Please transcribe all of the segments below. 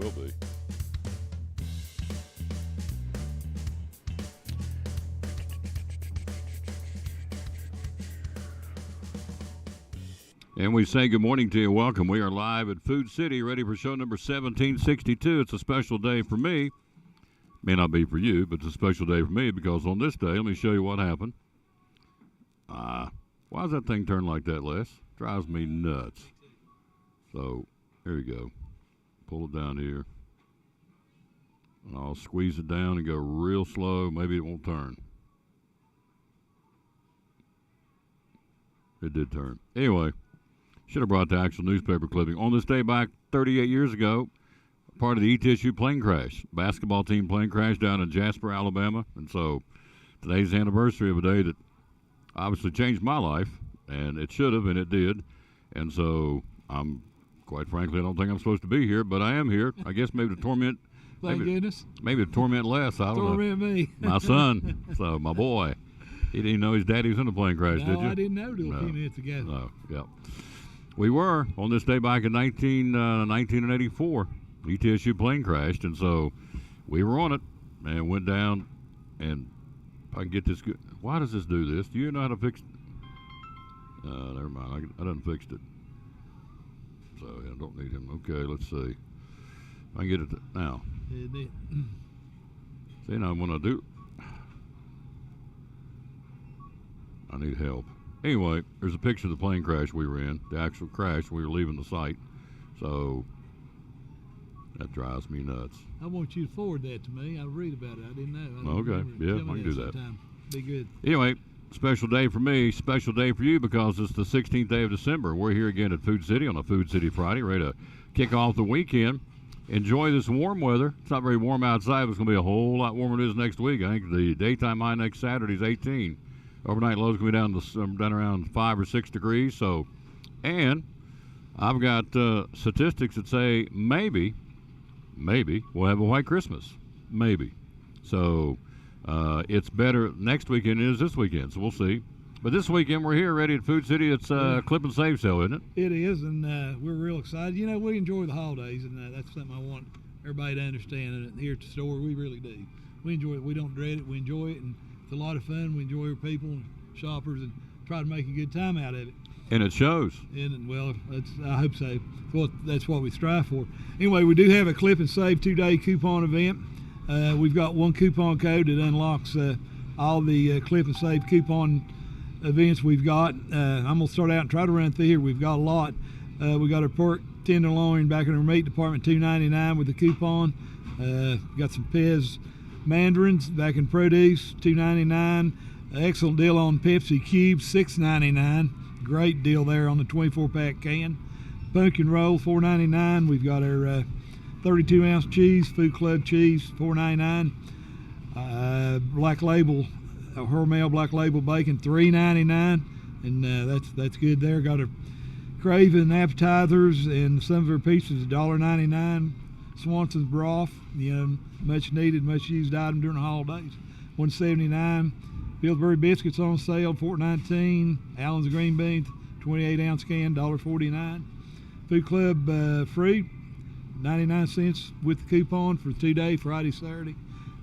will be. And we say good morning to you. Welcome. We are live at Food City, ready for show number 1762. It's a special day for me. May not be for you, but it's a special day for me because on this day, let me show you what happened. Why does that thing turn like that, Les? Drives me nuts. So, here you go. Pull it down here. And I'll squeeze it down and go real slow. Maybe it won't turn. It did turn. Anyway, should have brought the actual newspaper clipping. On this day back 38 years ago, part of the ETSU plane crash, basketball team plane crash down in Jasper, Alabama. And so today's the anniversary of a day that obviously changed my life, and it should have, and it did. And so quite frankly, I don't think I'm supposed to be here, but I am here. I guess maybe to torment. Thank goodness. Maybe to torment Les. I don't know. Torment me. My son. So my boy. He didn't know his daddy was in a plane crash, did you? No, I didn't know till a few minutes ago. No, yeah. We were on this day back in 1984. ETSU plane crashed, and so we were on it and went down. And if I can get this good. Why does this do this? Do you know how to fix it? Never mind. I done fixed it. So I don't need him. Okay, let's see. I can get it now. See, now when I do, I need help. Anyway, there's a picture of the plane crash we were in, the actual crash. We were leaving the site. So that drives me nuts. I want you to forward that to me. I'll read about it. I didn't know. Okay, yeah, I can do that. Sometime. Be good. Anyway, special day for me, special day for you because it's the 16th day of December. We're here again at Food City on a Food City Friday, ready to kick off the weekend. Enjoy this warm weather. It's not very warm outside, but it's going to be a whole lot warmer than it is next week. I think the daytime high next Saturday is 18. Overnight low is going to be down around 5 or 6 degrees. So, and I've got statistics that say maybe we'll have a white Christmas. Maybe. So it's better next weekend than it is this weekend. So we'll see. But this weekend we're here ready at Food City. It's Clip and Save sale, isn't it? It is, and we're real excited. You know, we enjoy the holidays, and that's something I want everybody to understand. And here at the store, we really do. We enjoy it. We don't dread it. We enjoy it, and it's a lot of fun. We enjoy our people and shoppers and try to make a good time out of it. And it shows. And well, I hope so. That's what we strive for. Anyway, we do have a Clip and Save 2-day coupon event. We've got one coupon code that unlocks all the Clip and Save coupon events we've got. I'm going to start out and try to run through here. We've got a lot. We got our pork tenderloin back in our meat department, $2.99 with the coupon. Got some Pez mandarins back in produce, $2.99. Excellent deal on Pepsi cubes, $6.99. Great deal there on the 24-pack can. Pumpkin roll, $4.99. We've got our 32-ounce cheese, Food Club cheese, $4.99. Black Label, Hormel Black Label bacon, $3.99, and that's good there. Got our Craven appetizers and some of our pieces, $1.99. Swanson's broth, much needed, much used item during the holidays, $1.79. Pillsbury biscuits on sale, $4.19. Allen's green beans, 28-ounce can, $1.49. Food Club free, 99 cents with the coupon for 2-day, Friday, Saturday.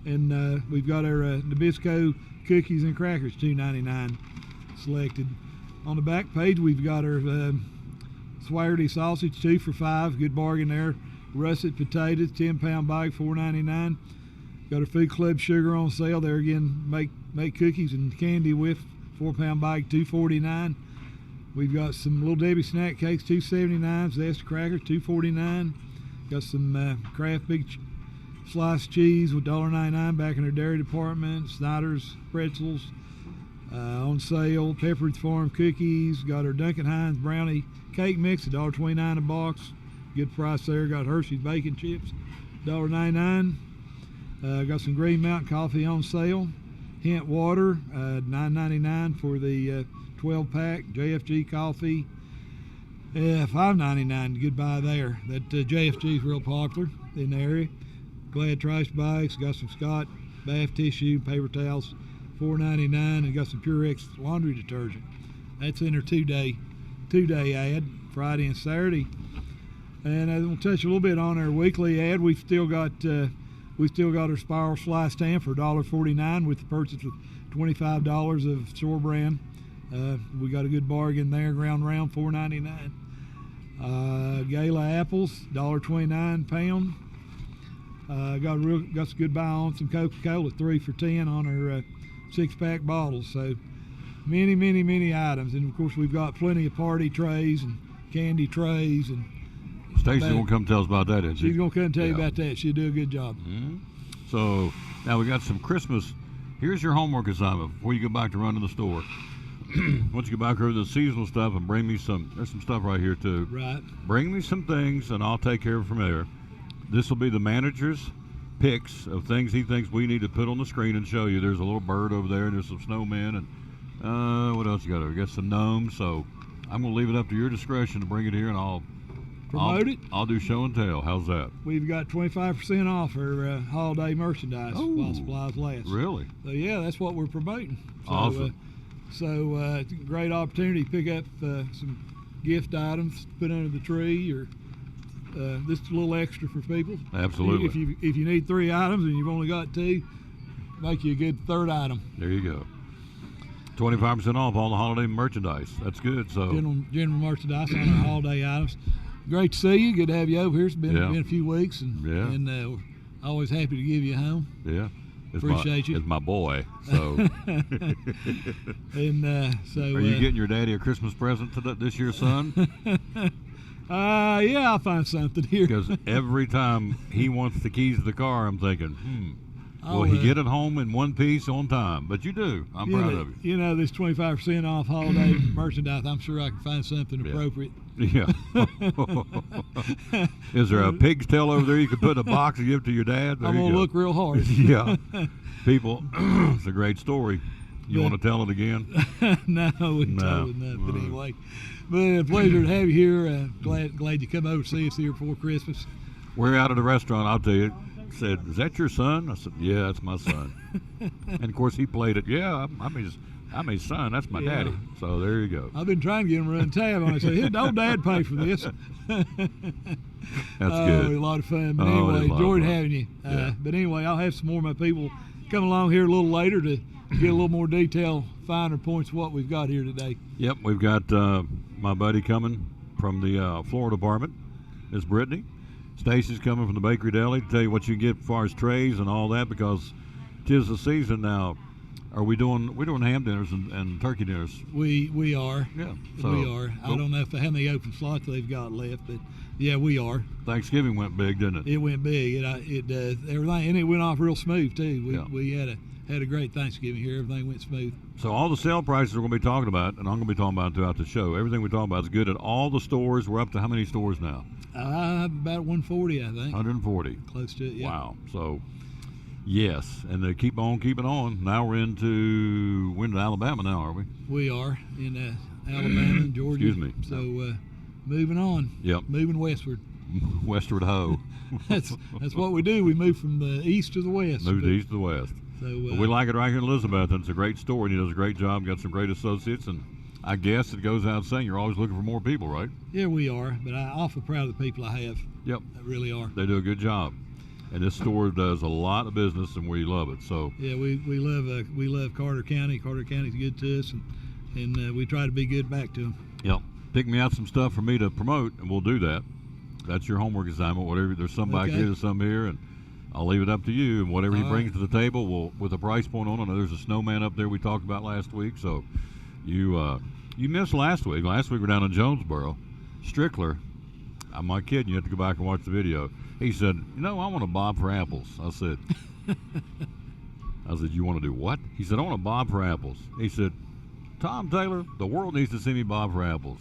And we've got our Nabisco cookies and crackers, $2.99 selected. On the back page, we've got our Swaggerty sausage, 2 for $5, good bargain there. Russet potatoes, 10-pound bag, $4.99. Got our Food Club sugar on sale. There again, make cookies and candy with, 4-pound bag, $2.49. We've got some Little Debbie snack cakes, $2.79. Zest crackers, $2.49. Got some Kraft Big sliced cheese with $1.99 back in our dairy department. Snyder's pretzels on sale. Pepperidge Farm cookies. Got our Duncan Hines brownie cake mix, $1.29 a box. Good price there. Got Hershey's bacon chips, $1.99. Got some Green Mountain coffee on sale. Hint water, $9.99 for the 12-pack. JFG coffee, $5.99. Good buy there. That JFG is real popular in the area. Glad trash bags. Got some Scott bath tissue, paper towels, $4.99, and got some Purex laundry detergent. That's in our two-day ad, Friday and Saturday. And I'm gonna touch a little bit on our weekly ad. We've still got our spiral sliced ham for $1.49 with the purchase of $25 of store brand. We got a good bargain there, ground round $4.99. Gala apples, $1.29 pound. Got some good buy on some Coca-Cola, 3 for $10 on our 6-pack bottles. So many items, and of course we've got plenty of party trays and candy trays. And Stacy will come tell us about that, isn't she? She's gonna come tell you about that. She'll do a good job. Mm-hmm. So now we got some Christmas. Here's your homework assignment before you go back to run to the store. Once you go back over the seasonal stuff and bring me some, there's some stuff right here too. Right. Bring me some things and I'll take care of it from there. This will be the manager's picks of things he thinks we need to put on the screen and show you. There's a little bird over there and there's some snowmen and what else you got there? We got some gnomes. So I'm going to leave it up to your discretion to bring it here and I'll promote it. I'll do show and tell. How's that? We've got 25% off our holiday merchandise while supplies last. Really? So yeah, that's what we're promoting. So, Awesome. It's a great opportunity to pick up some gift items, put under the tree, or just a little extra for people. Absolutely. If you need 3 items and you've only got 2, make you a good 3rd item. There you go. 25% off all the holiday merchandise. That's good. So general merchandise on our holiday items. Great to see you. Good to have you over here. It's been a few weeks, and we're always happy to give you a home. Yeah. Appreciate you. It's my boy. So. And so. Are you getting your daddy a Christmas present this year, son? Yeah, I'll find something here. Because every time he wants the keys to the car, I'm thinking, will he get it home in one piece on time? But you do. I'm proud of you. You know, this 25% off holiday merchandise, I'm sure I can find something appropriate. Yeah. Is there a pig's tail over there you could put in a box and give to your dad? I'm going to look real hard. Yeah. People, it's a great story. You want to tell it again? No, we told it enough. But anyway, a pleasure to have you here. Glad you come over to see us here before Christmas. We're out at the restaurant, I'll tell you. Said, is that your son? I said, yeah, that's my son. And of course he played it. Yeah, I'm his son. That's my daddy. So there you go. I've been trying to get him to run tab on it. I said, hey, don't Dad pay for this? That's good. A lot of fun. But anyway, enjoyed having you. But anyway, I'll have some more of my people come along here a little later to get a little more detail, finer points of what we've got here today. Yep, we've got my buddy coming from the floral department, Miss Brittany. Stacy's coming from the Bakery Deli to tell you what you get as far as trays and all that, because 'tis the season now. We're doing ham dinners and turkey dinners. We are. Yeah. We are. I don't know how many open slots they've got left, but yeah, we are. Thanksgiving went big, didn't it? It went big. It does. Everything, and it went off real smooth too. We had a great Thanksgiving here. Everything went smooth. So all the sale prices we're going to be talking about, and I'm going to be talking about throughout the show. Everything we're talking about is good at all the stores. We're up to how many stores now? About 140, I think. 140. Close to it. Yeah. Wow. So. Yes, and they keep on keeping on. Now we're into Alabama now, are we? We are in Alabama and Georgia. Excuse me. So moving on. Yep. Moving westward. Westward ho. That's what we do. We move from the east to the west. Move the east to the west. So we like it right here in Elizabeth, and it's a great store, and he does a great job. Got some great associates, and I guess it goes out saying you're always looking for more people, right? Yeah, we are. But I'm awful proud of the people I have. Yep. I really are. They do a good job. And this store does a lot of business, and we love it. So yeah, we love Carter County. Carter County's good to us, and we try to be good back to them. Yep. Pick me out some stuff for me to promote, and we'll do that. That's your homework assignment. Whatever, there's some back here, there's some here, and I'll leave it up to you. And whatever he brings to the table, with a price point on it. There's a snowman up there we talked about last week. So you missed last week. Last week we're down in Jonesboro. Strickler, I'm not kidding. You have to go back and watch the video. He said, I want a bob for apples. I said, you want to do what? He said, I want a bob for apples. He said, Tom Taylor, the world needs to see me bob for apples.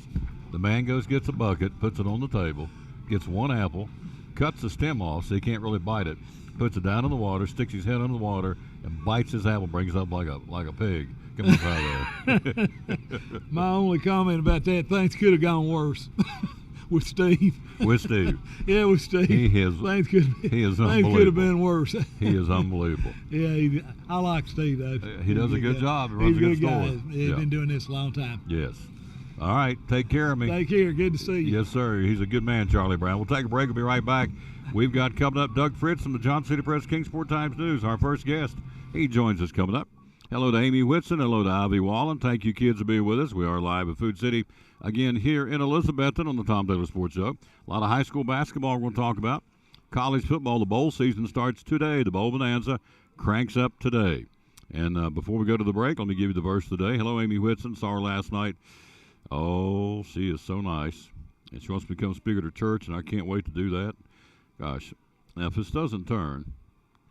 The man gets a bucket, puts it on the table, gets one apple, cuts the stem off so he can't really bite it, puts it down in the water, sticks his head under the water, and bites his apple, brings it up like a pig. Come on, out there. My only comment about that, things could have gone worse. With Steve. With Steve. Yeah, with Steve. Things could have been worse. He is unbelievable. Yeah, I like Steve though. He does a good job. He runs a good store. Guy. He's been doing this a long time. Yes. All right, take care of me. Take care. Good to see you. Yes, sir. He's a good man, Charlie Brown. We'll take a break. We'll be right back. We've got coming up Doug Fritz from the Johnson City Press Kingsport Times News, our first guest. He joins us coming up. Hello to Amy Whitson. Hello to Ivy Wallen. Thank you, kids, for being with us. We are live at Food City again here in Elizabethton on the Tom Taylor Sports Show. A lot of high school basketball we're going to talk about. College football, the bowl season starts today. The Bowl Bonanza cranks up today. And before we go to the break, let me give you the verse of the day. Hello, Amy Whitson. Saw her last night. Oh, she is so nice. And she wants to become Speaker to church, and I can't wait to do that. Gosh, now if this doesn't turn,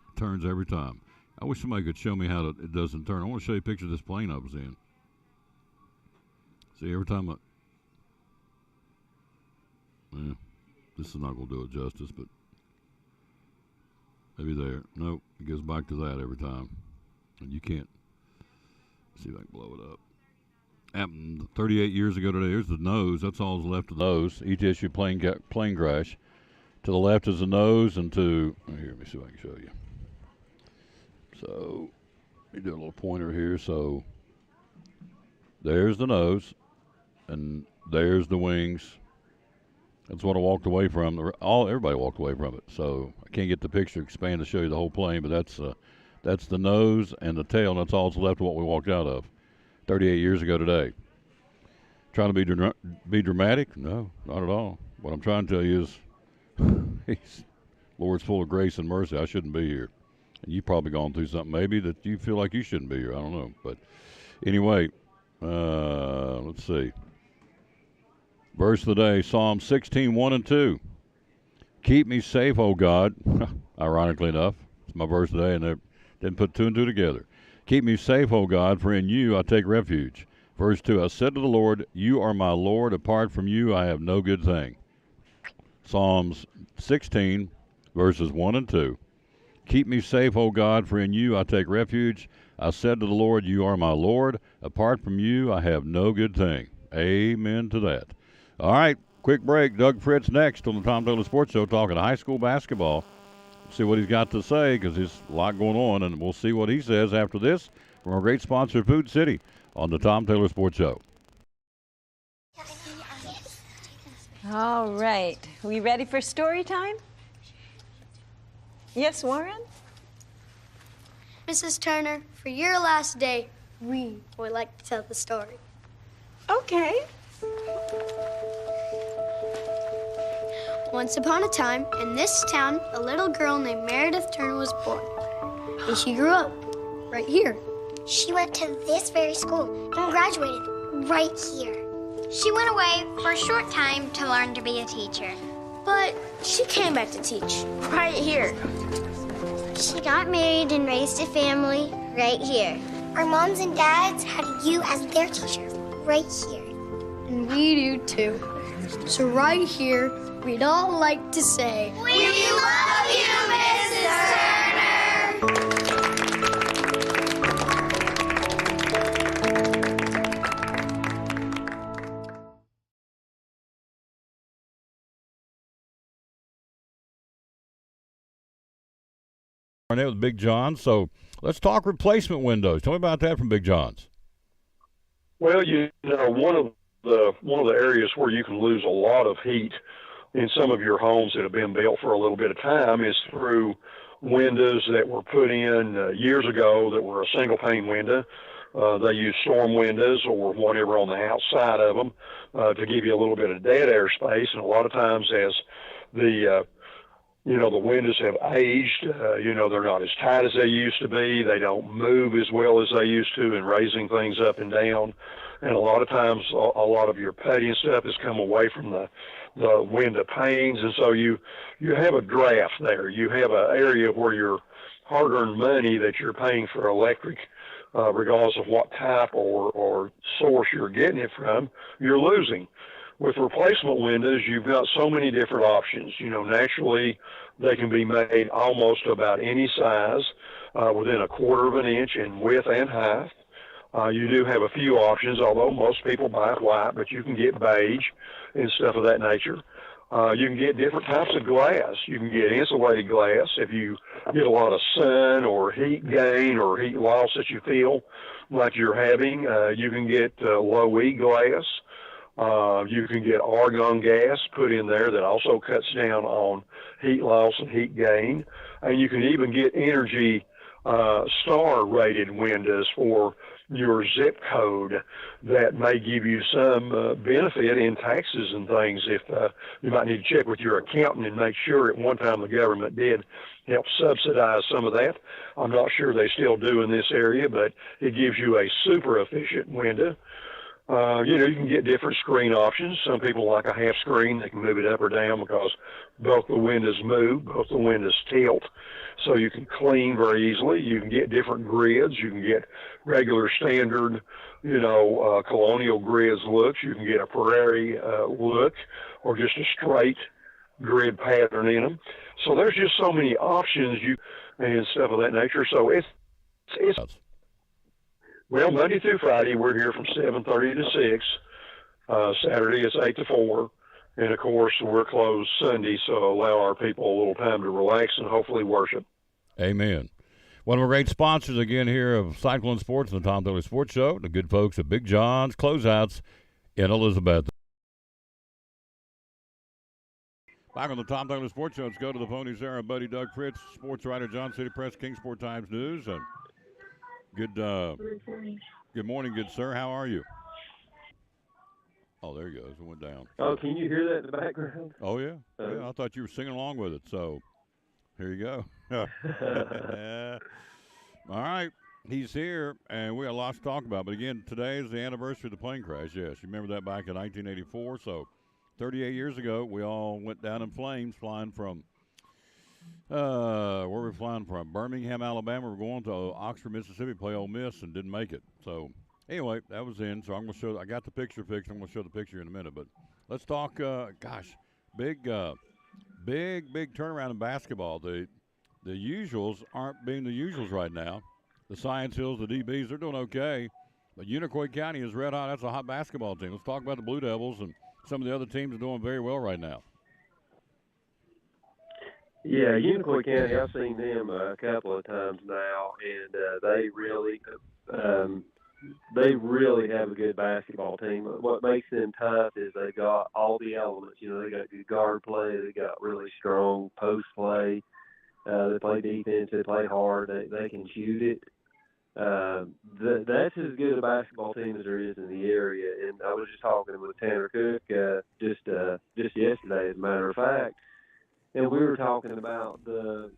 it turns every time. I wish somebody could show me how it doesn't turn. I want to show you a picture of this plane I was in. See, every time this is not going to do it justice, but maybe there. Nope, it goes back to that every time. And you can't. See if I can blow it up. Happened 38 years ago today. Here's the nose. That's all that's left of the nose. ETSU plane crash. To the left is the nose, and to here, let me see if I can show you. So, let me do a little pointer here. So, there's the nose, and there's the wings. That's what I walked away from. Everybody walked away from it. So, I can't get the picture expand to show you the whole plane, but that's the nose and the tail, and that's all that's left of what we walked out of 38 years ago today. Trying to be dramatic? No, not at all. What I'm trying to tell you is Lord's full of grace and mercy. I shouldn't be here. And you've probably gone through something maybe that you feel like you shouldn't be here. I don't know. But anyway, let's see. Verse of the day, Psalm 16, 1 and 2. Keep me safe, O God. Ironically enough, it's my verse today, and they didn't put two and two together. Keep me safe, O God, for in you I take refuge. Verse 2, I said to the Lord, you are my Lord. Apart from you, I have no good thing. Psalms 16, verses 1 and 2. Keep me safe, O God, for in you I take refuge. I said to the Lord, you are my Lord. Apart from you, I have no good thing. Amen to that. All right, quick break. Doug Fritz next on the Tom Taylor Sports Show talking high school basketball. See what he's got to say because there's a lot going on, and we'll see what he says after this from our great sponsor, Food City, on the Tom Taylor Sports Show. All right. We ready for story time? Yes, Warren? Mrs. Turner, for your last day, we would like to tell the story. Okay. Once upon a time, in this town, a little girl named Meredith Turner was born. And she grew up right here. She went to this very school and graduated right here. She went away for a short time to learn to be a teacher. But she came back to teach right here. She got married and raised a family right here. Our moms and dads had you as their teacher right here. And we do too. So right here, we'd all like to say, We love you, Mrs. Turner! Barnett with Big John. So let's talk replacement windows. Tell me about that from Big John's. Well, one of the areas where you can lose a lot of heat in some of your homes that have been built for a little bit of time is through windows that were put in years ago that were a single pane window. They use storm windows or whatever on the outside of them to give you a little bit of dead air space. And a lot of times as the windows have aged, they're not as tight as they used to be. They don't move as well as they used to in raising things up and down. And a lot of times, a lot of your putty and stuff has come away from the window panes. And so you have a draft there. You have an area where your hard-earned money that you're paying for electric, regardless of what type or source you're getting it from, you're losing. With replacement windows, you've got so many different options. Naturally, they can be made almost about any size, within a quarter of an inch in width and height. You do have a few options, although most people buy white, but you can get beige and stuff of that nature. You can get different types of glass. You can get insulated glass if you get a lot of sun or heat gain or heat loss that you feel like you're having. You can get low E glass. You can get argon gas put in there that also cuts down on heat loss and heat gain. And you can even get Energy Star rated windows for your zip code that may give you some benefit in taxes and things. If you might need to check with your accountant and make sure. At one time the government did help subsidize some of that. I'm not sure they still do in this area, but it gives you a super efficient window. You can get different screen options. Some people like a half screen. They can move it up or down because both the windows move, both the windows tilt. So you can clean very easily. You can get different grids. You can get regular standard, colonial grids looks. You can get a prairie look or just a straight grid pattern in them. So there's just so many options and stuff of that nature. So it's well, Monday through Friday, we're here from 7:30 to 6. Saturday, it's 8 to 4. And, of course, we're closed Sunday, so allow our people a little time to relax and hopefully worship. Amen. One of our great sponsors again here of Cyclone Sports and the Tom Dooley Sports Show, the good folks at Big John's Closeouts in Elizabeth. Back on the Tom Dooley Sports Show, let's go to the ponies there. Our buddy Doug Fritz, sports writer, John City Press, Kingsport Times News. And good morning, good sir. How are you? Oh, there he goes. It went down. Oh, can you hear that in the background? Oh, yeah. I thought you were singing along with it. So here you go. All right. He's here, and we got lots to talk about. But, again, today is the anniversary of the plane crash. Yes, you remember that back in 1984. So 38 years ago, we all went down in flames flying from where were we flying from? Birmingham, Alabama. We're going to Oxford, Mississippi, play Ole Miss, and didn't make it. So, anyway, that was in. So I'm going to show. I got the picture fixed. I'm going to show the picture in a minute. But let's talk. Big turnaround in basketball. The usuals aren't being the usuals right now. The Science Hills, the DBs, they're doing okay. But Unicoi County is red hot. That's a hot basketball team. Let's talk about the Blue Devils, and some of the other teams are doing very well right now. Yeah, Unicoi County, I've seen them a couple of times now, and they really have a good basketball team. What makes them tough is they got all the elements. They got good guard play, they got really strong post play. They play defense, they play hard, they can shoot it. That's as good a basketball team as there is in the area. And I was just talking with Tanner Cook just yesterday, as a matter of fact. And we were talking about the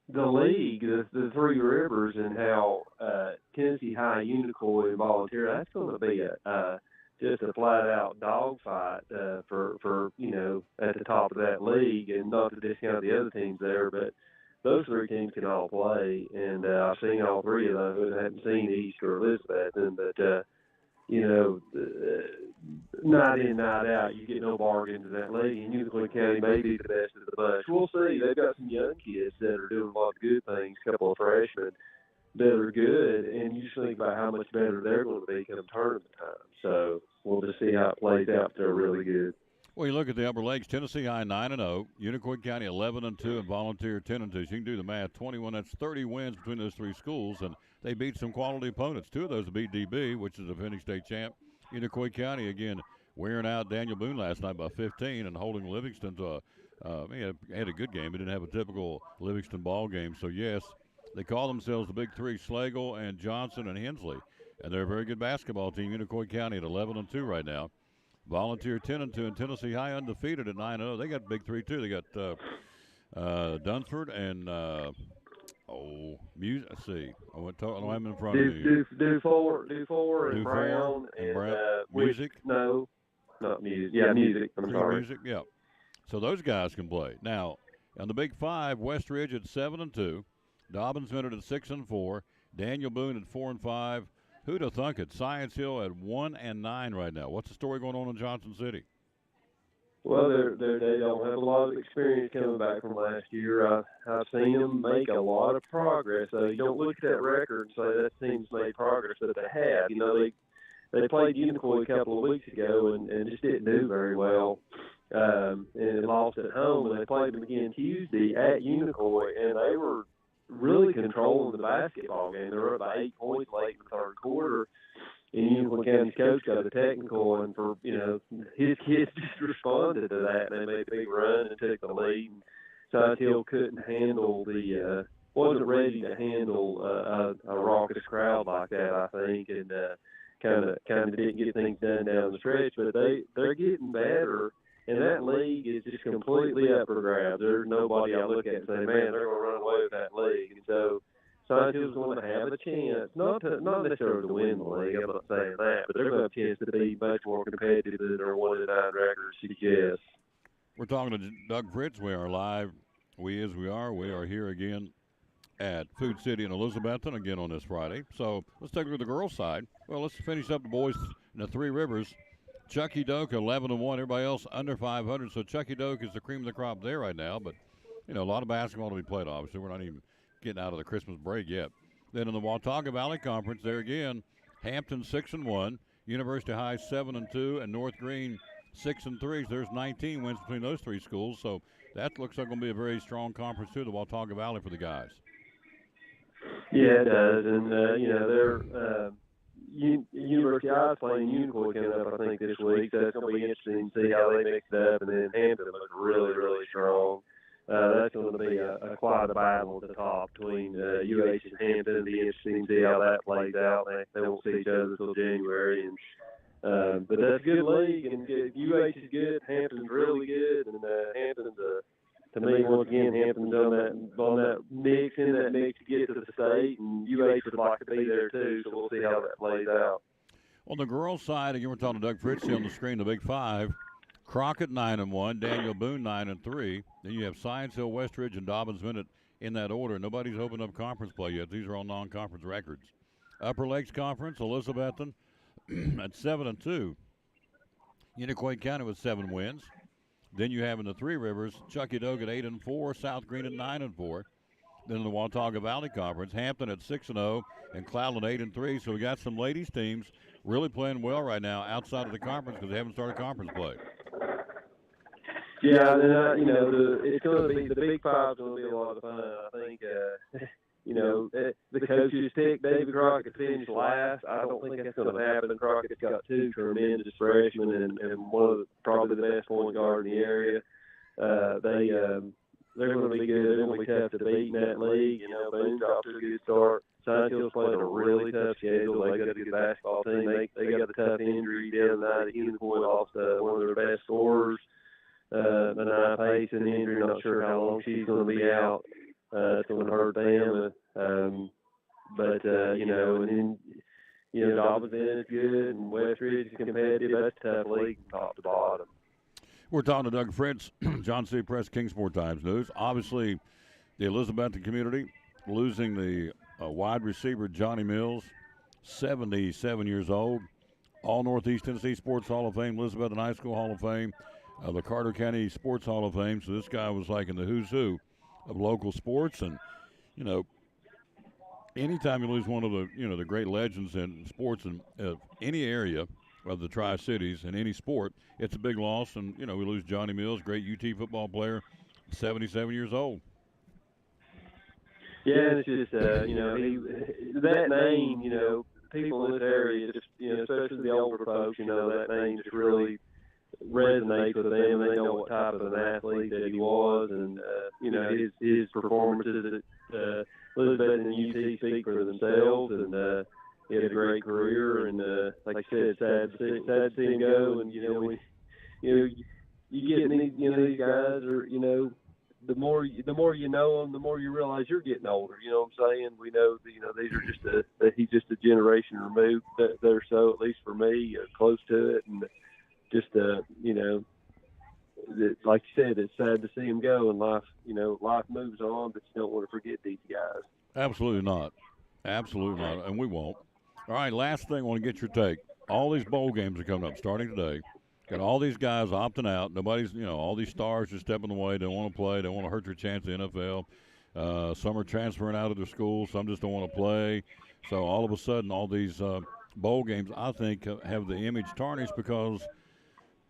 league, the Three Rivers, and how Tennessee High, Unicoi, and Volunteer, that's going to be just a flat-out dogfight for at the top of that league, and not to discount the other teams there, but those three teams can all play, and I've seen all three of those. I haven't seen East or Elizabethton, but night in, night out, you get no bargains in that league, and Unicoi County may be the best of the bunch. We'll see. They've got some young kids that are doing a lot of good things, a couple of freshmen that are good, and you just think about how much better they're going to be come tournament time. So we'll just see how it plays out. They're really good. Well, you look at the Upper Lakes, Tennessee High 9-0, Unicoi County 11-2, and Volunteer 10-2. So you can do the math. 21. That's 30 wins between those three schools, and they beat some quality opponents. Two of those beat DB, which is a defending state champ. Unicoi County again wearing out Daniel Boone last night by 15 and holding Livingston to he had a good game. He didn't have a typical Livingston ball game. So yes, they call themselves the Big Three: Schlegel and Johnson and Hensley, and they're a very good basketball team. Unicoi County at 11-2 right now. Volunteer 10-2, and Tennessee High undefeated at 9-0. They got Big Three too. They got Dunsford and let's see. I'm in front of you. Dufour and Brown and Music. No, not Music. Yeah, Music. I'm sorry. Music. Yeah. So those guys can play. Now, on the Big Five, West Ridge at 7-2, Dobbins Minute at 6-4, Daniel Boone at 4-5. Who'd have thunk it? Science Hill at 1-9 right now. What's the story going on in Johnson City? Well, they don't have a lot of experience coming back from last year. I've seen them make a lot of progress. You don't look at that record and say that team's made progress, but they have. They played Unicoi a couple of weeks ago and just didn't do very well, and lost at home. And they played them again Tuesday at Unicoi, and they were really controlling the basketball game. They were up by 8 points late in the third quarter, and Unicoi County's coach got a technical, and for his kids just responded to that. And they made a big run and took the lead. And Science Hill couldn't handle wasn't ready to handle a raucous crowd like that, I think, and kind of didn't get things done down the stretch. But they're getting better, and that league is just completely up for grabs. There's nobody I look at and say, man, they're going to run away with that league. And so Science Hill's going to have a chance, not necessarily to win the league, I'm not saying that, but they're going to have a chance to be much more competitive than their 1-9 record suggests. We're talking to Doug Fritz. We are live. We are here again at Food City in Elizabethton again on this Friday. So let's take a look at the girls' side. Well, let's finish up the boys in the Three Rivers. Chucky Doak 11-1. Everybody else under 500. So Chucky Doak is the cream of the crop there right now. But a lot of basketball to be played. Obviously, we're not even getting out of the Christmas break yet. Then in the Watauga Valley Conference, there again, Hampton 6-1, University High 7-2, and North Green 6-3. So there's 19 wins between those three schools. So that looks like going to be a very strong conference too, the Watauga Valley for the guys. Yeah, it does, and they're University High is playing Unicoi coming up, I think, this week. So it's going to be interesting to see how they mix it up. And then Hampton looks really, really strong. That's going to be quite a battle at the top between UH and Hampton. It'll be interesting to see how that plays out. They won't see each other until January, and but that's a good league, and UH is good. Hampton's really good, and Hampton's to me, once again, Hampton's on that mix to get to the state, and UH would like to be there too. So we'll see how that plays out. On the girls' side, again, we're talking to Doug Fritz on the screen. The Big Five: Crockett 9-1, Daniel Boone 9-3. Then you have Science Hill, Westridge, and Dobbins Minute in that order. Nobody's opened up conference play yet. These are all non-conference records. Upper Lakes Conference: Elizabethton at 7-2. Unicoi County with 7 wins. Then you have in the Three Rivers, Chucky Doak at 8-4, South Green at 9-4. Then in the Watauga Valley Conference, Hampton at 6-0, and Cloudland 8-3. So we got some ladies teams really playing well right now outside of the conference because they haven't started conference play. Yeah, and it's going to be the Big Five's going to be a lot of fun. I think the coaches pick David Crockett to finish last. I don't think that's going to happen. Crockett's got 2 tremendous freshmen and one of probably the best point guard in the area. They're going to be good. They're going to be tough to beat in that league. Boone's off to a good start. Science Hill's playing a really tough schedule. They got a good basketball team. They got a tough injury the other night. Unicoi lost one of their best scorers, Benai Pace, in the injury. Not sure how long she's going to be out. It's going to hurt them. And then, Dobbins is good, and Westridge is competitive. That's a tough league from top to bottom. We're talking to Doug Fritz, John City Press, Kingsport Times News. Obviously, the Elizabethton community losing the wide receiver Johnny Mills, 77 years old, all Northeast Tennessee Sports Hall of Fame, Elizabethton High School Hall of Fame, the Carter County Sports Hall of Fame. So this guy was like in the who's who of local sports, and anytime you lose one of the the great legends in sports in any area of the Tri-Cities in any sport, it's a big loss. And we lose Johnny Mills, great UT football player, 77 years old. Yeah, it's just that name, people in this area, just especially the older folks, that name just really resonates with them. They know what type of an athlete that he was, and his performances at Elizabeth and UT speak for themselves. And he had a great career, and like I said, sad to see him go. And you get these guys are the more you know them, the more you realize you're getting older. You know what I'm saying? We know these are he's just a generation removed. They're so, at least for me, close to it, and just like you said, it's sad to see him go, and life moves on, but you don't want to forget these guys. Absolutely not, and we won't. All right, last thing, I want to get your take. All these bowl games are coming up starting today. Got all these guys opting out. Nobody's, all these stars are stepping away. They don't want to play. They want to hurt their chance in the NFL. Some are transferring out of their schools. Some just don't want to play. So all of a sudden, all these bowl games, I think, have the image tarnished because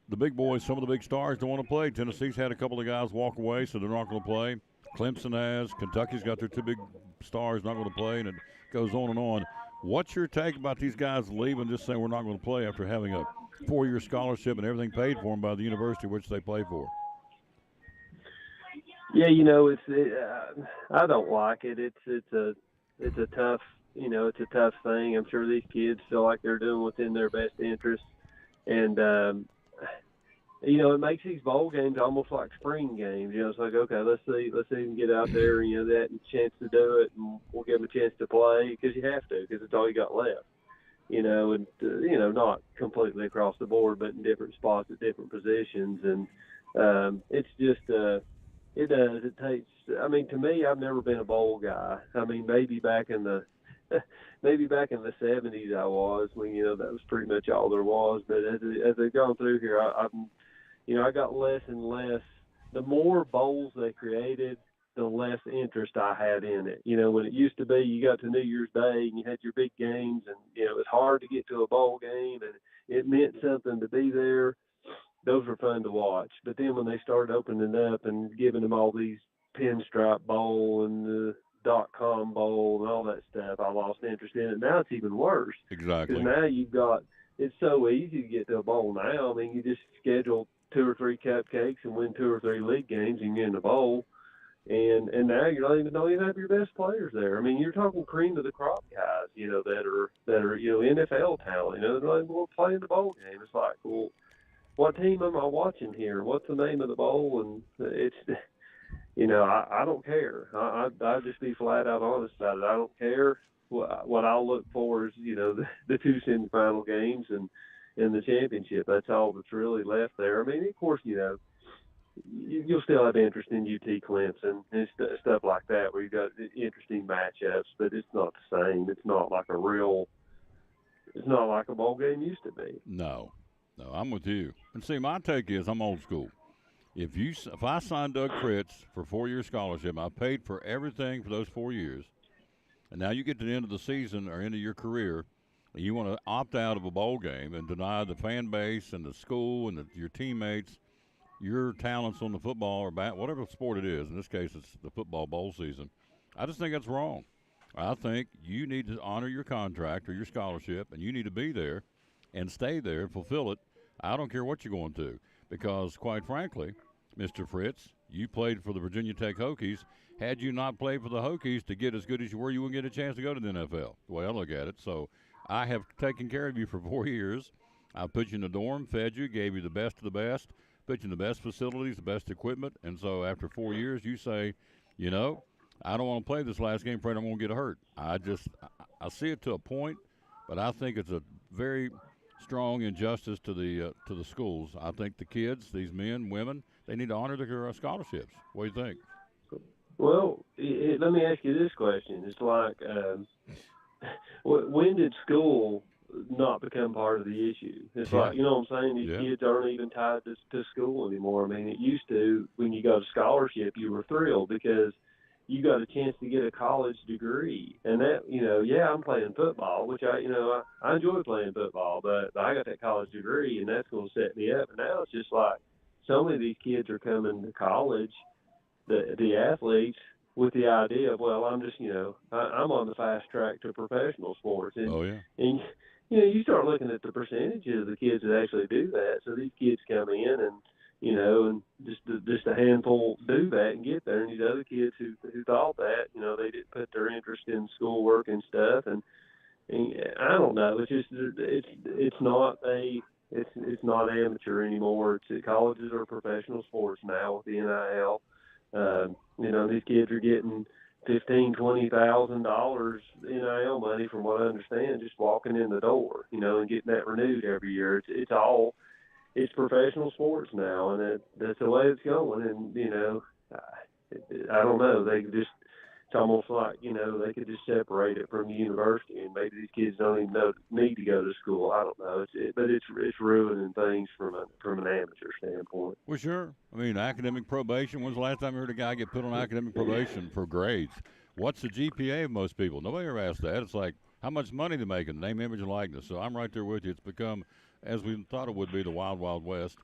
the big boys, some of the big stars, don't want to play. Tennessee's had a couple of guys walk away, so they're not going to play. Clemson has. Kentucky's got their 2 big stars not going to play, and it goes on and on. What's your take about these guys leaving, just saying we're not going to play after having a 4-year scholarship and everything paid for them by the university which they play for? Yeah, I don't like it. It's a tough, it's a tough thing. I'm sure these kids feel like they're doing what's in their best interest, and it makes these bowl games almost like spring games. It's like, okay, let's see them get out there, that and chance to do it, and we'll give them a chance to play because you have to, because it's all you got left. And not completely across the board, but in different spots at different positions, and it's just it does. It takes. I mean, to me, I've never been a bowl guy. I mean, maybe back in the 70s I was, when that was pretty much all there was. But as they've gone through here, I got less and less. The more bowls they created, the less interest I had in it. When it used to be, you got to New Year's Day and you had your big games, and it was hard to get to a bowl game, and it meant something to be there. Those were fun to watch. But then when they started opening up and giving them all these Pinstripe Bowl and the .com Bowl and all that stuff, I lost interest in it. Now it's even worse. Exactly. Because now it's so easy to get to a bowl now. I mean, you just schedule 2 or 3 cupcakes and win 2 or 3 league games and you're in the bowl. And now you don't even have your best players there. I mean, you're talking cream of the crop guys, that are NFL talent. They're not even going to play in the bowl game. It's like, well, what team am I watching here? What's the name of the bowl? And it's, I don't care. I'll just be flat out honest about it. I don't care. What I'll look for is, the 2 semifinal games and the championship. That's all that's really left there. I mean, of course, you'll still have interest in UT Clemson and stuff like that, where you got interesting matchups, but it's not the same. It's not like a bowl game used to be. No, I'm with you. And see, my take is I'm old school. If I signed Doug Fritz for a 4-year scholarship, I paid for everything for those 4 years, and now you get to the end of the season or end of your career, and you want to opt out of a bowl game and deny the fan base and the school and your teammates your talents on the football or whatever sport it is. In this case, it's the football bowl season. I just think that's wrong. I think you need to honor your contract or your scholarship, and you need to be there and stay there and fulfill it. I don't care what you're going to, because, quite frankly, Mr. Fritz, you played for the Virginia Tech Hokies. Had you not played for the Hokies to get as good as you were, you wouldn't get a chance to go to the NFL, the way I look at it. So I have taken care of you for 4 years. I put you in the dorm, fed you, gave you the best of the best, put you in the best facilities, the best equipment. And so after 4 years, you say, I don't want to play this last game, afraid I'm going to get hurt. I see it to a point, but I think it's a very strong injustice to the schools. I think the kids, these men, women, they need to honor their scholarships. What do you think? Well, let me ask you this question. It's like, when did school not become part of the issue? It's like, what I'm saying? These kids aren't even tied to school anymore. I mean, it used to, when you got a scholarship, you were thrilled because you got a chance to get a college degree. And that, I'm playing football, which I enjoy playing football, but I got that college degree, and that's going to set me up. And now it's just like so many of these kids are coming to college, the athletes, with the idea of, well, I'm just, I'm on the fast track to professional sports. And, and you start looking at the percentages of the kids that actually do that. So these kids come in and, and just a handful do that and get there. And these other kids who thought that, they didn't put their interest in schoolwork and stuff. And I don't know. It's just it's not amateur anymore. Colleges are professional sports now with the NIL. These kids are getting $15,000-$20,000 NIL money, from what I understand, just walking in the door, and getting that renewed every year. It's professional sports now, and that's the way it's going. And I don't know. It's almost like they could just separate it from the university, and maybe these kids don't even need to go to school. I don't know. But it's ruining things from an amateur standpoint. Well, sure. I mean, academic probation. When's the last time you heard a guy get put on academic probation for grades? What's the GPA of most people? Nobody ever asked that. It's like, how much money they're making, name, image, and likeness. So I'm right there with you. It's become, as we thought it would be, the wild, wild west.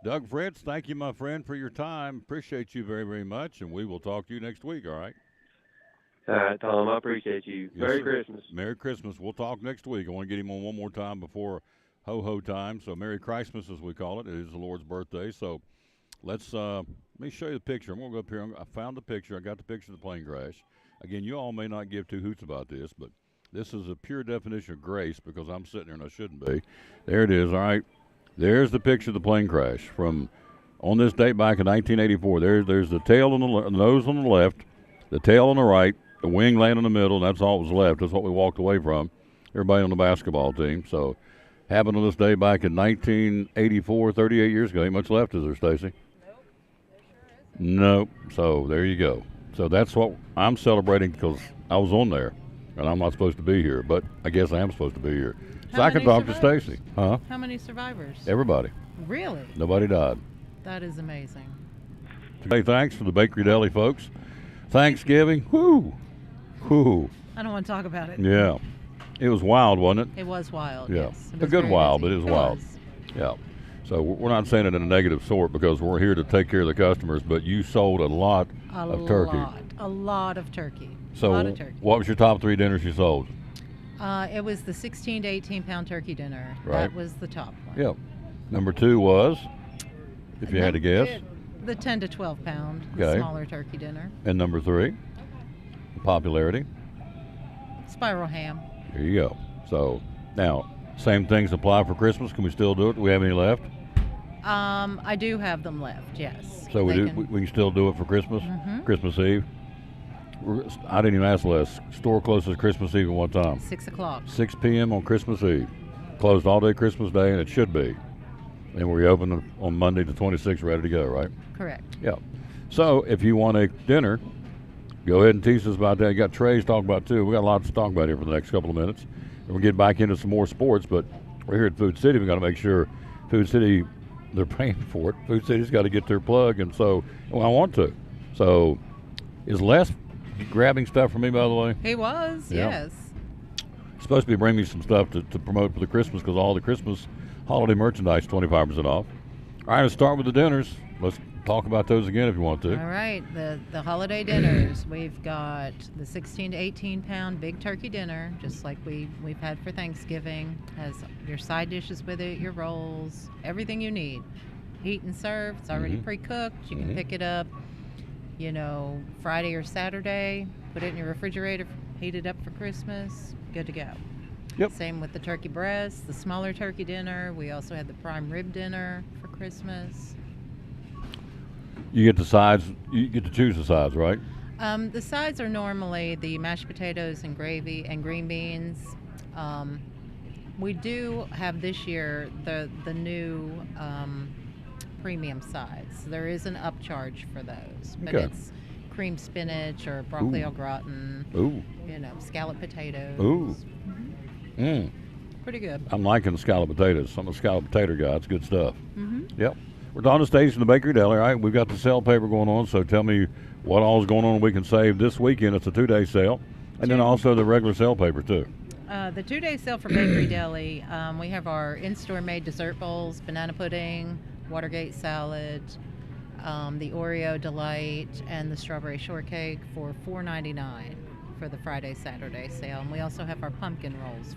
Doug Fritz, thank you, my friend, for your time. Appreciate you very, very much, and we will talk to you next week, all right? All right, Tom, I appreciate you. Yes, Merry sir. Christmas. Merry Christmas. We'll talk next week. I want to get him on one more time before ho-ho time. So Merry Christmas, as we call it. It is the Lord's birthday. So let's let me show you the picture. I'm going to go up here. I found the picture. I got the picture of the plane crash. Again, you all may not give two hoots about this, but this is a pure definition of grace because I'm sitting here and I shouldn't be. There it is. All right. There's the picture of the plane crash from on this date back in 1984. There's the tail on the nose on the left, the tail on the right, the wing laying in the middle. That's all that was left. That's what we walked away from. Everybody on the basketball team. So happened on this day back in 1984, 38 years ago. Ain't much left, is there, Stacy? Nope. So there you go. So that's what I'm celebrating because I was on there, and I'm not supposed to be here, but I guess I am supposed to be here. So I can talk to Stacy. Huh? How many survivors? Everybody. Really? Nobody died. That is amazing. Hey, thanks to the Bakery Deli folks. Thanksgiving. Whoo. Whoo. I don't want to talk about it. Yeah. It was wild, wasn't it? It was wild. Yeah. Yes. It A was good very wild, busy. but it was wild. Yeah. So we're not saying it in a negative sort because we're here to take care of the customers, but you sold a lot of turkey. A lot of turkey. So a lot of turkey. what was your top 3 dinners you sold? It was the 16 to 18 pound turkey dinner. Right. That was the top one. Yep. Number 2 was, if you had to guess. The 10 to 12 pound, Okay. smaller turkey dinner. And number 3, popularity. Spiral ham. There you go. So now, same things apply for Christmas. Can we still do it? Do we have any left? I do have them left, yes. So we They do. can- We can still do it for Christmas. Mhm. Christmas Eve. I didn't even ask Les. Store closes Christmas Eve at what time? 6 o'clock. 6 p.m. on Christmas Eve. Closed all day Christmas Day, and it should be. And we open on Monday the 26th, ready to go, right? Correct. Yeah. So if you want a dinner, go ahead and tease us about that. You got trays to talk about too. We got lots to talk about here for the next couple of minutes. And we'll get back into some more sports, but we're here at Food City. We got to make sure Food City, they're paying for it. Food City's got to get their plug, and so well, I want to. So is Les grabbing stuff for me, by the way? He was, Yeah. yes. Supposed to be bringing me some stuff to promote for the Christmas because all the Christmas holiday merchandise 25% off. All right, let's start with the dinners. Let's talk about those again if you want to. All right, the holiday dinners. We've got the 16 to 18 pound big turkey dinner, just like we've had for Thanksgiving. Has your side dishes with it, your rolls, everything you need. Heat and serve. It's already pre-cooked. You can pick it up, Friday or Saturday. Put it in your refrigerator, heat it up for Christmas. Good to go. Yep. Same with the turkey breast, the smaller turkey dinner. We also had the prime rib dinner for Christmas. You get the sides. You get to choose the sides, right? The sides are normally the mashed potatoes and gravy and green beans. We do have this year the new premium sides. There is an upcharge for those, but Okay. it's cream spinach or broccoli Ooh. au gratin. Ooh. Scalloped potatoes. Ooh. Mm. Pretty good. I'm liking the scalloped potatoes. I'm a scalloped potato guy. It's good stuff. Mm-hmm. Yep. We're on the stage in the Bakery Deli. All right, we've got the sale paper going on, so tell me what all is going on we can save this weekend. It's a 2-day sale. And then also the regular sale paper, too. The 2-day sale for Bakery Deli, we have our in-store made dessert bowls, banana pudding, Watergate salad, the Oreo Delight, and the strawberry shortcake for $4.99 for the Friday, Saturday sale. And we also have our pumpkin rolls,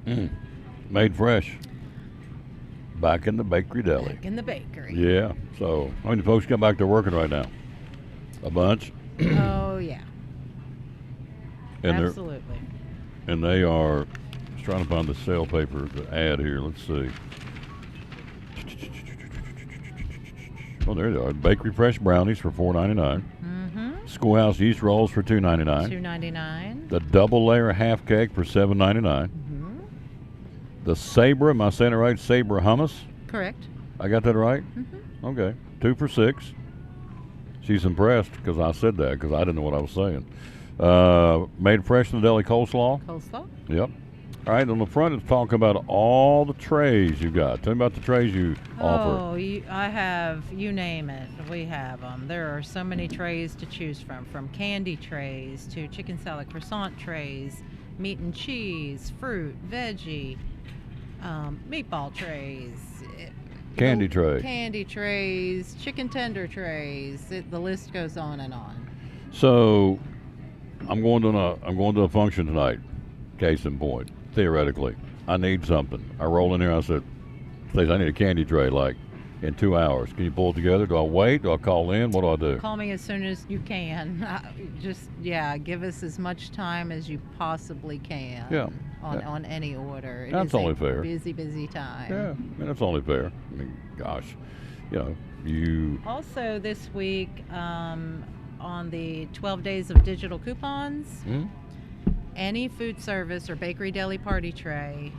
$4.99. Made fresh. Back in the Bakery Deli. Back in the bakery. Yeah. So how many folks got back there working right now? A bunch. Oh, yeah. And Absolutely. And they are just trying to find the sale paper, the ad here. Let's see. Oh, there they are. Bakery fresh brownies for $4.99. Mm-hmm. Schoolhouse yeast rolls for $2.99. $2.99. The double layer half cake for $7.99. Mm-hmm. The Sabra, am I saying it right? Sabra hummus. Correct. I got that right? Mm-hmm. Okay. 2 for $6. She's impressed because I said that because I didn't know what I was saying. Made fresh in the deli coleslaw. Coleslaw. Yep. All right, on the front it's talking about all the trays you got. Tell me about the trays you offer. Oh, I have, you name it, we have them. There are so many trays to choose from candy trays to chicken salad croissant trays, meat and cheese, fruit, veggie, meatball trays. Candy the tray. Candy trays, chicken tender trays. The list goes on and on. So I'm going to a function tonight. Case in point, theoretically, I need something. I roll in here. I said, "Stacey, I need a candy tray like in 2 hours. Can you pull it together? Do I wait? Do I call in? What do I do?" Call me as soon as you can. Give us as much time as you possibly can. Yeah. On any order. It That's is only a fair. busy time. Yeah, I mean, that's only fair. I mean, gosh, you. Also this week, on the 12 days of digital coupons, any food service or bakery deli party tray,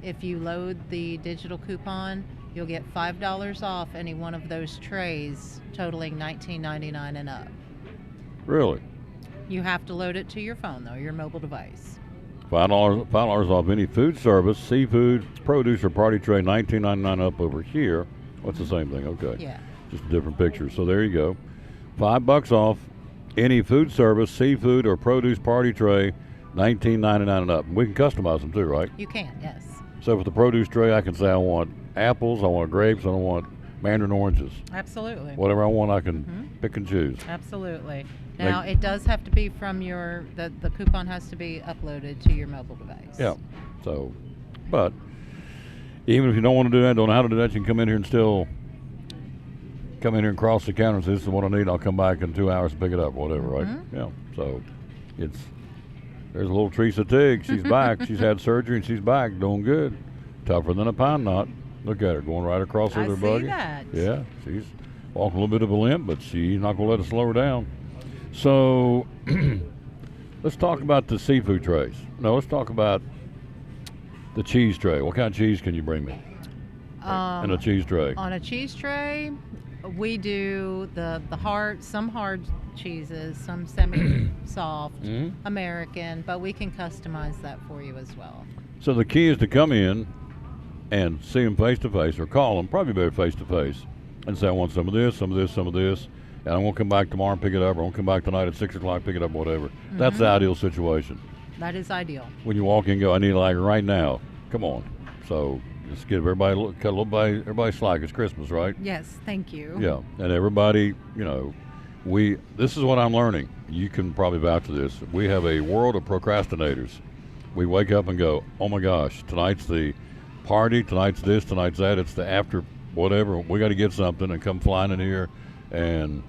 if you load the digital coupon, you'll get $5 off any one of those trays totaling $19.99 and up. Really? You have to load it to your phone, though, your mobile device. $5 off any food service, seafood, produce, or party tray, $19.99 up over here. What's the same thing? Okay. Yeah. Just a different picture. So there you go. $5 off any food service, seafood, or produce party tray, $19.99 and up. We can customize them too, right? You can, yes. So for the produce tray, I can say I want apples, I want grapes, I want mandarin oranges. Absolutely. Whatever I want, I can pick and choose. Absolutely. Now, it does have to be from the coupon has to be uploaded to your mobile device. Yeah. So, but even if you don't want to do that, don't know how to do that, you can come in here and still come in here and cross the counter and say, "This is what I need. I'll come back in 2 hours and pick it up," whatever, right? Yeah. So there's a little Teresa Tigg. She's back. She's had surgery and she's back, doing good. Tougher than a pine knot. Look at her going right across with her buggy. I see that. Yeah, she's walking a little bit of a limp, but she's not going to let us slow her down. So let's talk about the seafood trays. No, let's talk about the cheese tray. What kind of cheese can you bring me in a cheese tray? On a cheese tray, we do some hard cheeses, some semi-soft, American, but we can customize that for you as well. So the key is to come in and see them face to face, or call them, probably better face to face, and say, "I want some of this, some of this, some of this, and I won't come back tomorrow and pick it up, or I won't come back tonight at 6 o'clock, pick it up, whatever." That's the ideal situation. That is ideal. When you walk in and go, "I need it like right now." Come on. So just give everybody cut a little bit, everybody slack. It's Christmas, right? Yes, thank you. Yeah, and everybody, this is what I'm learning. You can probably vouch for this. We have a world of procrastinators. We wake up and go, "Oh my gosh, tonight's the party, tonight's this, tonight's that, it's the after whatever, we got to get something," and come flying in here, and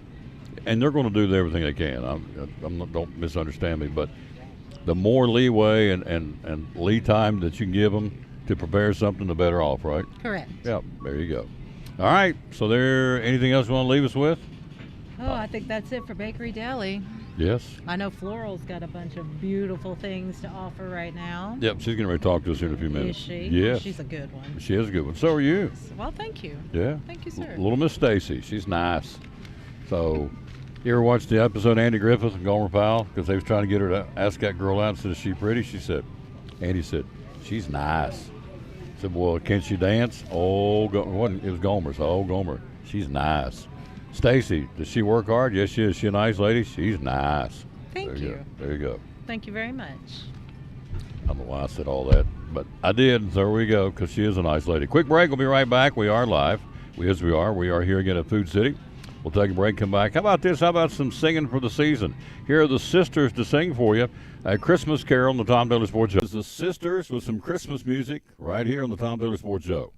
they're going to do everything they can. Don't misunderstand me, but the more leeway and lead time that you can give them to prepare something, the better off, right? Correct. Yeah, there you go. All right, so anything else you want to leave us with? Oh, I think that's it for Bakery Deli. Yes. I know Floral's got a bunch of beautiful things to offer right now. Yep, she's going to talk to us here in a few minutes. Is she? Yes. She's a good one. She is a good one. So are you. Well, thank you. Yeah. Thank you, sir. Little Miss Stacy. She's nice. So, you ever watched the episode of Andy Griffith and Gomer Pyle? Because they was trying to get her to ask that girl out and said, "Is she pretty?" Andy said, "She's nice." I said, "Well, can she dance?" Oh, it was Gomer. So, "Oh, Gomer, she's nice." Stacy, does she work hard? Yes, she is. She a nice lady? She's nice. Thank you. There you go. Thank you very much. I don't know why I said all that, but I did. There we go, because she is a nice lady. Quick break. We'll be right back. We are live. We are here again at Food City. We'll take a break, come back. How about this? How about some singing for the season? Here are the sisters to sing for you. A Christmas Carol on the Tom Daly Sports Show. This is the sisters with some Christmas music right here on the Tom Daly Sports Show.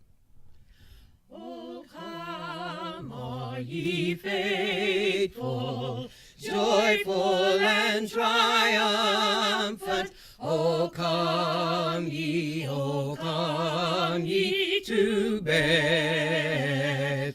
Oh, come, all ye faithful, joyful and triumphant. Oh, come ye to Bethlehem.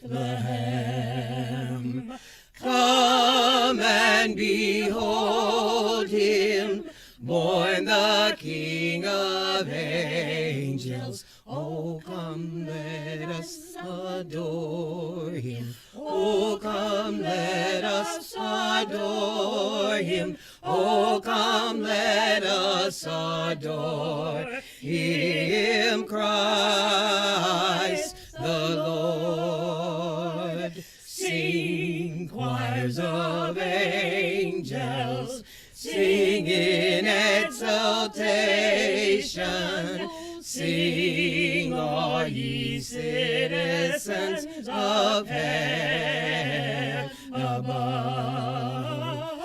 Come and behold him, born the King of angels. Oh, come, let us adore him. Oh, come, let us adore him. Oh, come, let us adore him, Christ the Lord. Sing, choirs of angels, sing in exultation. Sing, all ye citizens of heaven above.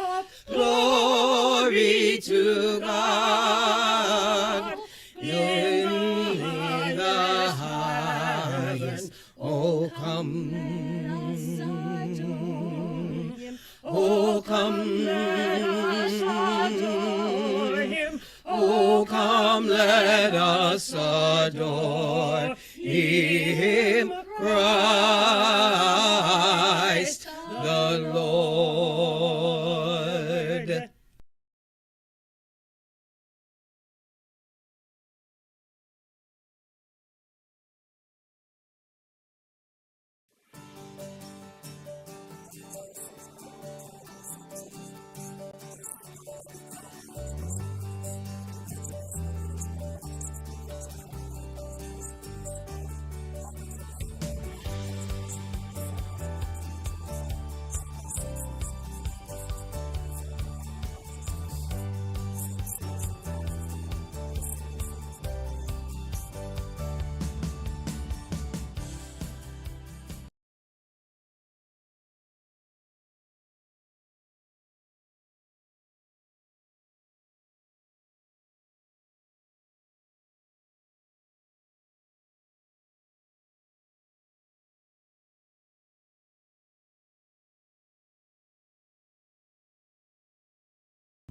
to God in the highest. Oh, come. Oh, come. Oh, come, let us adore Him, Christ the Lord.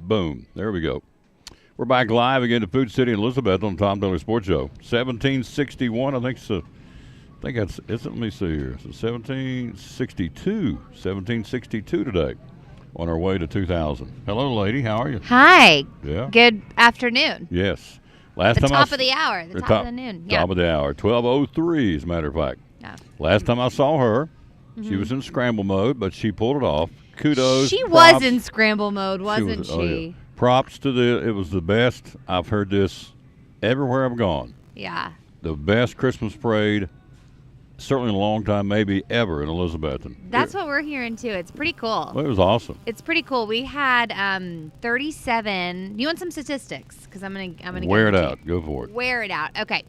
Boom. There we go. We're back live again to Food City in Elizabeth on Tom Dillon Sports Show. 1761, I think so. I think that's, let me see here. So 1762 today on our way to 2000. Hello, lady. How are you? Hi. Yeah. Good afternoon. Yes. Last The time top of the hour. The top of the noon. Yeah. Top of the hour. 12:03, as a matter of fact. Yeah. Last time I saw her, she was in scramble mode, but she pulled it off. Kudos. She props. was in scramble mode, wasn't she? Oh, yeah. Props to it was the best. I've heard this everywhere I've gone. Yeah. The best Christmas parade, certainly in a long time, maybe ever in Elizabethton. That's what we're hearing too. It's pretty cool. Well, it was awesome. It's pretty cool. We had 37. You want some statistics? Because I'm gonna Wear it give them to out. you. Go for it. Wear it out. Okay.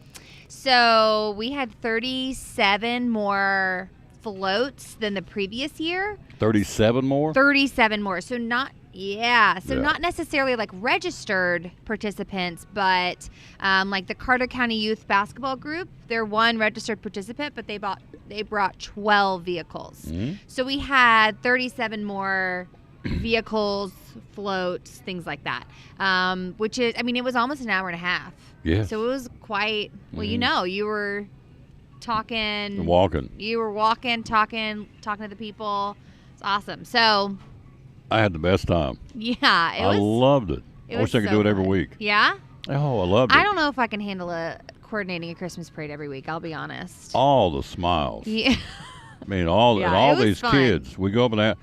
So we had 37 more floats than the previous year. 37 more? 37 more. So not not necessarily like registered participants, but like the Carter County Youth Basketball Group, they're one registered participant, but they brought 12 vehicles. Mm-hmm. So we had 37 more vehicles, floats, things like that. Which is, I mean, it was almost an hour and a half. Yeah. So it was quite, well, you know, you were talking. And walking. You were walking, talking to the people. It's awesome. So I had the best time. yeah, I loved it. I wish I could do it every week. Yeah? Oh, I loved it. I don't know if I can handle coordinating a Christmas parade every week, I'll be honest. All the smiles. Yeah. I mean, all it was these fun. kids. We go up and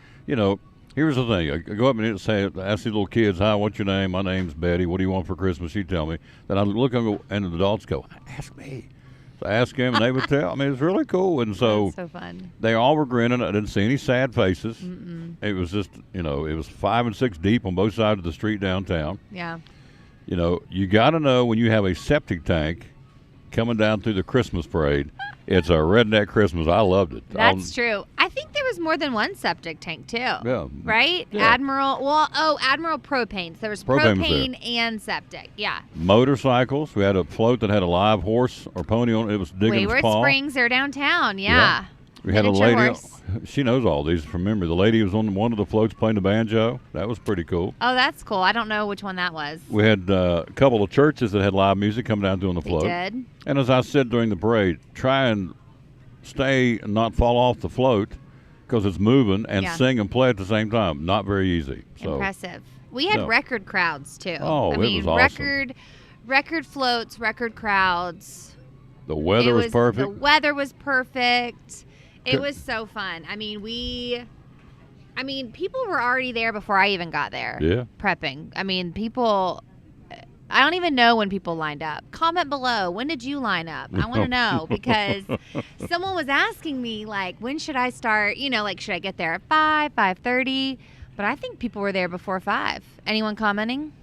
here's the thing. I go up and ask these little kids, "Hi, what's your name?" "My name's Betty. What do you want for Christmas?" She'd tell me. Then I look and the adults go, "Ask me." So I ask them, and they would tell. I mean, it's really cool. And so, that's so fun. They all were grinning. I didn't see any sad faces. Mm-mm. It was just, it was 5 and 6 deep on both sides of the street downtown. Yeah. You got to know when you have a septic tank coming down through the Christmas parade. It's a redneck Christmas. I loved it. That's true. I think there was more than one septic tank too. Yeah. Right? Yeah. Admiral Propane. So there was propane and septic. Yeah. Motorcycles. We had a float that had a live horse or pony on it. It was Diggins Wayward Paw. Springs, they're downtown. Yeah. We had a Miniature lady. horse. She knows all these from memory. The lady was on one of the floats playing the banjo. That was pretty cool. Oh, that's cool. I don't know which one that was. We had a couple of churches that had live music coming down doing the float. They did. And as I said during the parade, try and stay and not fall off the float because it's moving, and sing and play at the same time. Not very easy. So impressive. We had record crowds too. Oh, I mean, it was awesome. Record floats, record crowds. The weather was perfect. The weather was perfect. It was so fun. I mean, people were already there before I even got there. Yeah. Prepping. I mean, people. I don't even know when people lined up. Comment below. When did you line up? I want to know because someone was asking me, like, when should I start? Should I get there at 5, 5:30? But I think people were there before 5. Anyone commenting?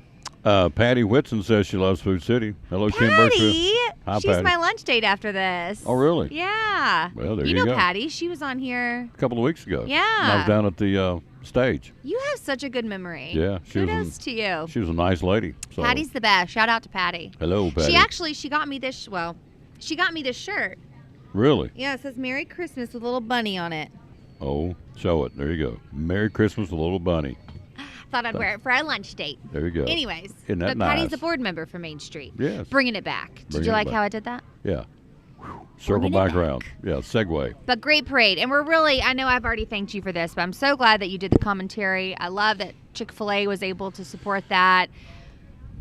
Patty Whitson says she loves Food City. Hello, Patty! Kim Birchfield. Hi, She's Patty. my lunch date after this. Oh, really? Yeah. Well, there you you know go. Patty. She was on here. A couple of weeks ago. Yeah. And I was down at the stage. You have such a good memory. Yeah. Kudos to you. She was a nice lady. So. Patty's the best. Shout out to Patty. Hello, Patty. She got me this. Well, she got me this shirt. Really? Yeah, it says Merry Christmas with a little bunny on it. Oh, show it. There you go. Merry Christmas, little bunny. Thought I'd wear it for our lunch date. There you go. Anyways, Isn't that but Patty's nice? a board member for Main Street. Yes. Bringing it back. Did Bringing you it like back. how I did that? Yeah. Circle Bringing it back around. Yeah, segue. But great parade. And we're really, I know I've already thanked you for this, but I'm so glad that you did the commentary. I love that Chick-fil-A was able to support that.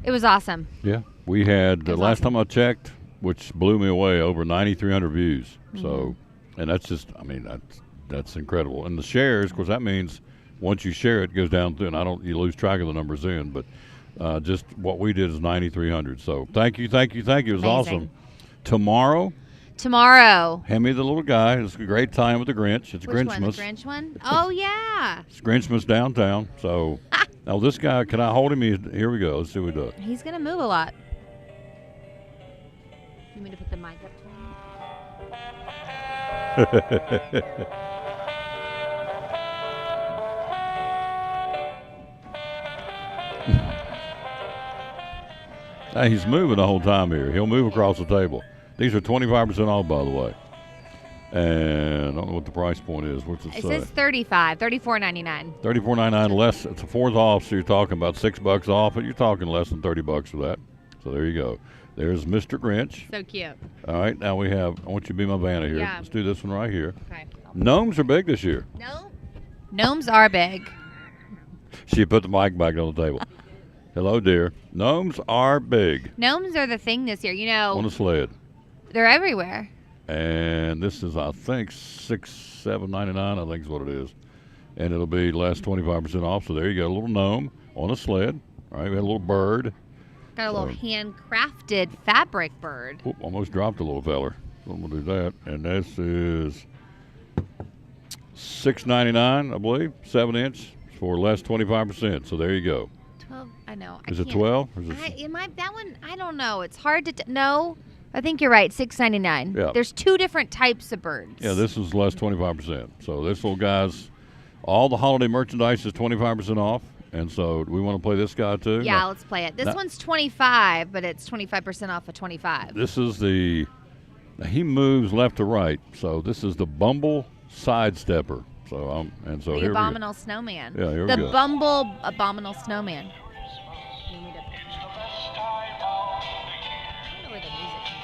It was awesome. Yeah. We had, the was last awesome. time I checked, which blew me away, over 9,300 views. Mm-hmm. So, and that's just, I mean, that's incredible. And the shares, of course, that means once you share it, it goes down through, and you lose track of the numbers then. But just what we did is 9,300. So thank you. It was Amazing. awesome. Tomorrow, Tomorrow. Hemi the Little Guy. It's a great time with the Grinch. It's Which one? The Grinchmas. Grinch one? Oh, yeah. It's Grinchmas downtown. So now this guy, can I hold him? Here we go. Let's see what he does. He's going to move a lot. You mean to put the mic up to him? Hey, he's moving the whole time here. He'll move across the table. These are 25% off, by the way. And I don't know what the price point is. What's it It say? says $34.99. $34.99 less. It's a fourth off, so you're talking about $6 off, but you're talking less than $30 for that. So there you go. There's Mr. Grinch. So cute. All right, now we have, I want you to be my Vanna here. Yeah. Let's do this one right here. Okay. Gnomes are big this year. No. Gnomes are big. She put the mic back on the table. Hello, dear. Gnomes are big Gnomes are the thing this year. You on know, a sled. they're everywhere. And this is, I think, $7.99, I think is what it is. And it'll be less 25% off. So there you go, a little gnome on a sled. All right, we had a little bird. Got a little handcrafted fabric bird. Oop, almost dropped a little feller. So I'm going to do that. And this is $6.99, I believe, 7-inch for less 25%. So there you go. 12. I know. Is I it can't- 12? Or is it that one? I don't know. It's hard to. No, I think you're right. $6.99. Yeah. There's two different types of birds. Yeah, this is less 25%. So this little guy's, all the holiday merchandise is 25% off. And so do we want to play this guy too? Yeah, Now, let's play it. This now- one's 25, but it's 25% off of 25. This is now he moves left to right. So this is the Bumble Sidestepper. So The here we go. abominable snowman. Yeah, here we The go. Bumble abominable snowman. I don't know where the music comes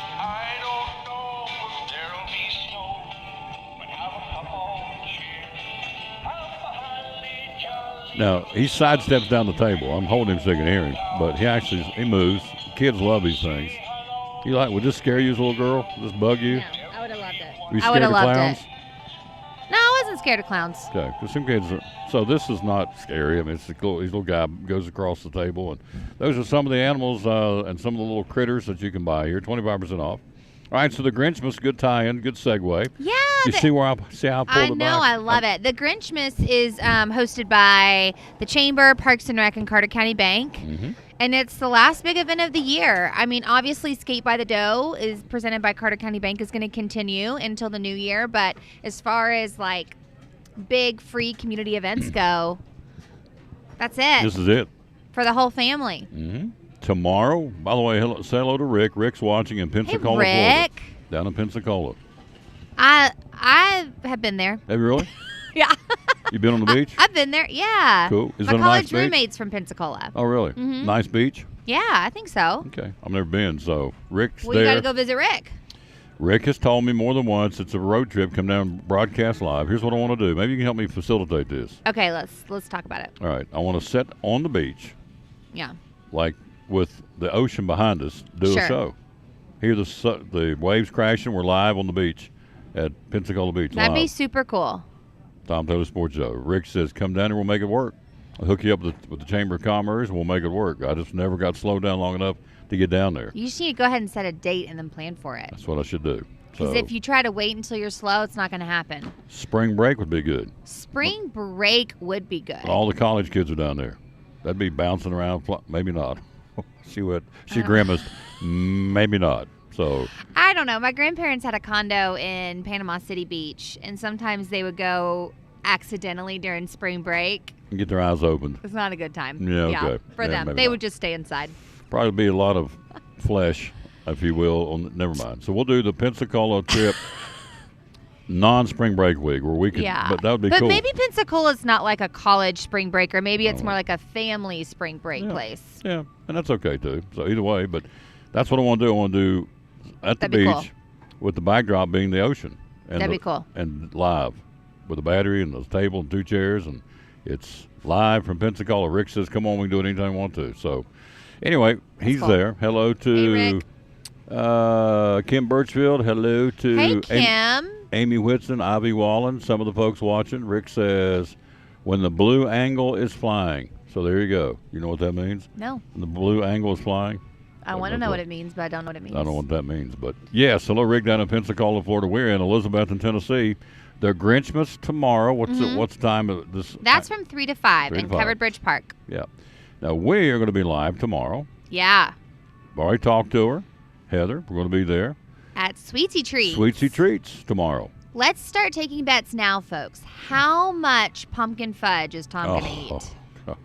from. Now he sidesteps down the table. I'm holding him so you can hear him, but he moves. Kids love these things. Would this scare you as a little girl? Would this bug you? No, I would have loved it. Were you I would scared have of loved clowns? it. No, I wasn't scared of clowns. Okay, because some kids are. So this is not scary. I mean, it's his little guy goes across the table, and those are some of the animals and some of the little critters that you can buy here. 25% off. All right, so the Grinchmas, good tie-in, good segue. Yeah. You see how I pulled I it know, back? I love it. The Grinchmas is hosted by the Chamber, Parks and Rec, and Carter County Bank. Mm-hmm. And it's the last big event of the year. I mean, obviously, Skate by the Dough is presented by Carter County Bank is going to continue until the new year. But as far as like big free community events go, that's it This is it. for the whole family. Mm-hmm. Tomorrow, by the way, say hello to Rick. Rick's watching in Pensacola, Rick. Florida. Down in Pensacola. I have been there. Have you really? Yeah. You been on the beach? I've been there. Yeah. Cool. Is My it a nice college beach? roommate's from Pensacola. Oh, really? Mhm. Nice beach? Yeah, I think so. Okay. I've never been, so Rick's Well, you got there. to go visit Rick. Rick has told me more than once it's a road trip. Come down and broadcast live. Here's what I want to do. Maybe you can help me facilitate this. Okay, let's talk about it. All right. I want to sit on the beach, Yeah. like with the ocean behind us, do Sure. a show. Hear the waves crashing. We're live on the beach at Pensacola Beach. That'd be live. super cool. Tom Taylor Sports Show. Rick says, come down here, we'll make it work. I'll hook you up with the Chamber of Commerce, and we'll make it work. I just never got slowed down long enough to get down there. You just need to go ahead and set a date and then plan for it. That's what I should do. Because So, if you try to wait until you're slow, it's not going to happen. spring break would be good. Spring break would be good. All the college kids are down there. That'd be bouncing around. Maybe not. She grimaced. Maybe not. So I don't know. My grandparents had a condo in Panama City Beach, and sometimes they would go accidentally during spring break. get their eyes opened. It's not a good time. Yeah, okay. For Yeah, them. maybe They not. would just stay inside. Probably be a lot of flesh, if you will. Never mind. So we'll do the Pensacola trip non-spring break week where we could. Yeah. But that would be but cool. maybe Pensacola's not like a college spring break, or maybe it's more like a family spring break place. Yeah, and that's okay too. So either way, but that's what I want to do. I want to do at the That'd be beach cool. with the backdrop being the ocean. And That'd be cool. And live with a battery and a table and 2 chairs, and it's live from Pensacola. Rick says, "Come on, we can do it anytime we want to." So anyway, he's cool. there. Hello to Hey, Rick. Kim Birchfield. Hello to Hey, Kim. Amy Whitson, Ivy Wallen, some of the folks watching. Rick says, "When the blue angle is flying." So there you go. You know what that means? No. When the blue angle is flying? I want to know what it means, but I don't know what it means. I don't know what that means. But yes, hello, Rick, down in Pensacola, Florida. We're in Elizabethton, Tennessee. The Grinchmas tomorrow. What's the time of this? That's from 3 to 5 3 to in 5. Covered Bridge Park. Yeah. Now, we are going to be live tomorrow. Yeah. I've already talked to her, Heather. We're going to be there. At Sweetie Treats. Sweetsy Treats tomorrow. Let's start taking bets now, folks. How much pumpkin fudge is Tom going to eat? God.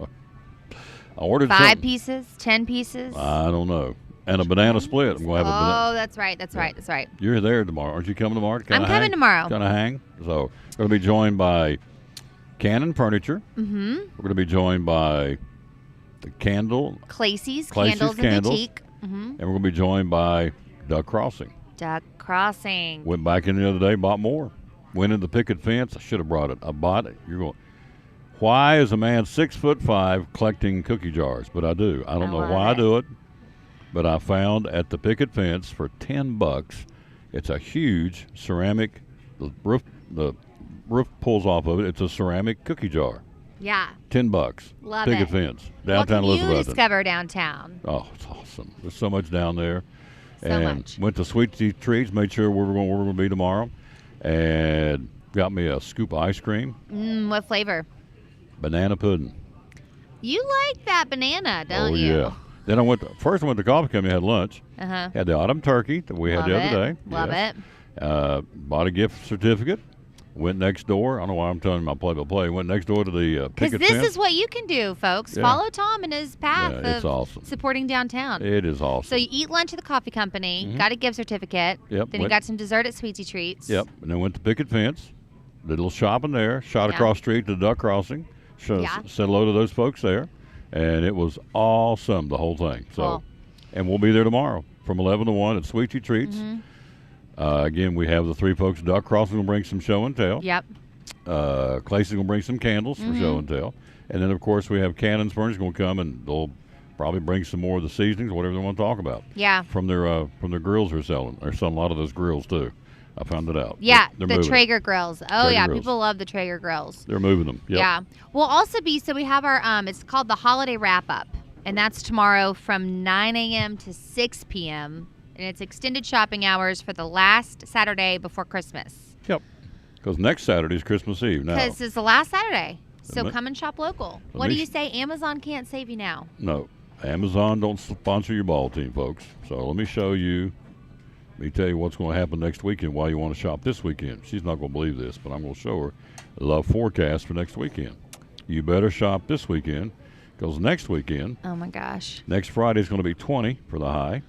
I ordered 5 something. pieces? 10 pieces? I don't know. And a banana split. I'm going to have a banana. Oh, that's right. That's right. That's right. You're there tomorrow. Aren't you coming tomorrow? I'm coming tomorrow. Kind of hang. So we're going to be joined by Cannon Furniture. Mm-hmm. We're going to be joined by the Claycy's Claycy's Candles and Candles. Boutique. Mm-hmm. And we're going to be joined by Duck Crossing. Duck Crossing. Went back in the other day, bought more. Went in the picket fence. I should have brought it. I bought it. You're going, why is a man 6'5" collecting cookie jars? But I do. I don't know love why I it. do it. But I found at the picket fence for $10. It's a huge ceramic. The roof pulls off of it. It's a ceramic cookie jar. Yeah. $10. Love picket it. fence What downtown can you Elizabethton. discover downtown? Oh, it's awesome. There's so much down there. So and much. went to Sweetie Treats, made sure where we're going to be tomorrow. And got me a scoop of ice cream, What flavor? banana pudding. You like that banana, don't oh, you? yeah. Then I went to the coffee company, had lunch. Uh-huh. Had the autumn turkey that we had the other day. Love Yes. it. Bought a gift certificate. Went next door. I don't know why I'm telling you my play-by-play. Went next door to the Because picket this fence. is what you can do, folks. Yeah. Follow Tom in his path Yeah, it's of awesome. supporting downtown. It is awesome. So you eat lunch at the coffee company, got a gift certificate, Yep, then you went- got some dessert at Sweetie Treats. Yep. And then went to picket fence. Did a little shopping there. Shot Yeah. across the street to the Duck Crossing. Yeah. Said hello to those folks there. And it was awesome, the whole thing. So, Cool. And we'll be there tomorrow from 11 to 1 at Sweetie Treats. Mm-hmm. Again, we have the 3 folks. Duck Crossing will bring some show and tell. Yep. Clayson will bring some candles for show and tell. And then, of course, we have Cannon's Furniture going to come, and they'll probably bring some more of the seasonings, whatever they want to talk about. Yeah. From their grills they're selling. They're selling a lot of those grills, too. I found it out. Yeah, They're the moving Traeger grills. Oh, Traeger yeah, grills. people love the Traeger grills. They're moving them. Yep. Yeah. We'll also be, so we have our, it's called the Holiday Wrap Up, and that's tomorrow from 9 a.m. to 6 p.m., and it's extended shopping hours for the last Saturday before Christmas. Yep. Because next Saturday is Christmas Eve now. Because it's the last Saturday. So Let- come and shop local. Let What do me you sh- say? Amazon can't save you now. No. Amazon don't sponsor your ball team, folks. So let me show you. Let me tell you what's going to happen next weekend, why you want to shop this weekend. She's not going to believe this, but I'm going to show her a love forecast for next weekend. You better shop this weekend because next weekend, Oh, my gosh. next Friday is going to be 20 for the high.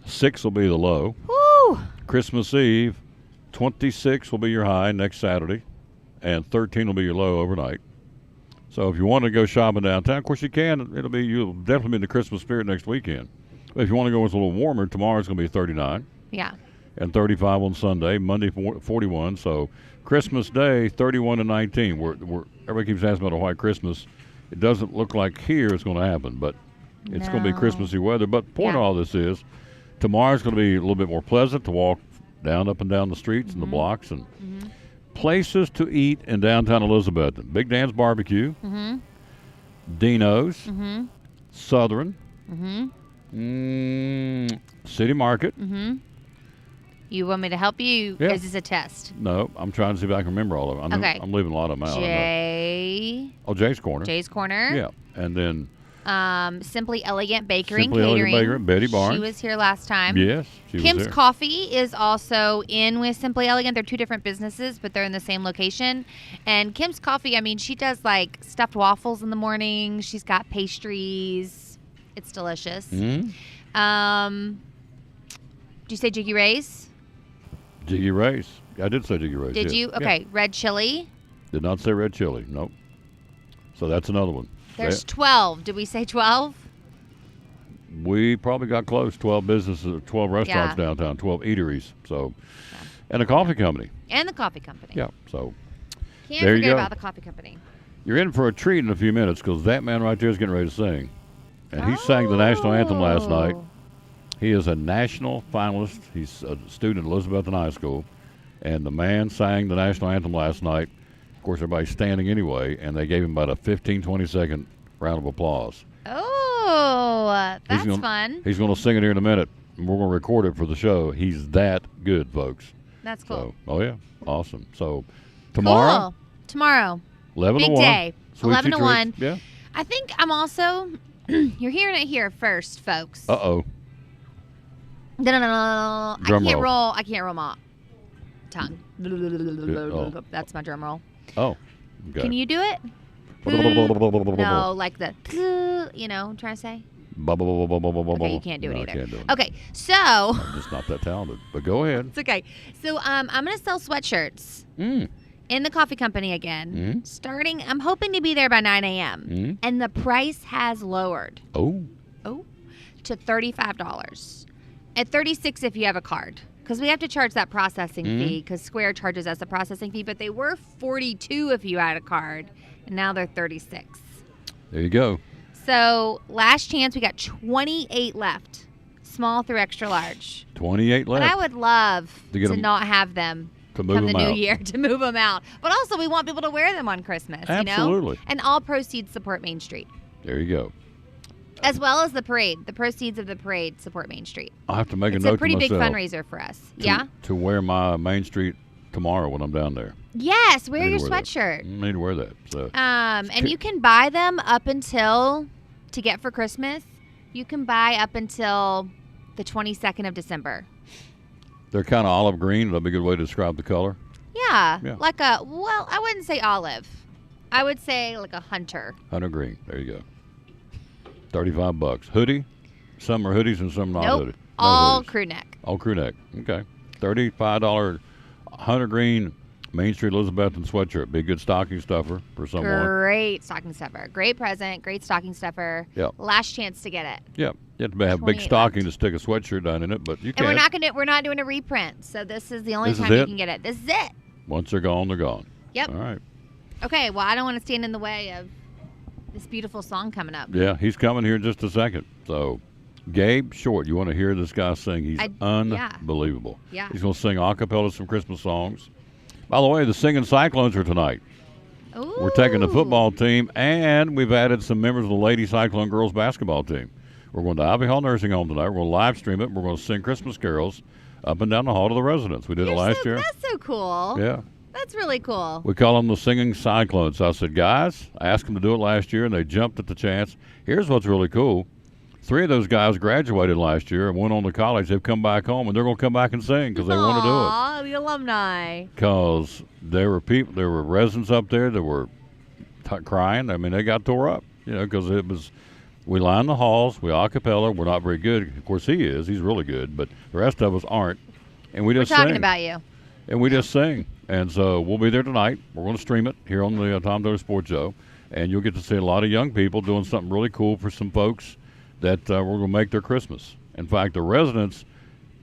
6 will be the low. Woo! Christmas Eve, 26 will be your high next Saturday, and 13 will be your low overnight. So if you want to go shopping downtown, of course you can. You'll definitely be in the Christmas spirit next weekend. But if you want to go with a little warmer, tomorrow's going to be 39 Yeah. and 35 on Sunday. Monday 41. So Christmas Day 31 to 19. Everybody keeps asking about a white Christmas. It doesn't look like here it's going to happen, but it's going to be No. Christmassy weather. But the point Yeah. of all this is tomorrow's going to be a little bit more pleasant to walk up and down the streets and the blocks and places to eat in downtown Elizabethton. Big Dan's Barbecue, Dino's, Southern, City Market. You want me to help you? Yeah. Is this a test? No, I'm trying to see if I can remember all of them. Okay. I'm leaving a lot of them out. I know. Jay. Oh, Jay's Corner. Jay's Corner. Yeah, and then Simply Elegant Bakery Simply and Elegant Catering. Bakery, Betty Barnes. She was here last time. Yes, she was Kim's there. Coffee is also in with Simply Elegant. They're two different businesses, but they're in the same location. And Kim's Coffee, I mean, she does like stuffed waffles in the morning. She's got pastries. It's delicious. Mm-hmm. Did you say Jiggy Ray's? Jiggy Ray's. I did say Jiggy Ray's. Did yeah. you? Okay. Yeah. Red chili. Did not say red chili. Nope. So that's another one. There's 12. Did we say 12? We probably got close. 12 businesses, 12 restaurants downtown, 12 eateries. So, and a coffee company. And the coffee company. Yeah. So Can't there you forget go. about the coffee company. You're in for a treat in a few minutes because that man right there is getting ready to sing. And he sang the national anthem last night. He is a national finalist. He's a student at Elizabethton High School. And the man sang the national anthem last night. Of course, everybody's standing anyway, and they gave him about a 15, 20-second round of applause. Oh, that's fun. He's going to sing it here in a minute, and we're going to record it for the show. He's that good, folks. That's cool. So, oh, yeah. Awesome. So, tomorrow? Cool. Tomorrow. 11 Big to 1. day. Sweet 11 to treats. 1. Yeah. I think I'm also, you're hearing it here first, folks. Uh-oh. I Drum can't roll. roll. I can't roll my tongue. Oh. That's my drum roll. Oh. Okay. Can you do it? No, like the, you know what I'm trying to say? Okay, you can't do it No, I either. can't do it. Okay, so. I'm just not that talented. But go ahead. It's okay. So I'm going to sell sweatshirts Mm. in the coffee company again. Starting, I'm hoping to be there by 9 a.m. And the price has lowered. Oh. To $35. At $36 if you have a card. Because we have to charge that processing fee because Square charges us a processing fee. But they were $42 if you had a card. And now they're $36. There you go. So last chance, we got 28 left. Small through extra large. 28 left. But I would love To get to 'em- not have them to move come the them new out. year, to move them out. But also, we want people to wear them on Christmas, you know? Absolutely. And all proceeds support Main Street. There you go. As well as the parade. The proceeds of the parade support Main Street. I'll have to make It's a note a pretty to big myself fundraiser for us. to- Yeah? To wear my Main Street tomorrow when I'm down there. Yes, wear I need your to wear that. sweatshirt. I need to wear that. So. And you can buy them up until, to get for Christmas, you can buy up until the 22nd of December. They're kind of olive green. That'd be a good way to describe the color. Yeah, Yeah. like a, well, I wouldn't say olive. I would say like a hunter. Hunter green. There you go. $35. Hoodie. Some are hoodies and some not Nope, hoodie. No all hoodies. crew neck. All crew neck. Okay. $35 Hunter green Main Street Elizabethton sweatshirt. Be a good stocking stuffer for someone. Great stocking stuffer. Great present. Great stocking stuffer. Yep. Last chance to get it. Yeah. You have to have a big 28 stocking to stick a sweatshirt down in it, but you And can. we're not doing a reprint. So this is the only This is time you it? can get it. This is it. Once they're gone, they're gone. Yep. All right. Okay, well, I don't want to stand in the way of this beautiful song coming up. Yeah, he's coming here in just a second. So, Gabe Short, you want to hear this guy sing? He's yeah. unbelievable. Yeah. He's going to sing a cappella some Christmas songs. By the way, the Singing Cyclones are tonight. Ooh. We're taking the football team, and we've added some members of the Lady Cyclone girls basketball team. We're going to Ivy Hall Nursing Home tonight. We're going to live stream it. We're going to sing Christmas carols up and down the hall to the residents. We did it last year. That's so cool. Yeah. That's really cool. We call them the Singing Cyclones. So I said, guys, I asked them to do it last year, and they jumped at the chance. Here's what's really cool. 3 of those guys graduated last year and went on to college. They've come back home, and they're going to come back and sing because they want to do it. Aw, the alumni. Because there were residents up there that were crying. I mean, they got tore up, because it was, we line the halls, we a cappella. We're not very good. Of course, he is. He's really good, but the rest of us aren't. And we just We're talking sing. about you. And we just sing. And so we'll be there tonight. We're going to stream it here on the Tom Doe Sports Show. And you'll get to see a lot of young people doing something really cool for some folks that we're going to make their Christmas. In fact, the residents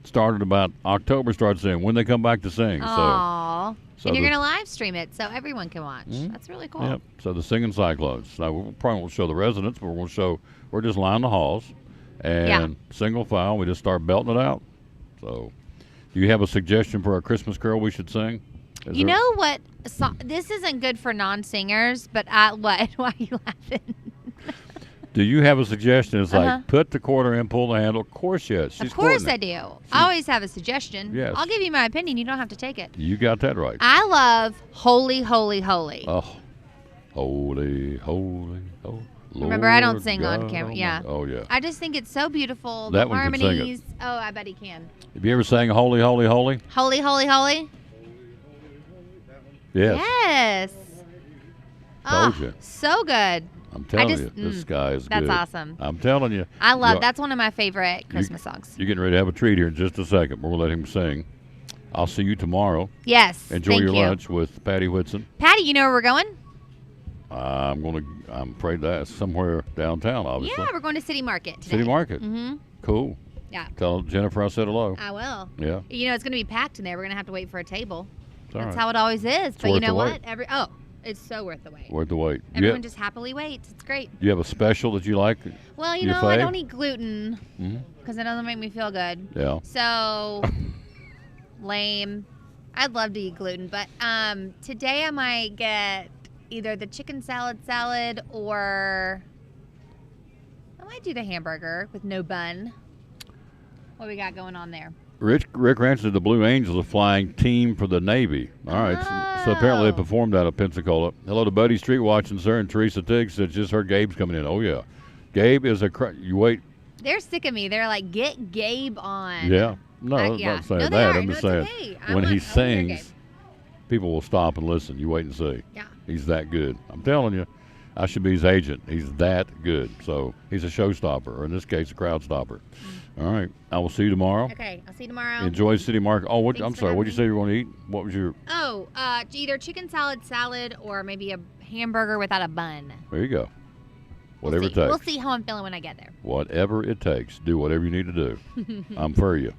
started about October, started saying when they come back to sing. Aww. So And you're the- going to live stream it so everyone can watch. That's really cool. Yep. So the Singing Cyclones. Now, we probably won't show the residents, but we're just lining the halls. And single file, we just start belting it out. So do you have a suggestion for a Christmas carol we should sing? You know what? This isn't good for non-singers, but what? Why are you laughing? Do you have a suggestion? It's Uh-huh. like put the quarter in, pull the handle. Of course, yes. She's Of course courting I it. do. I always have a suggestion. Yes. I'll give you my opinion. You don't have to take it. You got that right. I love Holy, Holy, Holy. Oh, holy, holy, holy. Remember, I don't Lord sing God on camera. Almighty. Yeah. Oh, yeah. I just think it's so beautiful. That the one can sing it. harmonies. Oh, I bet he can. Have you ever sang Holy, Holy, Holy? Holy, holy, holy. Yes. Yes. Told you. So good. I'm telling just- you, this guy is that's good. awesome. I'm telling you. I love. You- That's one of my favorite Christmas songs. You're getting ready to have a treat here in just a second. We're going to let him sing. I'll see you tomorrow. Yes. Enjoy thank your you. lunch with Patty Whitson. Patty, you know where we're going? I'm afraid that's somewhere downtown, obviously. Yeah, we're going to City Market today. City Market. Mm-hmm. Cool. Yeah. Tell Jennifer I said hello. I will. Yeah. You know, it's going to be packed in there. We're going to have to wait for a table. It's all That's right. how it always is. But you worth know the what? wait. It's so worth the wait. Worth the wait. Everyone just happily waits. It's great. You have a special that you like? Well, you Your know, I fave? don't eat gluten Mhm. because it doesn't make me feel good. Yeah. So lame. I'd love to eat gluten, but today I might get either the chicken salad or I might do the hamburger with no bun. What we got going on there? Rick Ranch said the Blue Angels are flying team for the Navy. All right. So apparently they performed out of Pensacola. Hello to Buddy Street watching, sir. And Teresa Tiggs said just heard Gabe's coming in. Oh, yeah. Gabe is you wait. They're sick of me. They're like, get Gabe on. Yeah. No, I'm yeah. not saying No, they that. are. I'm No, just it's saying okay. I when he want to hear Gabe. sings, people will stop and listen. You wait and see. Yeah. He's that good. I'm telling you, I should be his agent. He's that good. So he's a showstopper, or in this case, a crowd stopper. All right. I will see you tomorrow. Okay, I'll see you tomorrow. Enjoy City Market. Oh, Thanks I'm for sorry. What did you having say you were going to eat? What was your? Oh, either chicken salad, or maybe a hamburger without a bun. There you go. Whatever we'll it takes. We'll see how I'm feeling when I get there. Whatever it takes. Do whatever you need to do. I'm for you.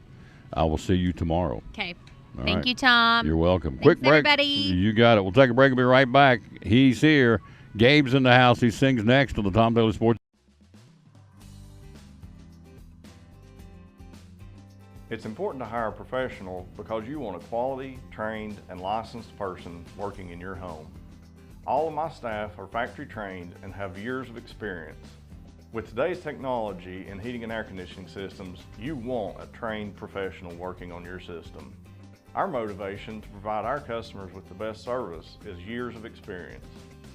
I will see you tomorrow. Okay. All Thank right. you, Tom. You're welcome. Thanks, Quick break. everybody. You got it. We'll take a break and be right back. He's here. Gabe's in the house. He sings next on the Tom Daly Sports. It's important to hire a professional because you want a quality, trained, and licensed person working in your home. All of my staff are factory trained and have years of experience. With today's technology in heating and air conditioning systems, you want a trained professional working on your system. Our motivation to provide our customers with the best service is years of experience.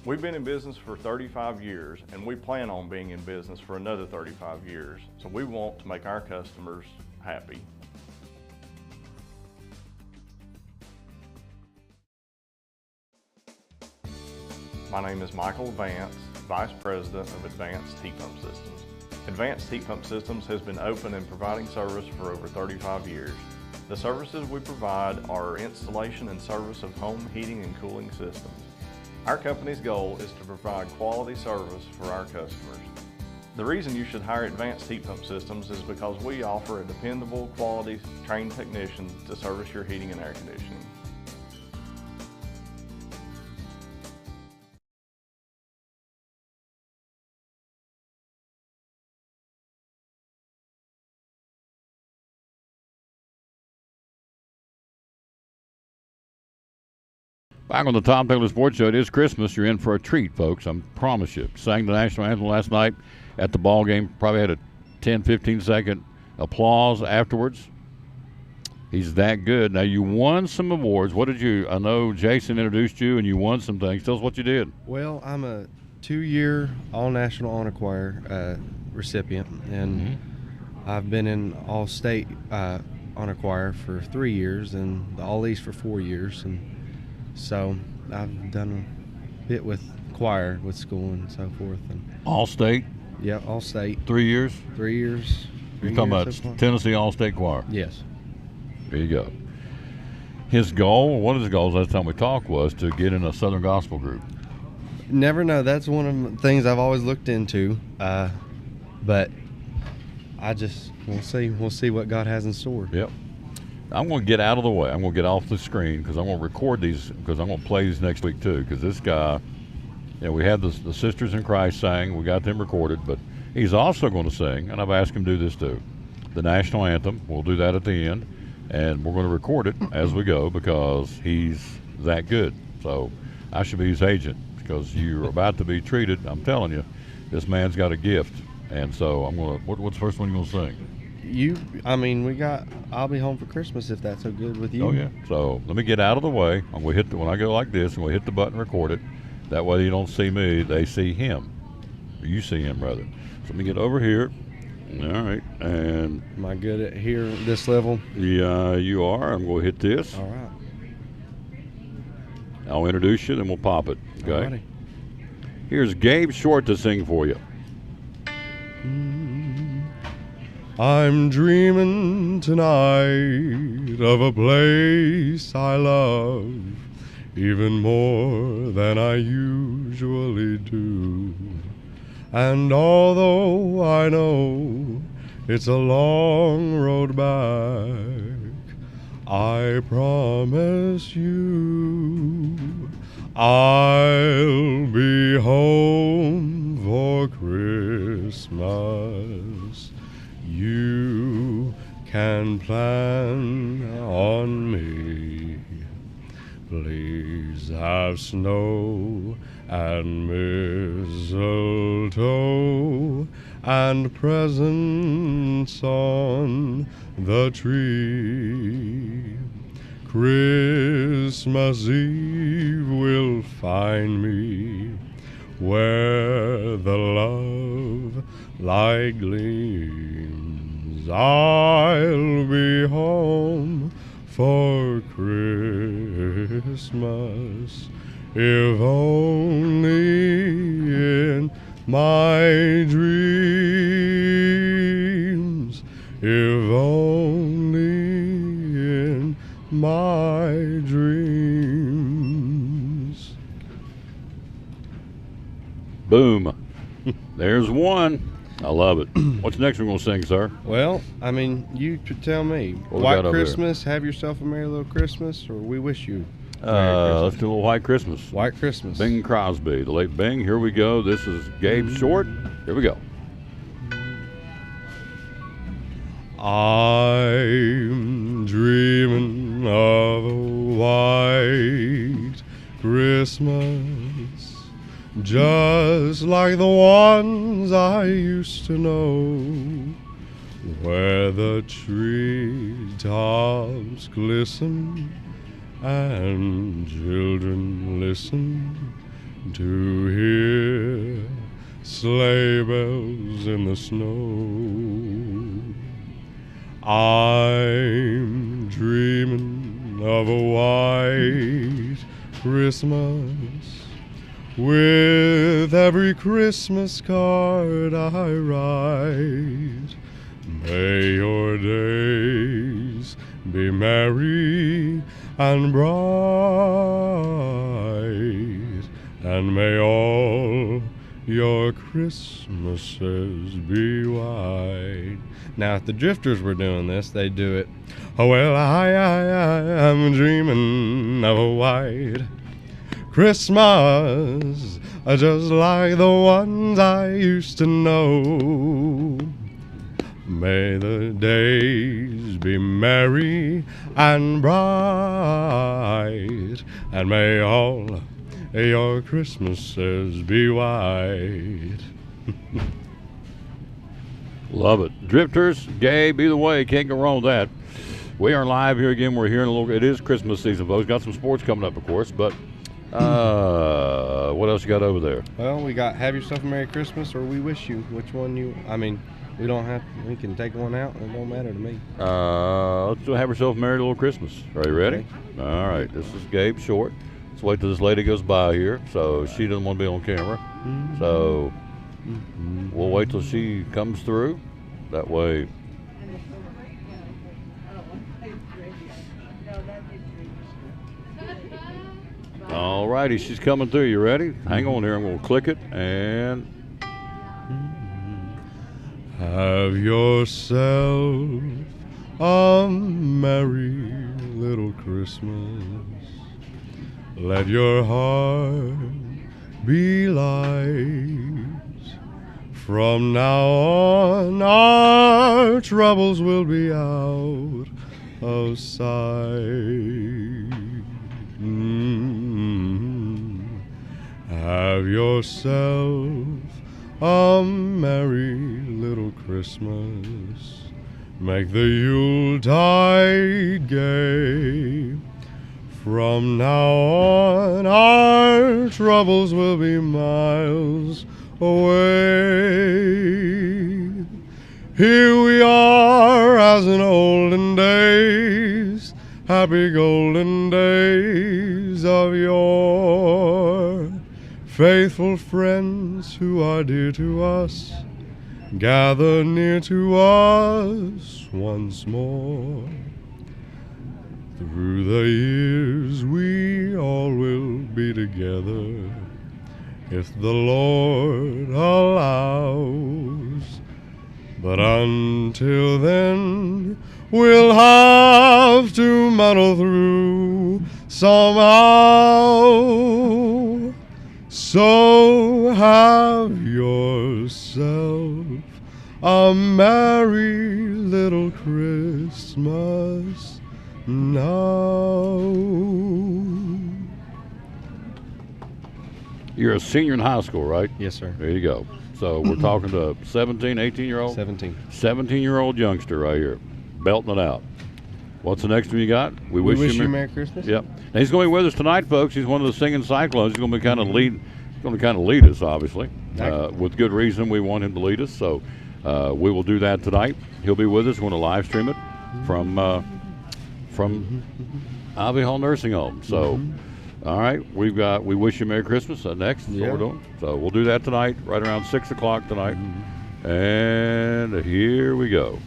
We've been in business for 35 years and we plan on being in business for another 35 years. So we want to make our customers happy. My name is Michael Vance, Vice President of Advanced Heat Pump Systems. Advanced Heat Pump Systems has been open and providing service for over 35 years. The services we provide are installation and service of home heating and cooling systems. Our company's goal is to provide quality service for our customers. The reason you should hire Advanced Heat Pump Systems is because we offer a dependable, quality, trained technician to service your heating and air conditioning. Back on the Tom Taylor Sports Show. It is Christmas. You're in for a treat, folks. I promise you. Sang the national anthem last night at the ball game. Probably had a 10, 15-second applause afterwards. He's that good. Now, you won some awards. What did you – I know Jason introduced you, and you won some things. Tell us what you did. Well, I'm a 2-year All-National Honor Choir recipient, and I've been in All-State Honor Choir for 3 years and the All-East for 4 years. And so I've done a bit with choir with school and so forth. And All-State? Yeah, All-State. 3 years? 3 years. You're talking about Tennessee All-State Choir? Yes. There you go. His goal, one of his goals last time we talked was to get in a Southern Gospel group. Never know. That's one of the things I've always looked into. But we'll see. We'll see what God has in store. Yep. I'm going to get out of the way. I'm going to get off the screen because I'm going to record these because I'm going to play these next week too. Because this guy, we had the Sisters in Christ sang. We got them recorded, but he's also going to sing, and I've asked him to do this too, the national anthem. We'll do that at the end, and we're going to record it as we go because he's that good. So I should be his agent because you're about to be treated. I'm telling you, this man's got a gift, and so I'm going to. What's the first one you're going to sing? I'll be home for Christmas if that's so good with you. Oh yeah. So let me get out of the way. I'm going to hit when I go like this, I'm going to hit the button, record it. That way you don't see me, they see him. Or you see him, rather. So let me get over here. All right. And am I good at here at this level? Yeah, you are. I'm going to hit this. All right. I'll introduce you, then we'll pop it. Okay. Alrighty. Here's Gabe Short to sing for you. I'm dreaming tonight of a place I love even more than I usually do. And although I know it's a long road back, I promise you I'll be home for Christmas. You can plan on me. Please have snow and mistletoe and presents on the tree. Christmas Eve will find me where the love light gleams. I'll be home for Christmas, if only in my dreams, if only in my dreams. Boom. There's one. I love it. What's the next one going to sing, sir? Well, I mean, you could tell me. What we White got over Christmas, Have Yourself a Merry Little Christmas, or We Wish You a Merry Christmas? Let's do a little White Christmas. White Christmas. Bing Crosby, the late Bing. Here we go. This is Gabe Short. Here we go. I'm dreaming of a white Christmas, just like the ones I used to know, where the treetops glisten and children listen to hear sleigh bells in the snow. I'm dreaming of a white Christmas, with every Christmas card I write. May your days be merry and bright, and may all your Christmases be white. Now, if the Drifters were doing this, they'd do it. Oh, well, I'm dreaming of a white Christmas, just like the ones I used to know. May the days be merry and bright, and may all your Christmases be white. Love it. Drifters, Gabe, either way, can't go wrong with that. We are live here again. We're here in a little. It is Christmas season, folks. Got some sports coming up, of course, but what else you got over there? Well, we got Have Yourself a Merry Christmas or We Wish You. Which one you, I mean, we don't have, we can take one out. It don't matter to me. Let's do Have Yourself a Merry Little Christmas. Are you ready? Okay. All right. This is Gabe Short. Let's wait till this lady goes by here. So she doesn't want to be on camera. So we'll wait till she comes through. That way. All righty, she's coming through. You ready? Hang on here. I'm going to click it and. Have yourself a merry little Christmas. Let your heart be light. From now on, our troubles will be out of sight. Have yourself a merry little Christmas. Make the Yuletide gay. From now on, our troubles will be miles away. Here we are as in olden days, happy golden days of yore. Faithful friends who are dear to us, gather near to us once more. Through the years we all will be together, if the Lord allows. But until then, we'll have to muddle through somehow. So have yourself a merry little Christmas now. You're a senior in high school, right? Yes, sir. There you go. So we're talking to a 17, 18-year-old? 17. 17-year-old youngster right here, belting it out. What's the next one you got? We wish you Merry Christmas. Yep. Now he's going to be with us tonight, folks. He's one of the singing Cyclones. He's going to be kind of lead us, obviously. With good reason, we want him to lead us. So we will do that tonight. He'll be with us. We're going to live stream it from Ivy Hall Nursing Home. So. All right, we wish you Merry Christmas next. That's what we're doing. So we'll do that tonight, right around 6 o'clock tonight. And here we go.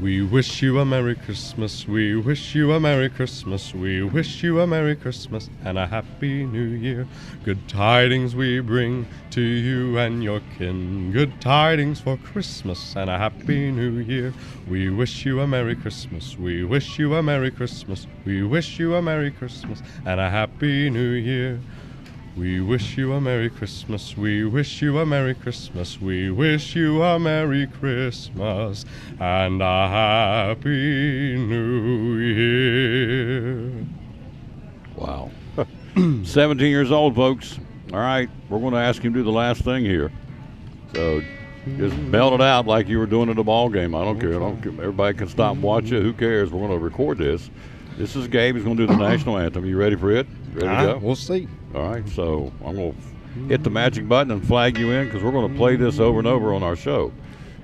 We wish you a Merry Christmas, we wish you a Merry Christmas, we wish you a Merry Christmas and a Happy New Year. Good tidings we bring to you and your kin, good tidings for Christmas and a Happy New Year. We wish you a Merry Christmas, we wish you a Merry Christmas, we wish you a Merry Christmas and a Happy New Year. We wish you a Merry Christmas, we wish you a Merry Christmas, we wish you a Merry Christmas and a Happy New Year. Wow. 17 years old, folks. All right, we're going to ask him to do the last thing here. So just belt it out like you were doing at a ball game. I don't care. Everybody can stop and watch it. Who cares? We're going to record this. This is Gabe. He's going to do the national anthem. You ready for it? Ready to go? We'll see. All right, so I'm going to hit the magic button and flag you in because we're going to play this over and over on our show.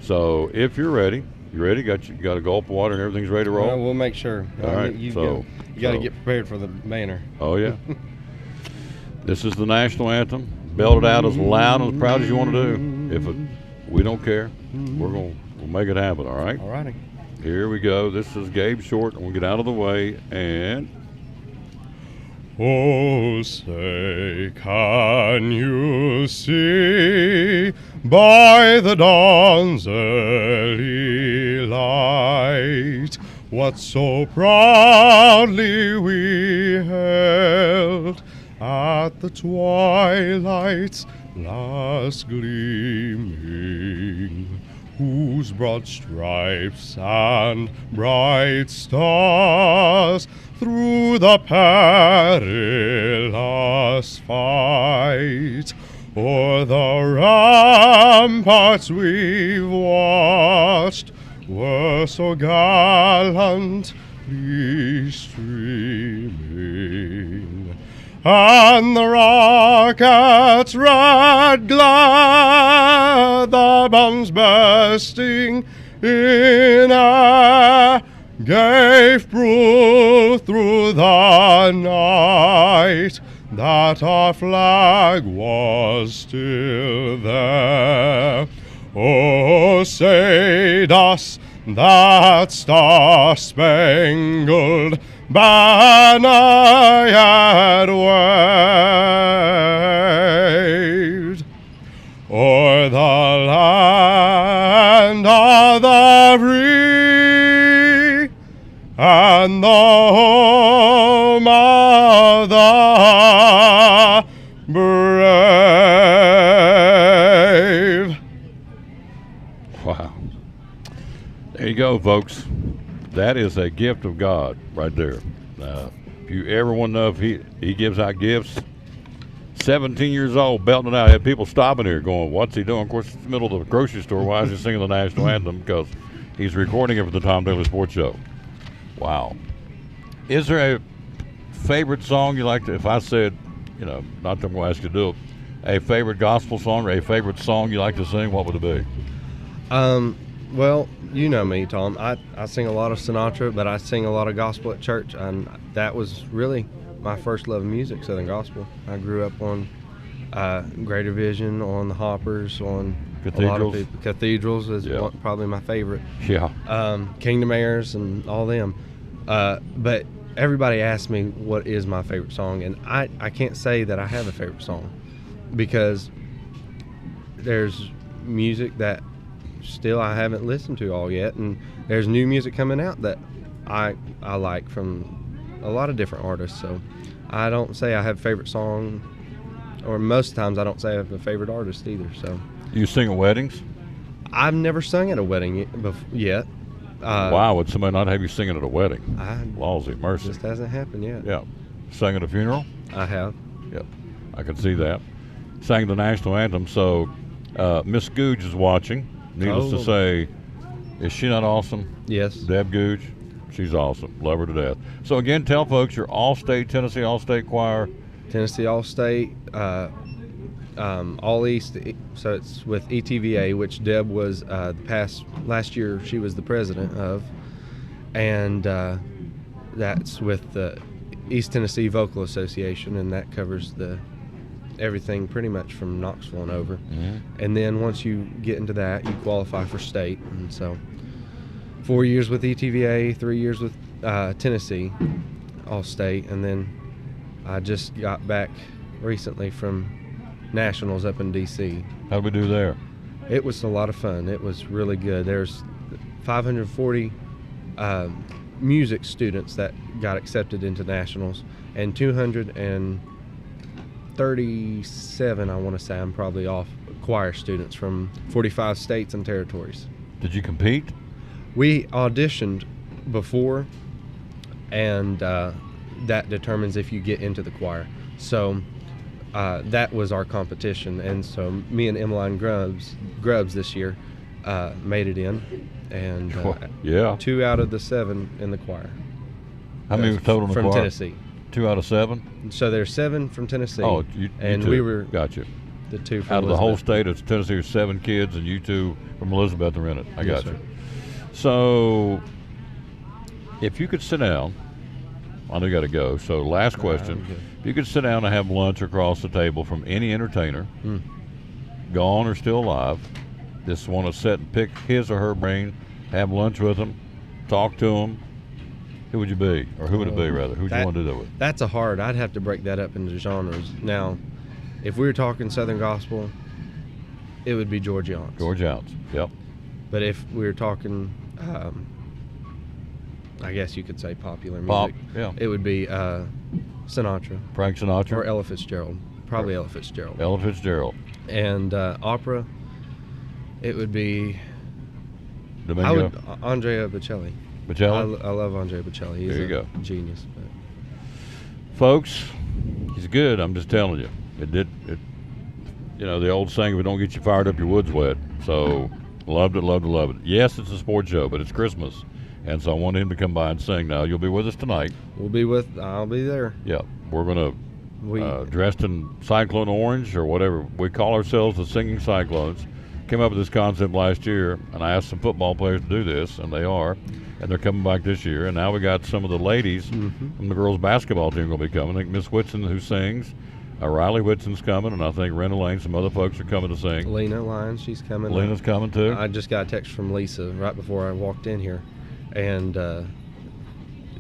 So if you're ready, you ready? You got a gulp of water and everything's ready to roll? We'll make sure. All right, you got to get prepared for the banner. Oh, yeah. This is the national anthem. Belt it out as loud and as proud as you want to do. We don't care. We'll make it happen, all right? All righty. Here we go. This is Gabe Short, and we'll get out of the way and... Oh, say, can you see by the dawn's early light what so proudly we held at the twilight's last gleaming, whose broad stripes and bright stars through the perilous fight o'er the ramparts we've watched were so gallantly streaming, and the rockets' red glare, the bombs bursting in air, gave proof through the night that our flag was still there. Oh, say does that star-spangled banner yet waved o'er the land of the free and the home of the brave. Wow. There you go, folks. That is a gift of God right there. If you ever want to know if he gives out gifts, 17 years old, belting it out. I had people stopping here going, what's he doing? Of course, it's the middle of the grocery store. Why is he singing the national anthem? Because he's recording it for the Tom Daly Sports Show. Wow. Is there a favorite song you like to, if I said, not that I'm going to ask you to do it, a favorite gospel song or a favorite song you like to sing, what would it be? Well, you know me, Tom. I sing a lot of Sinatra, but I sing a lot of gospel at church, and that was really my first love of music, Southern gospel. I grew up on Greater Vision, on the Hoppers, on Cathedrals. a lot of people. Cathedrals is Yeah. probably my favorite. Yeah. Kingdom Airs and all them. But everybody asks me what is my favorite song, and I can't say that I have a favorite song, because there's music that still I haven't listened to all yet, and there's new music coming out that I like from a lot of different artists. So I don't say I have a favorite song, or most times I don't say I have a favorite artist either. So You sing at weddings? I've never sung at a wedding yet. Wow, would somebody not have you singing at a wedding? I Lawsy mercy. Just hasn't happened yet. Yeah. Sang at a funeral? I have. Yep. I can see that. Sang the national anthem. So Miss Googe is watching. Needless to say, is she not awesome? Yes. Deb Googe? She's awesome. Love her to death. So again, tell folks your All-State, Tennessee All-State Choir. Tennessee All-State, All East. So it's with ETVA, which Deb was last year she was the president of, and that's with the East Tennessee Vocal Association, and that covers everything pretty much from Knoxville and over. Mm-hmm. And then once you get into that, you qualify for state. And so 4 years with ETVA, 3 years with Tennessee All-State, and then I just got back recently from Nationals up in D.C. How'd we do there? It was a lot of fun. It was really good. There's 540 music students that got accepted into Nationals, and 237, I want to say, I'm probably off, choir students from 45 states and territories. Did you compete? We auditioned before, and that determines if you get into the choir. So that was our competition, and so me and Emmeline Grubbs this year made it in, and yeah, 2 out of the 7 in the choir. How many were total in the from choir? Tennessee? 2 out of 7. So there's 7 from Tennessee. Oh, you and two. we were Gotcha. the 2 from out of the whole Elizabeth. state of Tennessee. There's 7 kids, and you 2 from Elizabeth are in it. I Yes, got you. sir. So, if you could sit down, I know you got to go. So, last question: if you could sit down and have lunch across the table from any entertainer, gone or still alive, just want to sit and pick his or her brain, have lunch with them, talk to them. Who would you be, or who would it be rather? Who would you want to do that with? That's I'd have to break that up into genres. Now, if we were talking Southern gospel, it would be George Younts. George Younts, yep. But if we were talking, I guess you could say popular music. Pop, yeah. It would be Sinatra. Frank Sinatra? Or Ella Fitzgerald. Probably Ella Fitzgerald. Ella Fitzgerald. And opera, it would be Domingo? Andrea Bocelli. Bocelli? I love Andrea Bocelli. He's There you go. Genius. But. Folks, he's good. I'm just telling you. You know, the old saying, if it don't get you fired up, your wood's wet. So, loved it. Yes, it's a sports show, but it's Christmas. And so I want him to come by and sing. Now, you'll be with us tonight. I'll be there. Yeah. We're going to, dressed in Cyclone Orange or whatever. We call ourselves the Singing Cyclones. Came up with this concept last year, and I asked some football players to do this, and they are. And they're coming back this year. And now we got some of the ladies from the girls' basketball team going to be coming. I think Miss Whitson, who sings, Riley Whitson's coming, and I think Rena Lane, some other folks are coming to sing. Lena Lyons, she's coming. Lena's coming too. I just got a text from Lisa right before I walked in here, and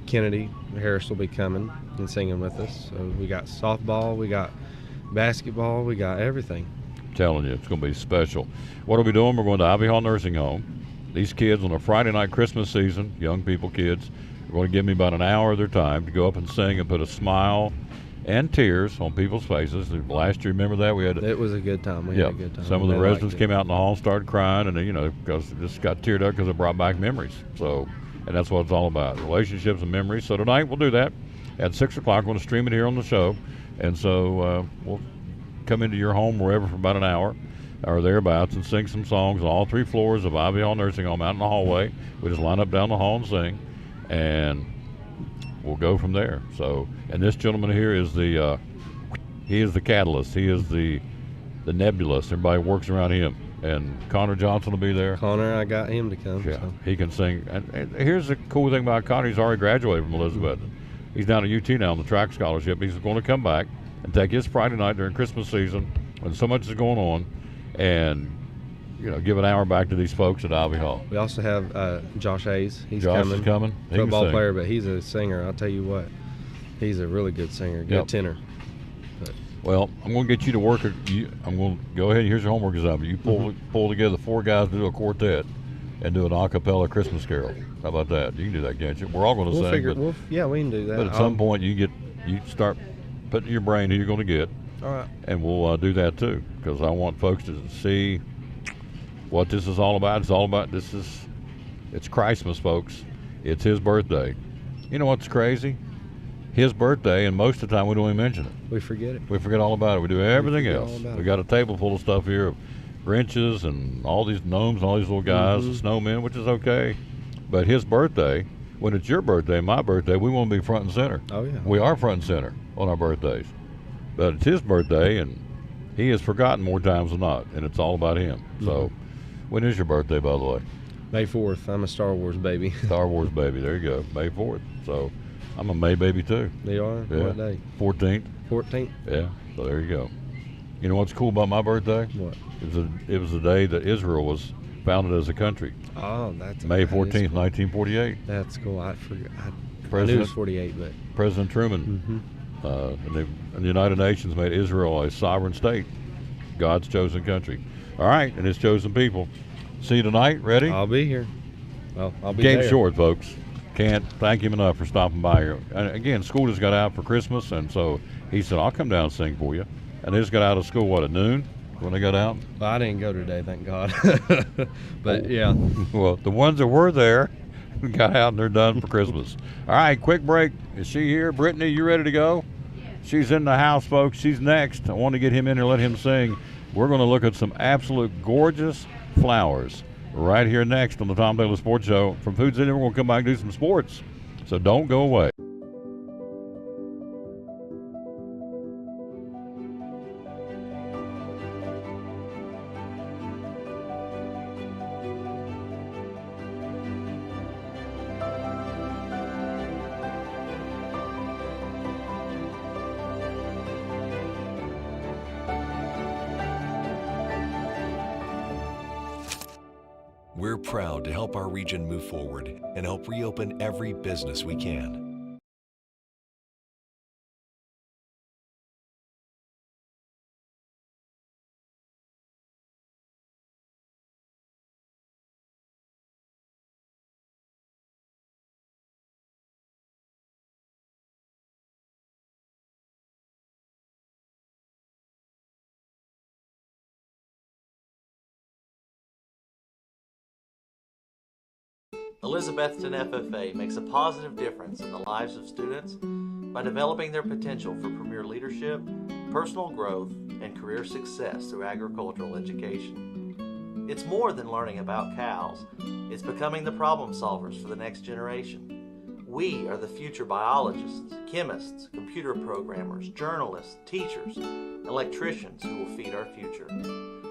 Kennedy Harris will be coming and singing with us. So we got softball, we got basketball, we got everything. I'm telling you, it's going to be special. What are we doing? We're going to Ivy Hall Nursing Home. These kids on a Friday night Christmas season, young people, kids, are going to give me about an hour of their time to go up and sing and put a smile and tears on people's faces. Last year, remember that? It was a good time. We had a good time. Some of the They residents liked it. came out in the hall and started crying, and because they just got teared up because it brought back memories. So, and that's what it's all about, relationships and memories. So tonight we'll do that at 6 o'clock. We're going to stream it here on the show, and so we'll come into your home wherever for about an hour or thereabouts and sing some songs on all 3 floors of Ivy Hall Nursing Home out in the hallway. We just line up down the hall and sing, and we'll go from there. So, and this gentleman here is he is the catalyst. He is the the Nebulous. Everybody works around him. And Connor Johnson will be there. Connor, I got him to come. Yeah, So. he can sing. And here's the cool thing about Connor. He's already graduated from Elizabeth. He's down at UT now on the track scholarship. He's going to come back and take his Friday night during Christmas season when so much is going on and, give an hour back to these folks at Ivy Hall. We also have Josh Hayes. Josh is coming. He can Football sing. player, but he's a singer. I'll tell you what. He's a really good singer, good tenor. But Well, I'm going to get you to work. I'm going to go ahead. Here's your homework assignment. You pull together 4 guys to do a quartet and do an a cappella Christmas carol. How about that? You can do that, can't you? We're all going to we'll sing. figure. But, yeah, we can do that. but at some point, you start putting in your brain who you're going to get. All right. And we'll do that too, because I want folks to see what this is all about. It's all about it's Christmas, folks. It's his birthday. You know what's crazy? His birthday, and most of the time we don't even mention it. We forget it. We forget all about it. We do everything else. We got a table full of stuff here of Grinches and all these gnomes and all these little guys and snowmen, which is okay. But his birthday, when it's your birthday, my birthday, we want to be front and center. Oh, yeah. We are front and center on our birthdays. But it's his birthday, and he is forgotten more times than not, and it's all about him. So when is your birthday, by the way? May 4th. I'm a Star Wars baby. Star Wars baby. There you go. May 4th. So I'm a May baby, too. You are? Yeah. What day? 14th. 14th? Yeah. So there you go. You know what's cool about my birthday? What? It was the day that Israel was founded as a country. Oh, that's May 14th, cool. 1948. That's cool. I forgot. I knew it was 48, but President Truman and the United Nations made Israel a sovereign state, God's chosen country. All right, and his chosen people. See you tonight. Ready? I'll be here. Well, I'll be Gabe there. Short, folks. Can't thank him enough for stopping by here. And again, school just got out for Christmas, and so he said, I'll come down and sing for you. And they just got out of school, at noon when they got out? Well, I didn't go today, thank God. But, yeah. Well, the ones that were there got out and they're done for Christmas. All right, quick break. Is she here? Brittany, you ready to go? She's in the house, folks. She's next. I want to get him in here, let him sing. We're going to look at some absolute gorgeous flowers right here next on the Tom Taylor Sports Show. From Food City, we're going to come back and do some sports. So don't go away. We're proud to help our region move forward and help reopen every business we can. Elizabethton FFA makes a positive difference in the lives of students by developing their potential for premier leadership, personal growth, and career success through agricultural education. It's more than learning about cows. It's becoming the problem solvers for the next generation. We are the future biologists, chemists, computer programmers, journalists, teachers, electricians who will feed our future.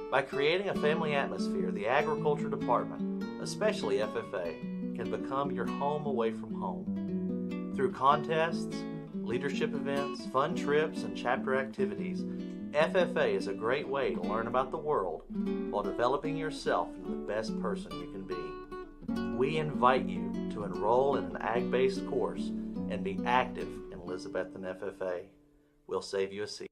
By creating a family atmosphere, the Agriculture Department, especially FFA, can become your home away from home. Through contests, leadership events, fun trips, and chapter activities, FFA is a great way to learn about the world while developing yourself into the best person you can be. We invite you to enroll in an ag-based course and be active in Elizabethton FFA. We'll save you a seat.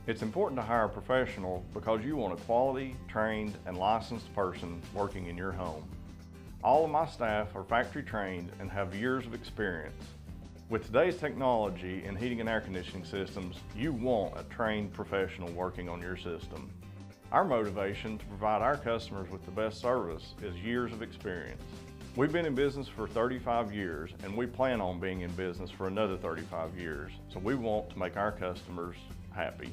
It's important to hire a professional because you want a quality, trained, and licensed person working in your home. All of my staff are factory trained and have years of experience. With today's technology in heating and air conditioning systems, you want a trained professional working on your system. Our motivation to provide our customers with the best service is years of experience. We've been in business for 35 years and we plan on being in business for another 35 years, so we want to make our customers happy.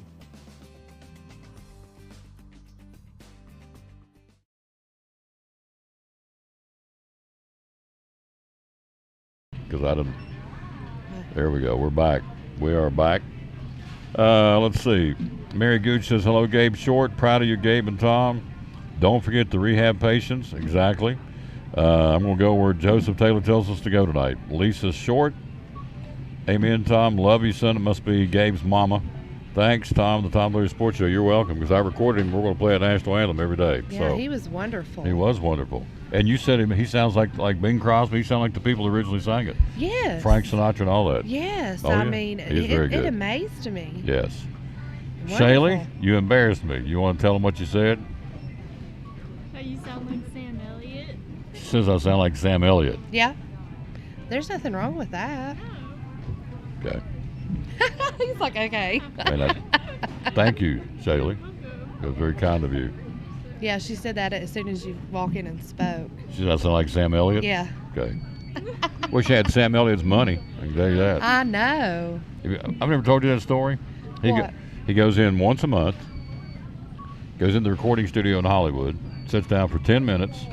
because I didn't. There we go. We're back. We are back. Let's see. Mary Gooch says, hello, Gabe Short. Proud of you, Gabe and Tom. Don't forget the rehab patients. Exactly. I'm going to go where Joseph Taylor tells us to go tonight. Lisa Short. Amen, Tom. Love you, son. It must be Gabe's mama. Thanks, Tom, the Tom Leary Sports Show. You're welcome, because I recorded him. We're going to play a national anthem every day. Yeah, so he was wonderful. He was wonderful. And you said he sounds like Bing Crosby. He sounds like the people who originally sang it. Yes. Frank Sinatra and all that. Yes. Oh, I yeah? mean, He's very good. it amazed me. Yes. Wonderful. Shaylee, you embarrassed me. You want to tell them what you said? Oh, you sound like Sam Elliott. She says I sound like Sam Elliott. Yeah. There's nothing wrong with that. Okay. He's like, okay. Thank you, Shaylee. It was very kind of you. Yeah, she said that as soon as you walk in and spoke. She said I sound like Sam Elliott? Yeah. Okay. Wish I had Sam Elliott's money. I can tell you that. I know. I've never told you that story. What? He goes in once a month, goes in the recording studio in Hollywood, sits down for 10 minutes.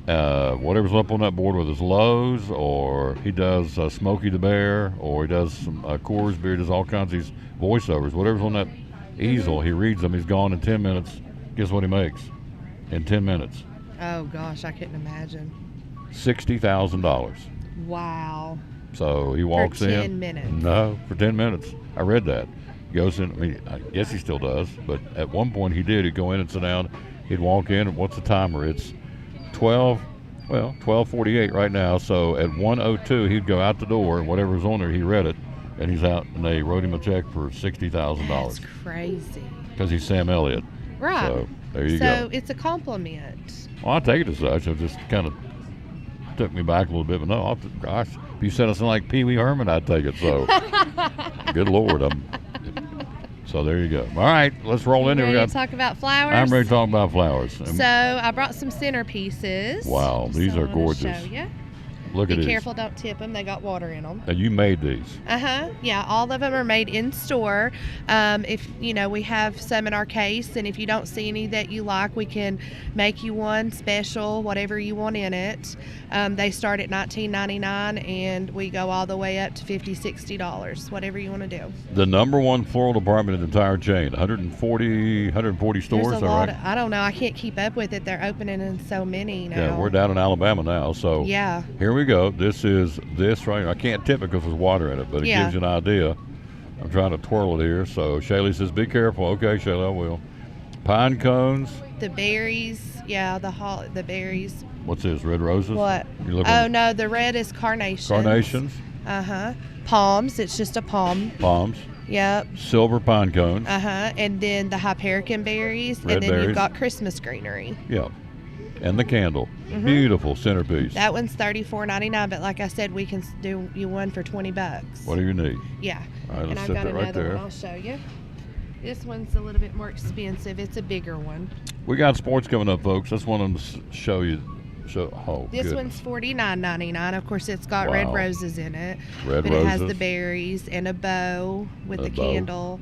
Whatever's up on that board with his lows, or he does Smokey the Bear, or he does some Coors beer, does all kinds of these voiceovers. Whatever's on that easel, he reads them. He's gone in 10 minutes. Guess what he makes in 10 minutes? Oh, gosh, I couldn't imagine. $60,000. Wow. So he walks in. For 10 minutes. No, for 10 minutes. I read that. He goes in. I mean, I guess he still does, but at one point he did. He'd go in and sit down. He'd walk in, and what's the timer? It's 12:48 right now. So at 1:02, he'd go out the door, and whatever was on there, he read it, and he's out, and they wrote him a check for $60,000. That's crazy. Because he's Sam Elliott. Right. So there you so go. it's a compliment. Well, I take it as such. It just kind of took me back a little bit, but no, gosh, if you said I sound like Pee Wee Herman, I'd take it. So, good Lord, so there you go. All right, let's roll in here. Ready to talk about flowers? I'm ready to talk about flowers. So I brought some centerpieces. Wow, these are gorgeous. Show you. Look at Be these. careful, don't tip them. They got water in them. And you made these. Yeah, all of them are made in store. If we have some in our case, and if you don't see any that you like, we can make you one special, whatever you want in it. They start at $19.99, and we go all the way up to $50, $60, whatever you want to do. The number one floral department in the entire chain, 140 stores. There's a lot. Right? I don't know. I can't keep up with it. They're opening in so many now. Yeah, we're down in Alabama now, so yeah. Here we go. This is this right here. I can't tip it because there's water in it, but it gives you an idea. I'm trying to twirl it here. So Shaylee says, be careful. Okay, Shaylee, I will. Pine cones. The berries. Yeah, the berries. What's this, red roses? What? Oh, no, the red is carnations. Carnations. Palms. It's just a palm. Palms. Yep. Silver pine cones. And then the hypericum berries. Red and then berries. You've got Christmas greenery. Yep. And the candle. Beautiful centerpiece. That one's $34.99, but like I said, we can do you one for $20. What do you need? Yeah. All right, and let's I've set got that right another there. one I'll show you. This one's a little bit more expensive. It's a bigger one. We got sports coming up, folks. That's one of them to show you. This one's $49.99. Of course, it's got red roses in it. Red but roses. It has the berries and a bow with the candle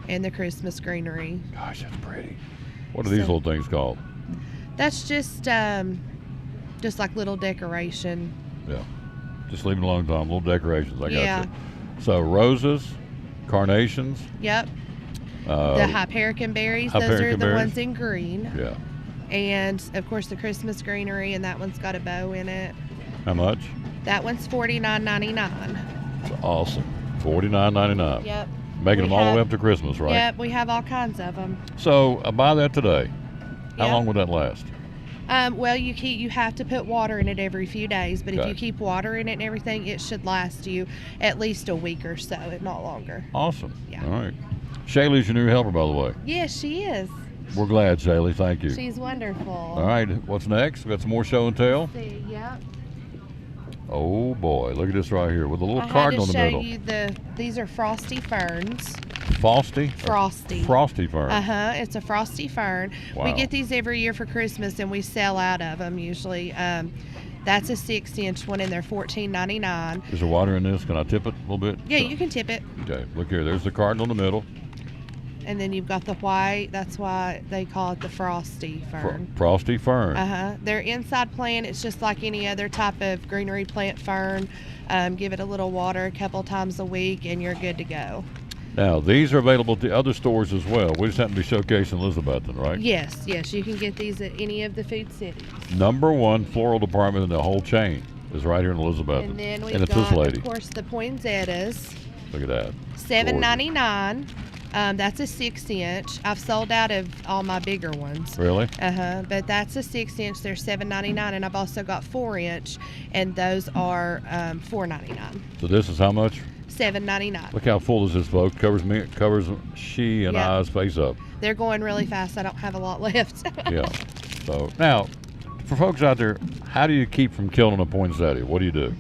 and the Christmas greenery. Gosh, that's pretty. What are these little things called? That's just like little decoration. Yeah. Just leave it alone, Tom. Little decorations. I got Yeah. you. So roses, carnations. Yep. The hypericum berries. Those are the ones in green. Yeah. And of course the Christmas greenery, and that one's got a bow in it. How much? That one's $49.99. That's awesome. $49.99. Yep. Making them all the way up to Christmas, right? Yep, we have all kinds of them. So buy that today. How Yep. long would that last? Well, you have to put water in it every few days, but if Okay. you keep water in it and everything, it should last you at least a week or so, if not longer. Awesome. Yeah. All right. Shaylee's your new helper, by the way. Yes, she is. We're glad, Shaylee. Thank you. She's wonderful. All right. What's next? We got some more show and tell. See, yep. Oh boy, look at this right here with a little I had cardinal to in the middle. show you these are frosty ferns. Frosty? Frosty. Frosty fern. It's a frosty fern. Wow. We get these every year for Christmas, and we sell out of them usually. That's a 6-inch one, and they're $14.99. Is there water in this? Can I tip it a little bit? Yeah, you can tip it. Okay, look here. There's the cardinal in the middle. And then you've got the white. That's why they call it the frosty fern. Frosty fern. Their inside plant, it's just like any other type of greenery plant fern. Give it a little water a couple times a week and you're good to go. Now, these are available to other stores as well. We just happen to be showcasing Elizabethton, right? Yes, you can get these at any of the food cities. #1 floral department in the whole chain is right here in Elizabethton. And then we've it's got, this lady. of course, the poinsettias. Look at that. $7.99. That's a 6-inch. I've sold out of all my bigger ones. Really? But that's a 6-inch. They're $7.99, and I've also got 4-inch, and those are $4.99. So this is how much? $7.99. Look how full is this, folks. Covers she and I's face up. They're going really fast. I don't have a lot left. Yeah. So now, for folks out there, how do you keep from killing a poinsettia? What do you do?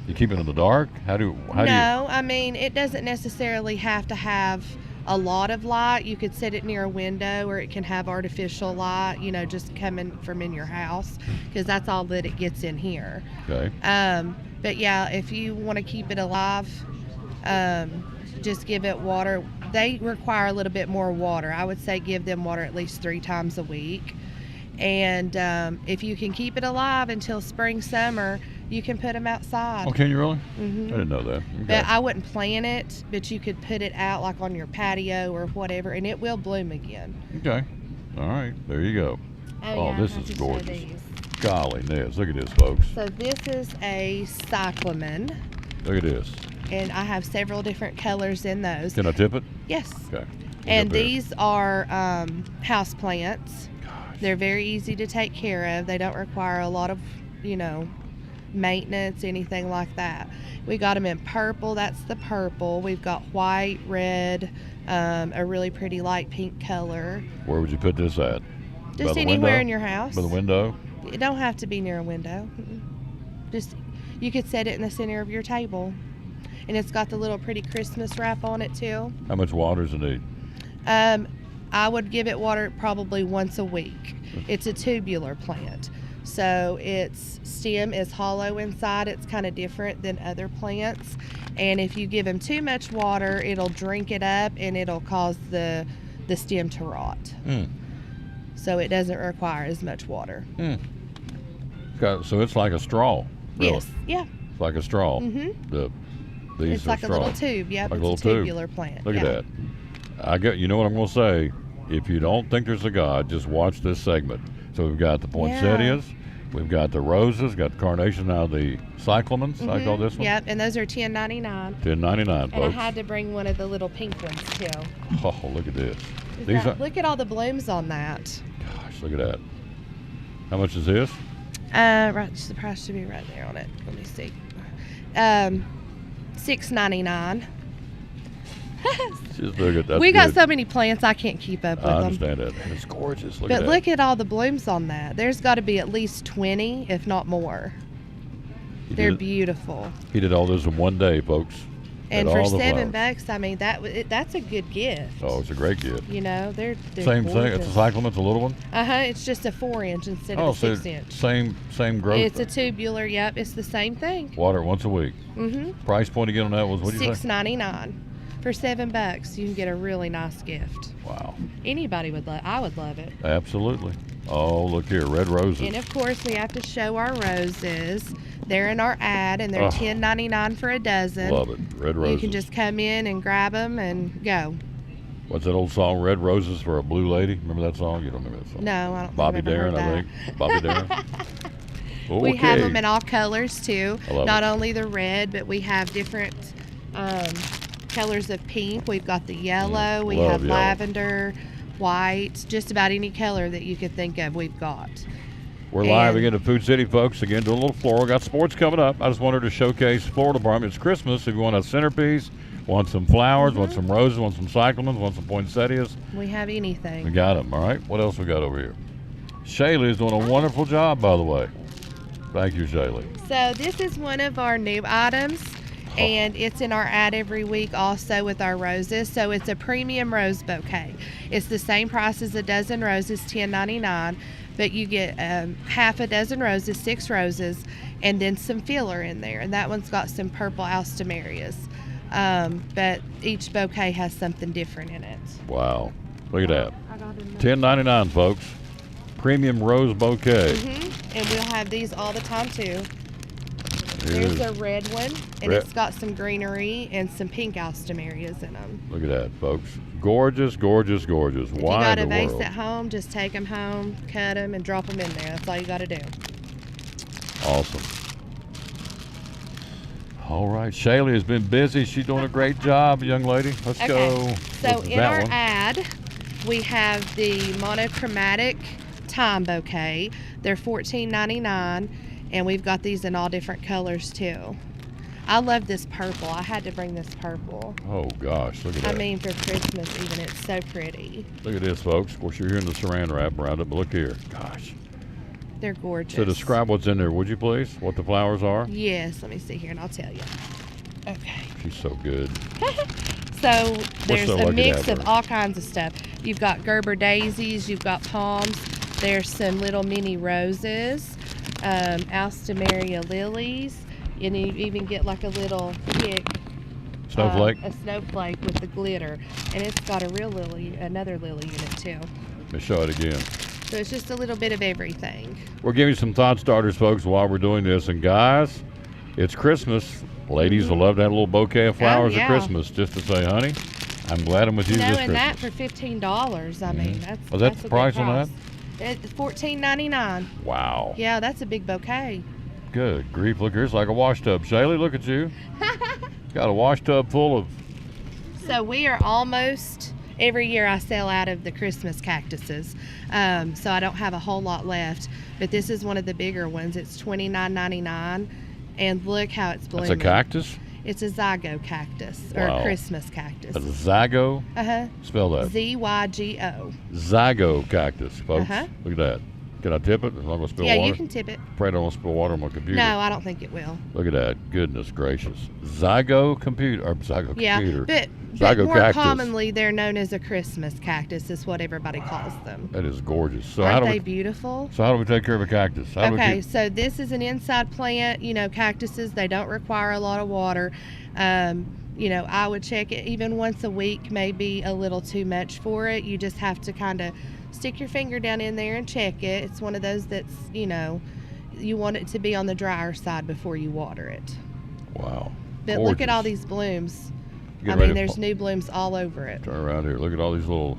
You keep it in the dark? How do you? I mean, it doesn't necessarily have to have a lot of light. You could set it near a window, or it can have artificial light, just coming from in your house, because that's all that it gets in here. Okay. But yeah, if you want to keep it alive, just give it water. They require a little bit more water. I would say give them water at least 3 times a week. And if you can keep it alive until spring, summer, you can put them outside. Oh, can you really? Mm-hmm. I didn't know that. Okay. But I wouldn't plant it, but you could put it out like on your patio or whatever, and it will bloom again. Okay. All right. There you go. Yeah, this I is have to show gorgeous. these. Golly, Nez. Look at this, folks. So this is a cyclamen, Look at this. and I have several different colors in those. Can I tip it? Yes. Okay. And these are house plants. They're very easy to take care of. They don't require a lot of, maintenance, anything like that. We got them in purple. That's the purple. We've got white, red, a really pretty light pink color. Where would you put this at? Just By the anywhere window? in your house. By the window? It don't have to be near a window. Just, you could set it in the center of your table. And it's got the little pretty Christmas wrap on it too. How much water does it need? I would give it water probably once a week. It's a tubular plant. So its stem is hollow inside. It's kind of different than other plants. And if you give them too much water, it'll drink it up and it'll cause the stem to rot. So it doesn't require as much water. So it's like a straw, really? Yes, yeah. It's like a straw. Mm-hmm. These It's are like a little straw. tube. Yep, Like a it's little a tube. tubular plant. Look at that. You know what I'm going to say? If you don't think there's a God, just watch this segment. So we've got the poinsettias, we've got the roses, got the carnation, now the cyclamens. I call this one. Yep, and those are $10.99. $10.99, And I folks. had to bring one of the little pink ones too. Oh, look at this. Look at all the blooms on that. Gosh, look at that. How much is this? Right, the price should be right there on it. Let me see. $6.99. Just look at that. We got so many plants, I can't keep up with I them. understand that. It's gorgeous. Look But at that. look at all the blooms on that. There's got to be at least 20, if not more. They're beautiful. He did all this in one day, folks. And Had for all the $7, flowers. I mean that's a good gift. Oh, it's a great gift. They're Same thing. gorgeous. It's a cyclamen. It's a little one. It's just a 4-inch instead Oh, of a so 6-inch. same growth. It's a tubular. Yep, it's the same thing. Water once a week. Price point again on that was what did you say? $6.99. For $7, you can get a really nice gift. Wow. Anybody would love. I would love it. Absolutely. Oh, look here, red roses. And of course, we have to show our roses. They're in our ad, and they're $10.99 for a dozen. Love it, red roses. You can just come in and grab them and go. What's that old song, Red Roses for a Blue Lady? Remember that song? You don't remember that song? No, I don't. Bobby I've never Darin, heard I that. think. Bobby Darin. Okay. We have them in all colors too. I love Not it. only the red, but we have different colors of pink. We've got the yellow. We love have yellow. lavender, white, just about any color that you could think of, we've got. We're live again at Food City, folks. Again, doing a little floral. Got sports coming up. I just wanted to showcase floral department. It's Christmas. If you want a centerpiece, want some flowers, want some roses, want some cyclamens, want some poinsettias, We have anything. we got them. All right. What else we got over here? Shaylee is doing a wonderful job, by the way. Thank you, Shaylee. So this is one of our new items, and it's in our ad every week also with our roses. So it's a premium rose bouquet. It's the same price as a dozen roses, $10.99, but you get half a dozen roses, 6 roses, and then some filler in there. And that one's got some purple alstomerias. But each bouquet has something different in it. Wow. Look at that. $10.99, folks. Premium rose bouquet. And we'll have these all the time too. Here's There's a red one, and red. it's got some greenery and some pink alstomerias in them. Look at that, folks. Gorgeous, gorgeous, gorgeous. If you Why got in a the vase world? at home, just take them home, cut them, and drop them in there. That's all you got to do. Awesome. All right, Shaylee has been busy. She's doing a great job, young lady. Let's go. So with in that our one. ad, we have the monochromatic time bouquet. They're $14.99, and we've got these in all different colors too. I love this purple. I had to bring this purple. Oh gosh, look at I that. mean, for Christmas even, it's so pretty. Look at this, folks. Of course, you're hearing the saran wrap around it, but look here. Gosh. They're gorgeous. So describe what's in there, would you please? What the flowers are? Yes, let me see here, and I'll tell you. Okay. She's so good. So there's so a lucky to mix have of her. all kinds of stuff. You've got Gerber daisies, you've got palms, there's some little mini roses, alstomeria lilies, and you even get like a little pick. Snowflake? A snowflake with the glitter. And it's got a real lily, another lily in it too. Let me show it again. So it's just a little bit of everything. We're giving you some thought starters, folks, while we're doing this. And guys, it's Christmas. Ladies will love that little bouquet of flowers yeah. at Christmas just to say, honey, I'm glad I'm with you You know, this and Christmas. that for $15. I mean, that's Oh, that's a the good price on that? It's $14.99. Wow. Yeah, that's a big bouquet. Good grief. Look here. It's like a wash tub. Shaylee, look at you. Got a wash tub full of. So we are almost, every year I sell out of the Christmas cactuses. So I don't have a whole lot left. But this is one of the bigger ones. It's $29.99. And look how it's blooming. That's a cactus? It's a zygo cactus, or Wow. a Christmas cactus. A zygo? Uh-huh. Spell that. Z-Y-G-O. Zygo cactus, folks. Uh-huh. Look at that. Can I tip it? I'm not going to spill Yeah, water. you can tip it. Pray I don't spill water on my computer. No, I don't think it will. Look at that. Goodness gracious. Zygo computer. Or Zygo Yeah, computer. but Zygo more cactus. commonly they're known as a Christmas cactus is what everybody calls them. That is gorgeous. So Aren't how do they we, beautiful? So how do we take care of a cactus? How do we Okay, keep, so this is an inside plant. You know, cactuses, they don't require a lot of water. You know, I would check it even once a week, may be a little too much for it. You just have to kind of stick your finger down in there and check it. It's one of those that's, you know, you want it to be on the drier side before you water it. Wow. But look at all Gorgeous. these blooms. Get I ready mean, to there's new blooms all over it. Turn around here. Look at all these little.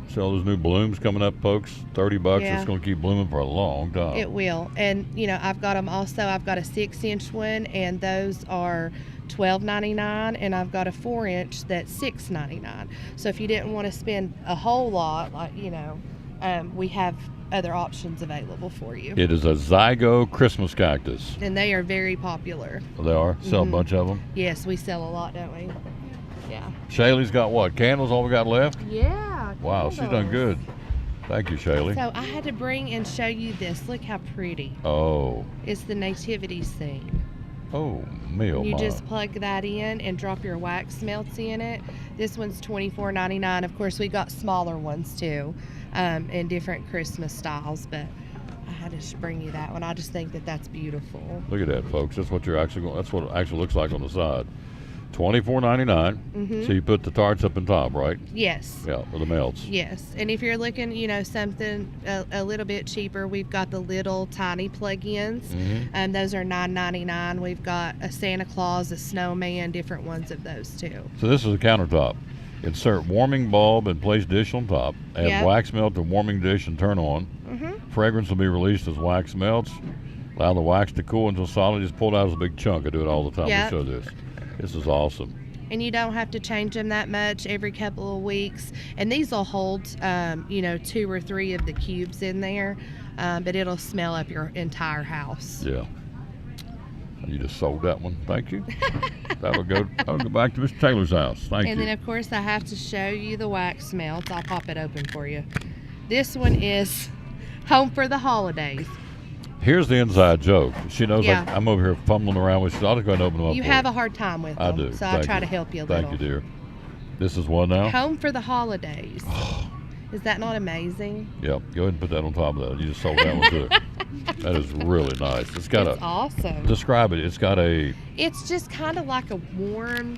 See all those new blooms coming up, folks? $30. Yeah. It's going to keep blooming for a long time. It will. And, you know, I've got them also. I've got a 6-inch one, and those are $12.99, and I've got a 4-inch that's $6.99. So if you didn't want to spend a whole lot, like, you know, we have other options available for you. It is a Zygo Christmas cactus. And they are very popular. They are. Sell Mhm. a bunch of them. Yes, we sell a lot, don't we? Yeah. Shaylee's got what? Candles? All we got left? Yeah. Wow, she's done good. Thank you, Shaylee. So I had to bring and show you this. Look how pretty. Oh. It's the nativity scene. Oh, me oh You my. just plug that in and drop your wax melts in it. This one's $24.99. Of course, we got smaller ones too, in different Christmas styles. But I had to just bring you that one. I just think that that's beautiful. Look at that, folks. That's what you're actually going. That's what it actually looks like on the side. $24.99. Mhm. So you put the tarts up on top, right? Yes. Yeah, or the melts. Yes, and if you're looking, you know, something a little bit cheaper, we've got the little tiny plug-ins. Mhm. Those are $9.99. We've got a Santa Claus, a snowman, different ones of those too. So this is a countertop. Insert warming bulb and place dish on top. Add Yep. wax melt to warming dish and turn on. Mhm. Fragrance will be released as wax melts. Allow the wax to cool until solid. Just pull it out as a big chunk. I do it all the time. Yep. We show this. This is awesome. And you don't have to change them that much every couple of weeks. And these will hold, you know, 2 or 3 of the cubes in there, but it'll smell up your entire house. Yeah. You just sold that one. Thank you. That'll go back to Mr. Taylor's house. Thank And you. then, of course, I have to show you the wax melts. I'll pop it open for you. This one is Home for the Holidays. Here's the inside joke. She knows Yeah. I'm over here fumbling around with. I'll just go ahead and open them up. You for have a hard time with I them, do. so I Thank try you. to help you a Thank little. you, dear. This is what now? Home for the Holidays. Is that not amazing? Yep. Go ahead and put that on top of that. You just sold that one too. That is really nice. It's got It's awesome. Describe it. It's got a. It's just kind of like a warm.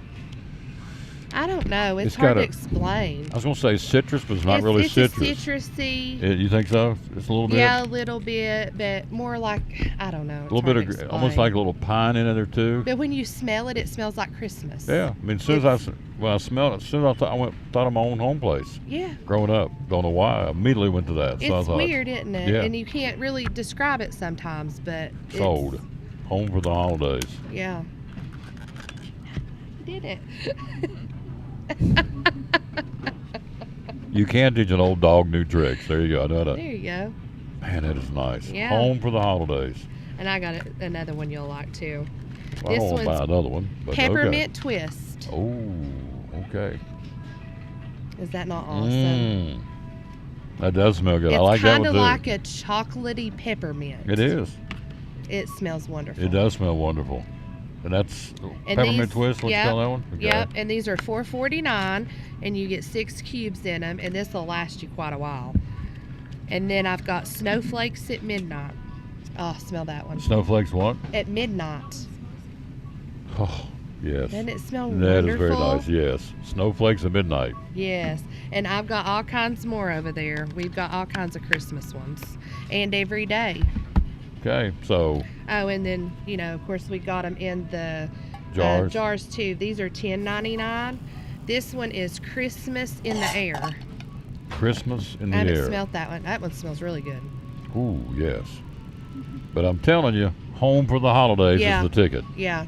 I don't know. It's got hard to a- explain. I was gonna say citrus, but it's not It's- really it's citrus. a citrusy. You think so? It's a little bit. Yeah, a little bit, but more like I don't know. A little bit of almost like a little pine in there too. But when you smell it, it smells like Christmas. Yeah, I mean, as soon as I smelled it, as soon as thought of my own home place. Yeah. Growing up, don't know why, I immediately went to that. So I It's thought, weird, isn't it? Yeah. And you can't really describe it sometimes, but it's- Sold. Home for the holidays. Yeah. You did it. You can teach an old dog new tricks. There you go. I know that. There you go. Man, that is nice. Yeah. Home for the holidays. And I got another one you'll like too. Well, I don't want to buy another one. But Peppermint Twist. Oh, okay. Is that not awesome? That does smell good. It's I like that kind one of too. like a chocolatey peppermint. It is. It smells wonderful. It does smell wonderful. And that's And peppermint these- twist. What yep, you call that one? Okay. Yep. And these are $4.49, and you get 6 cubes in them, and this will last you quite a while. And then I've got snowflakes at midnight. Oh, smell that one. Snowflakes what? At midnight. Oh, yes. Doesn't it smell That is very wonderful? nice. Yes. Snowflakes at midnight. Yes, and I've got all kinds more over there. We've got all kinds of Christmas ones, and every day. Okay, so Oh, and then of course we got them in the Jars. Jars too. These are $10.99. This one is Christmas in the air. Christmas in the I haven't air. smelled that one. That one smells really good. Ooh, yes. But I'm telling you, home for the holidays Yeah. is the ticket. Yeah,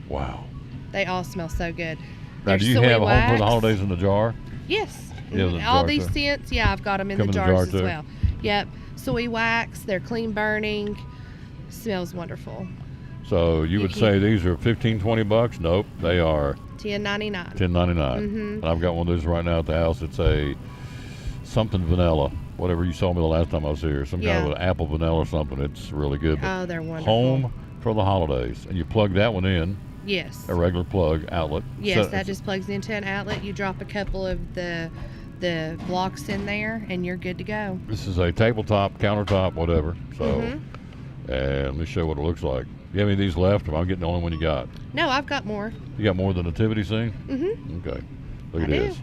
Wow. they all smell so good. Now, There's do you soy have a home for wax. the holidays in the jar? Yes. Yeah, the All jar these too. scents, yeah, I've got them in Come the in the jars jar as too. well. Yep. Soy wax. They're clean burning. Smells wonderful. So you would say these are $15-20? Nope, they are $10.99. $10.99. Mhm. And I've got one of those right now at the house. It's a something vanilla, whatever you saw me the last time I was here. Some kind of Yeah. an apple vanilla or something. It's really good. But Oh, they're wonderful. Home for the holidays, and you plug that one in. Yes. A regular plug outlet. Yes, So- that just plugs into an outlet. You drop a couple of the blocks in there, and you're good to go. This is a tabletop, countertop, whatever. So, Mhm. and let me show you what it looks like. You have any of these left, or I'm getting the only one you got? No, I've got more. You got more than the nativity scene? Mhm. Okay. Look I at do. this.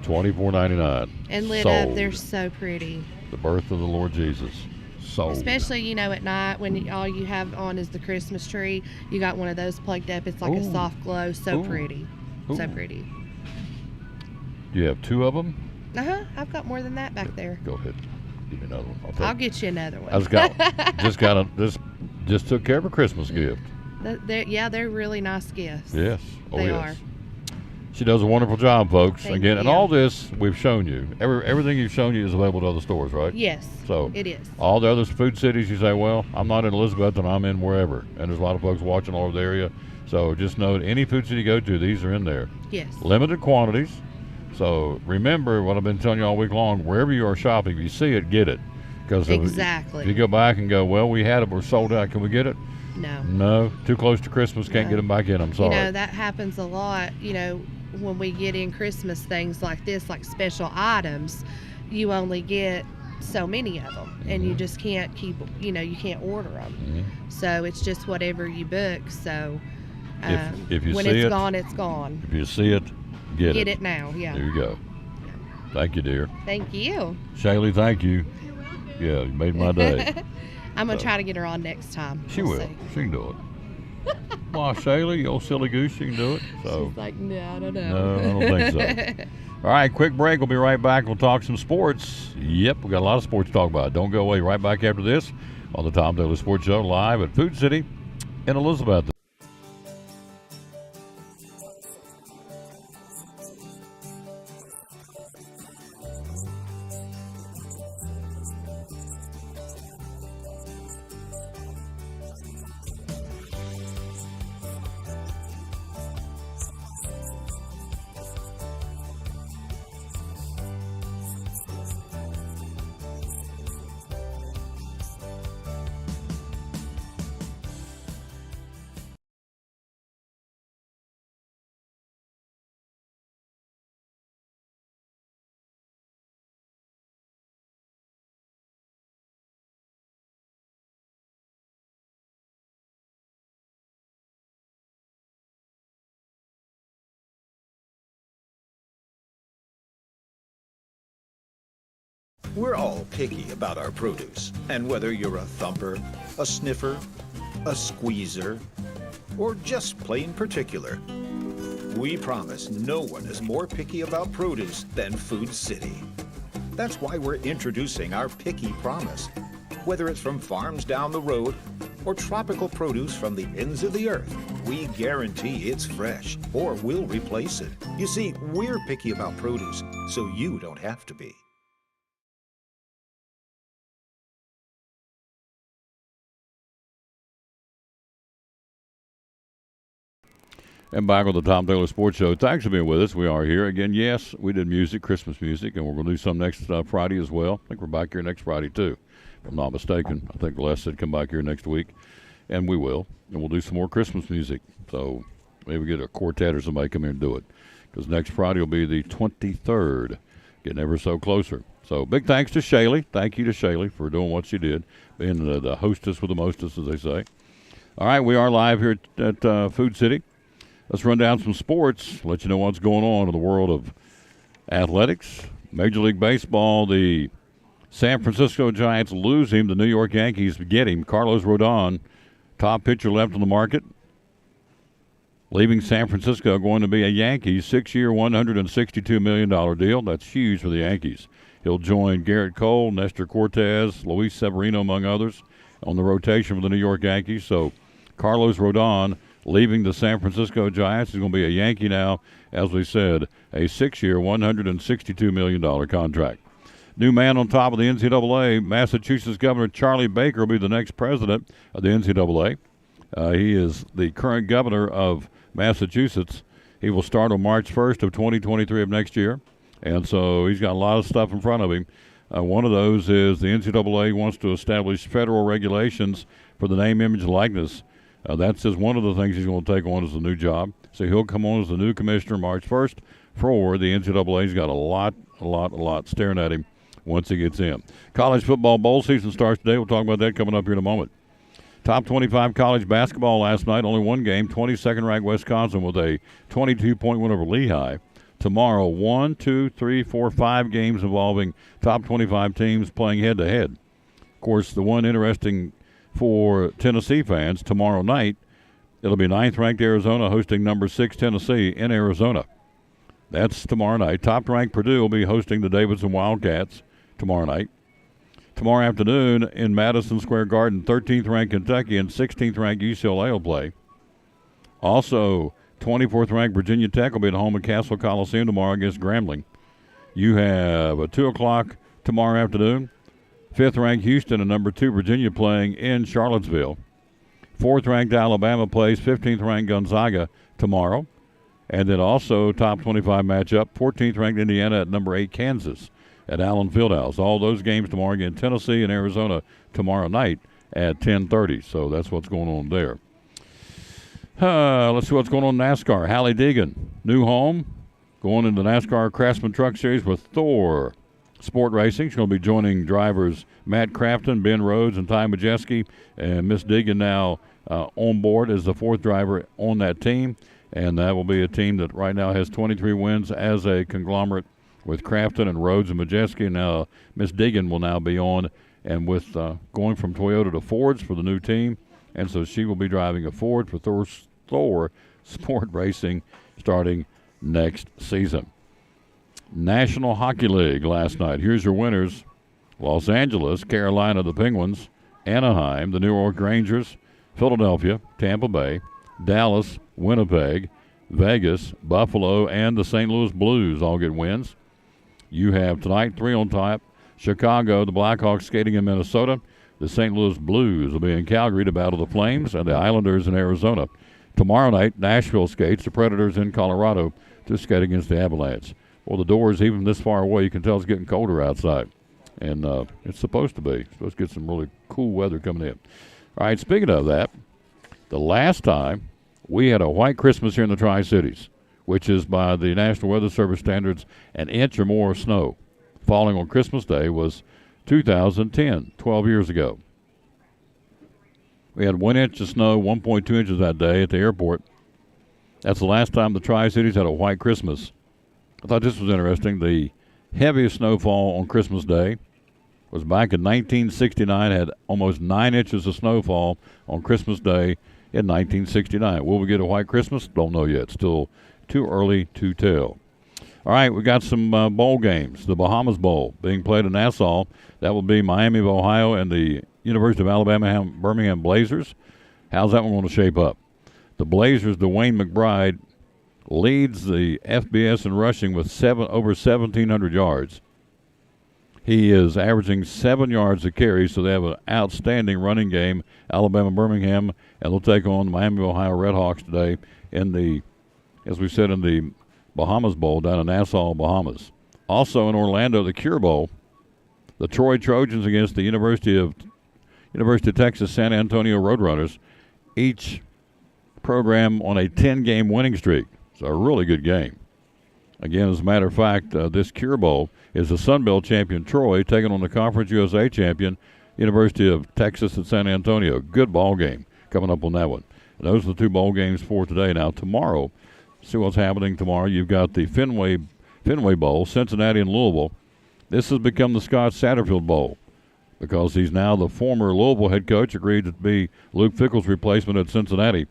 $24.99. And lit Sold. up, they're so pretty. The birth of the Lord Jesus. Sold. Especially, at night when all you have on is the Christmas tree. You got one of those plugged up. It's like a Ooh. soft glow. So Ooh. pretty. So Ooh. pretty. Do you have 2 of them? Uh-huh. I've got more than that back there. Go ahead. Give me another one. I'll get you another one. I just took care of a Christmas gift. They're really nice gifts. Yes. Oh, They yes. are. She does a wonderful job, folks. Thank Again, and you. all this we've shown you. Everything you've shown you is available to other stores, right? Yes, So it is. all the other food cities, you say, well, I'm not in Elizabeth and I'm in wherever. And there's a lot of folks watching all over the area. So just know that any food city you go to, these are in there. Yes. Limited quantities. So remember what I've been telling you all week long. Wherever you are shopping, if you see it, get it. Because Exactly. if you go back and go, well, we had it, we're sold out. Can we get it? No. No. Too close to Christmas. Can't get them back in. I'm sorry. That happens a lot. When we get in Christmas things like this, like special items, you only get so many of them, and you just can't keep. You can't order them. So it's just whatever you book. So If you when see it's it, gone, it's gone. If you see it, get Get it now. Yeah. There you go. Thank you, dear. Thank you. Shaylee, thank you. Yeah, you made my day. I'm gonna So- try to get her on next time. She We'll will. see. She can do it. Well, Shaylee, you old silly goose, she can do it. So She's like, no, I don't know. no, I don't think so. All right, quick break. We'll be right back. We'll talk some sports. Yep, we got a lot of sports to talk about. Don't go away. Right back after this on the Tom Daly Sports Show live at Food City in Elizabeth. We're all picky about our produce, and whether you're a thumper, a sniffer, a squeezer, or just plain particular, we promise no one is more picky about produce than Food City. That's why we're introducing our Picky Promise. Whether it's from farms down the road or tropical produce from the ends of the earth, we guarantee it's fresh or we'll replace it. You see, we're picky about produce, so you don't have to be. And back on the Tom Taylor Sports Show. Thanks for being with us. We are here again. Yes, we did music, Christmas music, and we're going to do some next Friday as well. I think we're back here next Friday, too, if I'm not mistaken. I think Les said come back here next week, and we will. And we'll do some more Christmas music. So maybe get a quartet or somebody come here and do it, because next Friday will be the 23rd, getting ever so closer. So big thanks to Shaylee. Thank you to Shaylee for doing what she did, being the hostess with the mostest, as they say. All right, we are live here at Food City. Let's run down some sports, let you know what's going on in the world of athletics. Major League Baseball, the San Francisco Giants lose him. The New York Yankees get him. Carlos Rodon, top pitcher left on the market, leaving San Francisco, going to be a Yankees 6-year, $162 million deal. That's huge for the Yankees. He'll join Garrett Cole, Nestor Cortez, Luis Severino, among others, on the rotation for the New York Yankees. So Carlos Rodon, leaving the San Francisco Giants, is going to be a Yankee now, as we said, a 6-year, $162 million contract. New man on top of the NCAA, Massachusetts Governor Charlie Baker will be the next president of the NCAA. He is the current governor of Massachusetts. He will start on March 1st of 2023 of next year, and so he's got a lot of stuff in front of him. One of those is the NCAA wants to establish federal regulations for the name, image, and likeness. That's just one of the things he's going to take on as a new job. So he'll come on as the new commissioner March 1st for the NCAA. He's got a lot staring at him once he gets in. College football bowl season starts today. We'll talk about that coming up here in a moment. Top 25 college basketball last night, only one game. 22nd-ranked Wisconsin with a 22-point win over Lehigh. Tomorrow, 5 games involving top 25 teams playing head-to-head. Of course, the one interesting for Tennessee fans, tomorrow night, it'll be 9th-ranked Arizona hosting number 6 Tennessee in Arizona. That's tomorrow night. Top-ranked Purdue will be hosting the Davidson Wildcats tomorrow night. Tomorrow afternoon in Madison Square Garden, 13th-ranked Kentucky and 16th-ranked UCLA will play. Also, 24th-ranked Virginia Tech will be at home at Castle Coliseum tomorrow against Grambling. You have a 2 o'clock tomorrow afternoon. 5th-ranked Houston and number 2 Virginia playing in Charlottesville. 4th-ranked Alabama plays 15th-ranked Gonzaga tomorrow. And then also top 25 matchup, 14th-ranked Indiana at number 8 Kansas at Allen Fieldhouse. All those games tomorrow again, Tennessee and Arizona tomorrow night at 10:30. So that's what's going on there. Let's see what's going on in NASCAR. Hally Deegan, new home, going into the NASCAR Craftsman Truck Series with Thor Sport Racing. She's going to be joining drivers Matt Crafton, Ben Rhodes, and Ty Majeski. And Miss Deegan now on board as the 4th driver on that team. And that will be a team that right now has 23 wins as a conglomerate with Crafton and Rhodes and Majeski. Now Miss Deegan will now be on, and with going from Toyota to Fords for the new team. And so she will be driving a Ford for Thor Sport Racing starting next season. National Hockey League last night. Here's your winners. Los Angeles, Carolina, the Penguins, Anaheim, the New York Rangers, Philadelphia, Tampa Bay, Dallas, Winnipeg, Vegas, Buffalo, and the St. Louis Blues all get wins. You have tonight 3 on top. Chicago, the Blackhawks skating in Minnesota. The St. Louis Blues will be in Calgary to battle the Flames, and the Islanders in Arizona. Tomorrow night, Nashville skates the Predators in Colorado to skate against the Avalanche. Well, the doors, even this far away, you can tell it's getting colder outside. And it's supposed to be. It's supposed to get some really cool weather coming in. All right, speaking of that, the last time we had a white Christmas here in the Tri-Cities, which is by the National Weather Service standards an inch or more of snow falling on Christmas Day, was 2010, 12 years ago. We had 1 inch of snow, 1.2 inches that day at the airport. That's the last time the Tri-Cities had a white Christmas. I thought this was interesting. The heaviest snowfall on Christmas Day was back in 1969, had almost 9 inches of snowfall on Christmas Day in 1969. Will we get a white Christmas? Don't know yet. Still too early to tell. All right, we got some bowl games. The Bahamas Bowl being played in Nassau. That will be Miami of Ohio and the University of Alabama Birmingham Blazers. How's that one going to shape up? The Blazers, Dwayne McBride, leads the FBS in rushing with over 1,700 yards. He is averaging 7 yards a carry, so they have an outstanding running game. Alabama Birmingham, and they'll take on the Miami of Ohio Redhawks today in the, as we said, in the Bahamas Bowl down in Nassau, Bahamas. Also in Orlando, the Cure Bowl, the Troy Trojans against the University of Texas San Antonio Roadrunners, each program on a 10-game winning streak. It's a really good game. Again, as a matter of fact, this Cure Bowl is the Sun Belt champion Troy taking on the Conference USA champion University of Texas at San Antonio. Good ball game coming up on that one. And those are the 2 bowl games for today. Now tomorrow, see what's happening tomorrow. You've got the Fenway Bowl, Cincinnati and Louisville. This has become the Scott Satterfield Bowl because he's now the former Louisville head coach, agreed to be Luke Fickell's replacement at Cincinnati.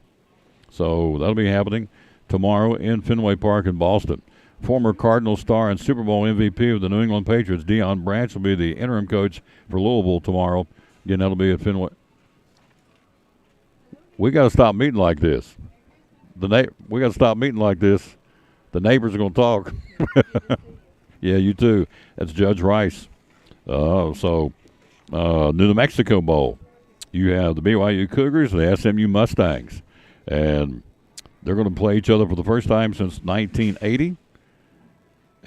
So that'll be happening tomorrow in Fenway Park in Boston. Former Cardinal star and Super Bowl MVP of the New England Patriots, Deion Branch, will be the interim coach for Louisville tomorrow. Again, that'll be at Fenway. We got to stop meeting like this. We got to stop meeting like this. The neighbors are going to talk. Yeah, you too. That's Judge Rice. New Mexico Bowl. You have the BYU Cougars and the SMU Mustangs. And they're going to play each other for the first time since 1980.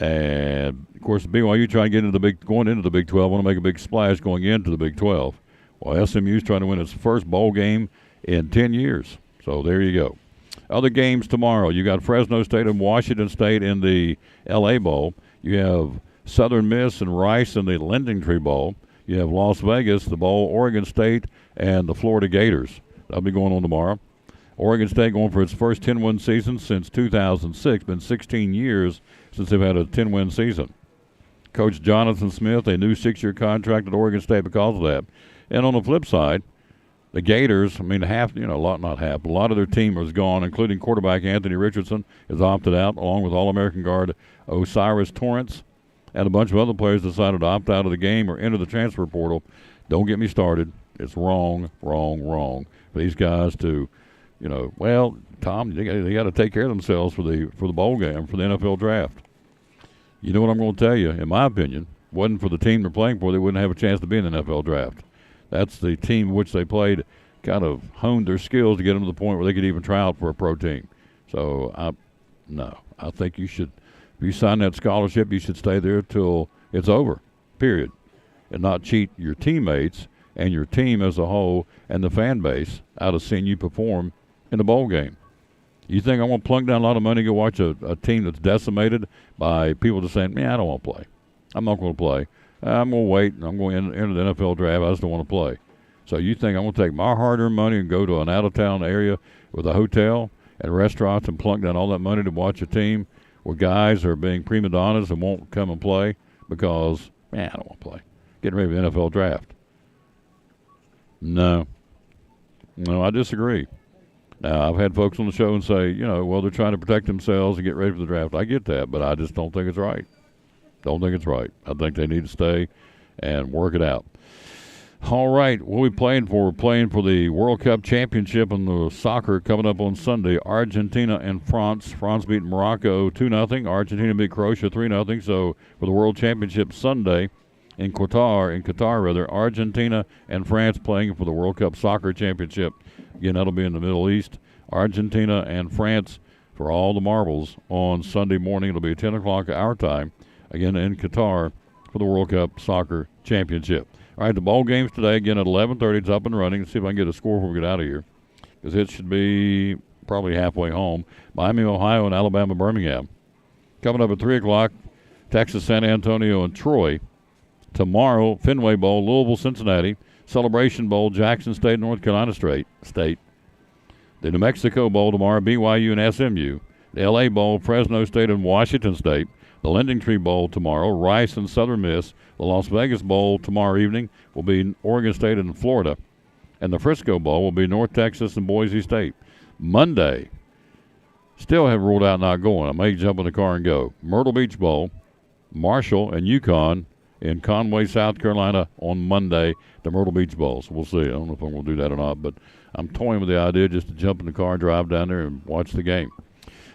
And, of course, BYU trying to get going into the Big 12, want to make a big splash going into the Big 12. While SMU's trying to win its first bowl game in 10 years. So there you go. Other games tomorrow. You got Fresno State and Washington State in the L.A. Bowl. You have Southern Miss and Rice in the Lending Tree Bowl. You have Las Vegas, the Bowl, Oregon State, and the Florida Gators. That'll be going on tomorrow. Oregon State going for its first 10-win season since 2006. Been 16 years since they've had a 10-win season. Coach Jonathan Smith, a new 6-year contract at Oregon State because of that. And on the flip side, the Gators, a lot of their team is gone, including quarterback Anthony Richardson has opted out, along with All-American guard Osiris Torrance, and a bunch of other players decided to opt out of the game or enter the transfer portal. Don't get me started. It's wrong for these guys to, Tom, they got to take care of themselves for the bowl game, for the NFL draft. You know what I'm going to tell you? In my opinion, wasn't for the team they're playing for, they wouldn't have a chance to be in the NFL draft. That's the team which they played, kind of honed their skills to get them to the point where they could even try out for a pro team. So, I think you should, if you sign that scholarship, you should stay there till it's over, period, and not cheat your teammates and your team as a whole and the fan base out of seeing you perform in the bowl game. You think I'm going to plunk down a lot of money to go watch a team that's decimated by people just saying, I don't want to play. I'm not going to play. I'm going to wait, and I'm going to enter the NFL draft. I just don't want to play. So you think I'm going to take my hard-earned money and go to an out-of-town area with a hotel and restaurants and plunk down all that money to watch a team where guys are being prima donnas and won't come and play because, I don't want to play. Getting ready for the NFL draft. No, I disagree. Now, I've had folks on the show and say, they're trying to protect themselves and get ready for the draft. I get that, but I just don't think it's right. Don't think it's right. I think they need to stay and work it out. All right, what are we playing for? We're playing for the World Cup Championship in the soccer coming up on Sunday. Argentina and France. France beat Morocco 2-0. Argentina beat Croatia 3-0. So for the World Championship Sunday in Qatar, Argentina and France playing for the World Cup Soccer Championship. Again, that'll be in the Middle East. Argentina and France for all the marbles on Sunday morning. It'll be 10 o'clock our time, again in Qatar for the World Cup Soccer Championship. All right, the bowl games today, again at 11:30. It's up and running. Let's see if I can get a score before we get out of here, because it should be probably halfway home. Miami, Ohio, and Alabama, Birmingham. Coming up at 3 o'clock, Texas, San Antonio, and Troy. Tomorrow, Fenway Bowl, Louisville, Cincinnati. Celebration Bowl, Jackson State, North Carolina State. The New Mexico Bowl tomorrow, BYU and SMU. The L.A. Bowl, Fresno State and Washington State. The Lending Tree Bowl tomorrow, Rice and Southern Miss. The Las Vegas Bowl tomorrow evening will be Oregon State and Florida. And the Frisco Bowl will be North Texas and Boise State. Monday, still have ruled out not going. I may jump in the car and go. Myrtle Beach Bowl, Marshall and UConn in Conway, South Carolina on Monday, the Myrtle Beach Bowl. So we'll see. I don't know if I'm going to do that or not, but I'm toying with the idea just to jump in the car, drive down there, and watch the game.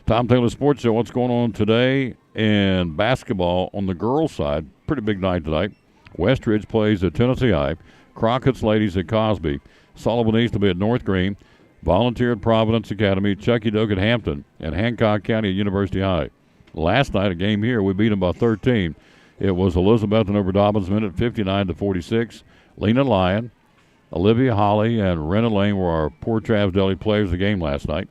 Tom Taylor Sports Show, what's going on today in basketball on the girls' side? Pretty big night tonight. Westridge plays at Tennessee High. Crockett's ladies at Cosby. Sullivan East will be at North Green. Volunteer at Providence Academy. Chucky Doak at Hampton. And Hancock County at University High. Last night, a game here, we beat them by 13. It was Elizabethton over Dobbins Minute, 59-46. Lena Lyon, Olivia Holly, and Renna Lane were our Port Travis Deli players of the game last night.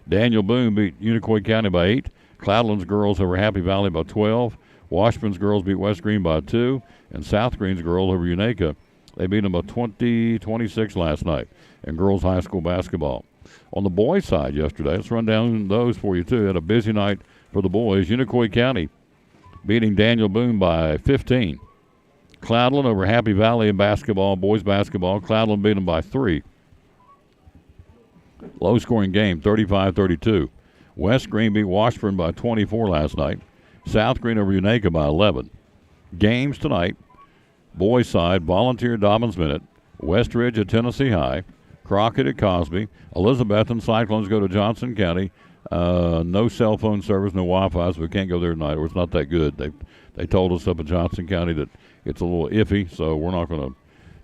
Daniel Boone beat Unicoi County by 8. Cloudland's girls over Happy Valley by 12. Washburn's girls beat West Green by 2. And South Green's girls over Unaka, they beat them by 20-26 last night in girls high school basketball. On the boys' side yesterday, let's run down those for you too. Had a busy night for the boys. Unicoi County beating Daniel Boone by 15. Cloudland over Happy Valley in basketball, boys basketball. Cloudland beat them by 3. Low-scoring game, 35-32. West Green beat Washburn by 24 last night. South Green over Unaka by 11. Games tonight, boys side, Volunteer Dobbins Minute, Westridge at Tennessee High, Crockett at Cosby, Elizabethton Cyclones go to Johnson County. No cell phone service, no Wi-Fi, so we can't go there tonight, or it's not that good. They told us up in Johnson County that it's a little iffy, so we're not going to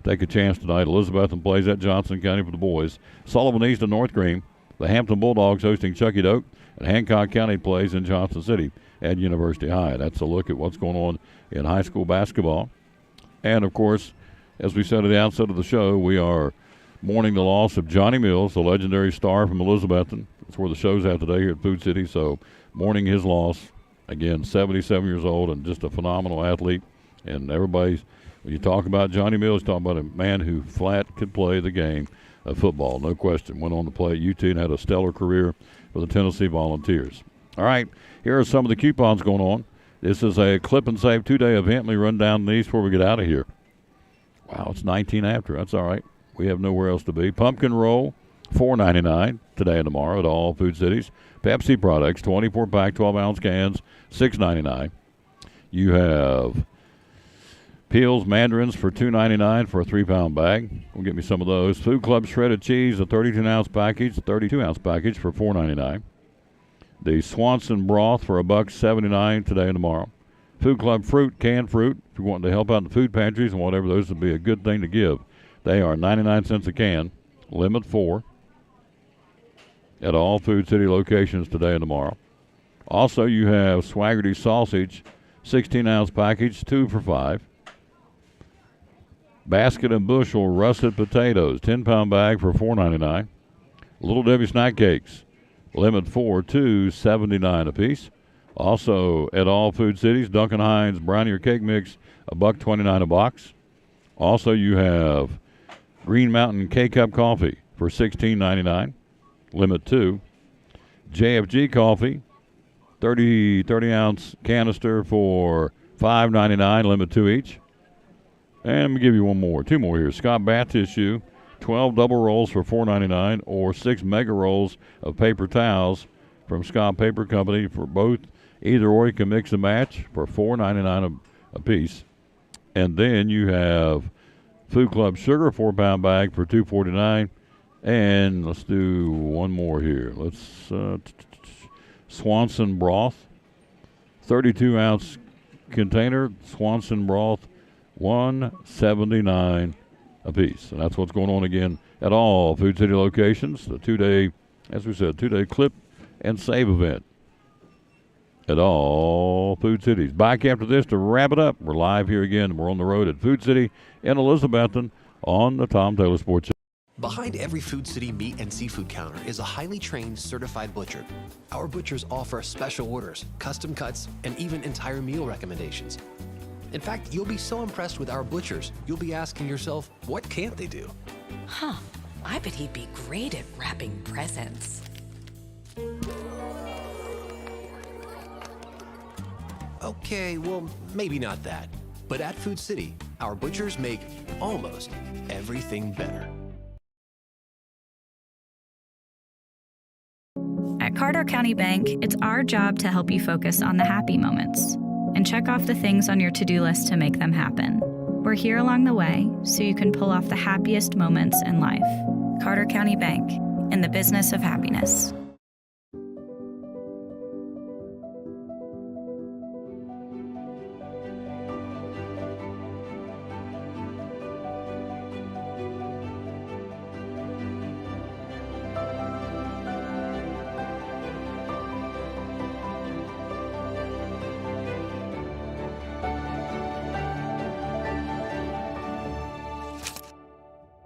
take a chance tonight. Elizabethton plays at Johnson County for the boys. Sullivan East and North Green. The Hampton Bulldogs hosting Chucky Doak. And Hancock County plays in Johnson City at University High. That's a look at what's going on in high school basketball. And, of course, as we said at the outset of the show, we are mourning the loss of Johnny Mills, the legendary star from Elizabethton. That's where the show's at today here at Food City. So mourning his loss. Again, 77 years old and just a phenomenal athlete. And everybody's, when you talk about Johnny Mills, you talk about a man who flat could play the game of football, no question. Went on to play at UT and had a stellar career for the Tennessee Volunteers. All right, here are some of the coupons going on. This is a Clip and Save 2-day event. Let me run down these before we get out of here. Wow, it's 19 after. That's all right. We have nowhere else to be. Pumpkin roll, $4.99 today and tomorrow at all Food Cities. Pepsi products, 24-pack, 12-ounce cans, $6.99. You have Peel's mandarins for $2.99 for a 3-pound bag. We'll get me some of those. Food Club shredded cheese, a 32-ounce package, a 32-ounce package for $4.99. The Swanson broth for $1.79 today and tomorrow. Food Club fruit, canned fruit. If you're wanting to help out in the food pantries and whatever, those would be a good thing to give. They are 99 cents a can, limit 4, at all Food City locations today and tomorrow. Also, you have Swaggerty sausage, 16-ounce package, 2 for $5. Basket and Bushel russet potatoes, 10-pound bag for $4.99. Little Debbie snack cakes, limit 4, $2.79 a piece. Also, at all Food Cities, Duncan Hines brownie or cake mix, $1.29 a box. Also, you have Green Mountain K-Cup coffee for $16.99, limit 2. JFG coffee, 30-ounce canister for $5.99, limit 2 each. And let me give you two more here. Scott Bath Tissue, 12 double rolls for $4.99 or 6 mega rolls of paper towels from Scott Paper Company for both. Either or, you can mix and match for $4.99 a piece. And then you have Food Club Sugar, 4-pound bag for $2.49. And let's do one more here. Let's Swanson broth, 32-ounce container, Swanson broth, $1.79 a piece. And that's what's going on again at all Food City locations. The 2-day, as we said, 2-day Clip and Save event at all Food Cities. Back after this to wrap it up. We're live here again. We're on the road at Food City in Elizabethton on the Tom Taylor Sports Show. Behind every Food City meat and seafood counter is a highly trained, certified butcher. Our butchers offer special orders, custom cuts, and even entire meal recommendations. In fact, you'll be so impressed with our butchers, you'll be asking yourself, what can't they do? Huh, I bet he'd be great at wrapping presents. Okay, well, maybe not that. But at Food City, our butchers make almost everything better. At Carter County Bank, it's our job to help you focus on the happy moments and check off the things on your to-do list to make them happen. We're here along the way so you can pull off the happiest moments in life. Carter County Bank, in the business of happiness.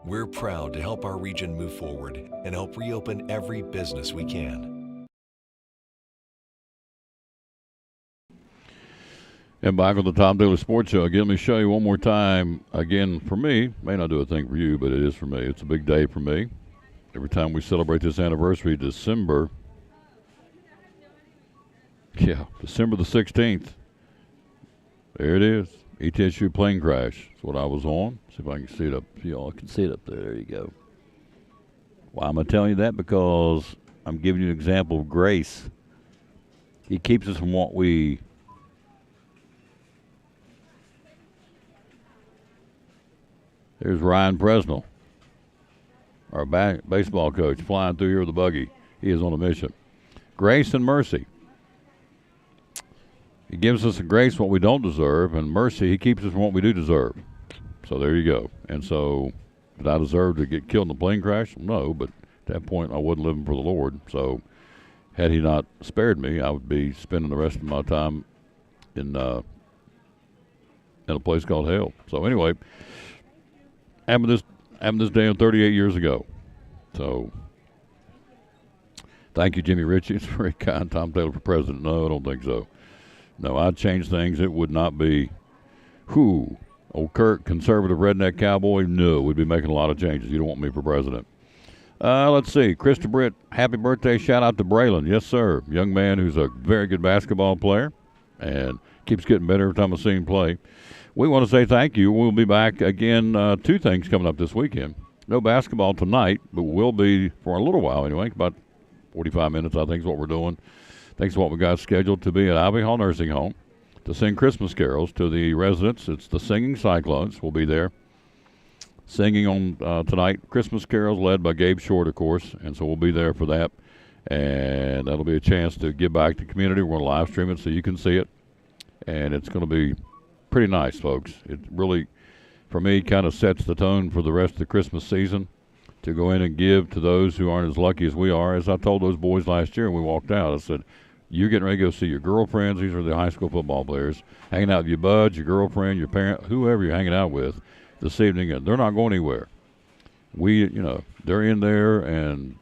We're proud to help our region move forward and help reopen every business we can. And back on the Tom Daly Sports Show. Again, let me show you one more time. Again, for me, may not do a thing for you, but it is for me. It's a big day for me. Every time we celebrate this anniversary, December the 16th. There it is. ETSU plane crash. That's what I was on. See if I can see it up. Y'all can see it up there. There you go. Why am I telling you that? Because I'm giving you an example of grace. He keeps us from what we There's Ryan Presnell, our baseball coach, flying through here with a buggy. He is on a mission. Grace and mercy. He gives us a grace what we don't deserve, and mercy, he keeps us from what we do deserve. So there you go. And so, did I deserve to get killed in a plane crash? No, but at that point, I wasn't living for the Lord. So, had he not spared me, I would be spending the rest of my time in a place called hell. So anyway, happened this day 38 years ago. So, thank you, Jimmy Ritchie. It's very kind. Tom Taylor for president. No, I don't think so. No, I'd change things. It would not be, old Kirk, conservative redneck cowboy? No, we'd be making a lot of changes. You don't want me for president. Let's see. Krista Britt, happy birthday. Shout out to Braylon. Yes, sir. Young man who's a very good basketball player and keeps getting better every time I see him play. We want to say thank you. We'll be back again. Two things coming up this weekend. No basketball tonight, but we'll be for a little while anyway. About 45 minutes, I think, is what we're doing. Thanks to what we got scheduled to be at Ivy Hall Nursing Home to sing Christmas carols to the residents. It's the Singing Cyclones. We'll be there singing on tonight. Christmas carols led by Gabe Short, of course, and so we'll be there for that. And that'll be a chance to give back to the community. We're going to live stream it so you can see it. And it's going to be pretty nice, folks. It really, for me, kind of sets the tone for the rest of the Christmas season to go in and give to those who aren't as lucky as we are. As I told those boys last year when we walked out, I said, you're getting ready to go see your girlfriends. These are the high school football players. Hanging out with your buds, your girlfriend, your parent, whoever you're hanging out with this evening. And they're not going anywhere. They're in there and,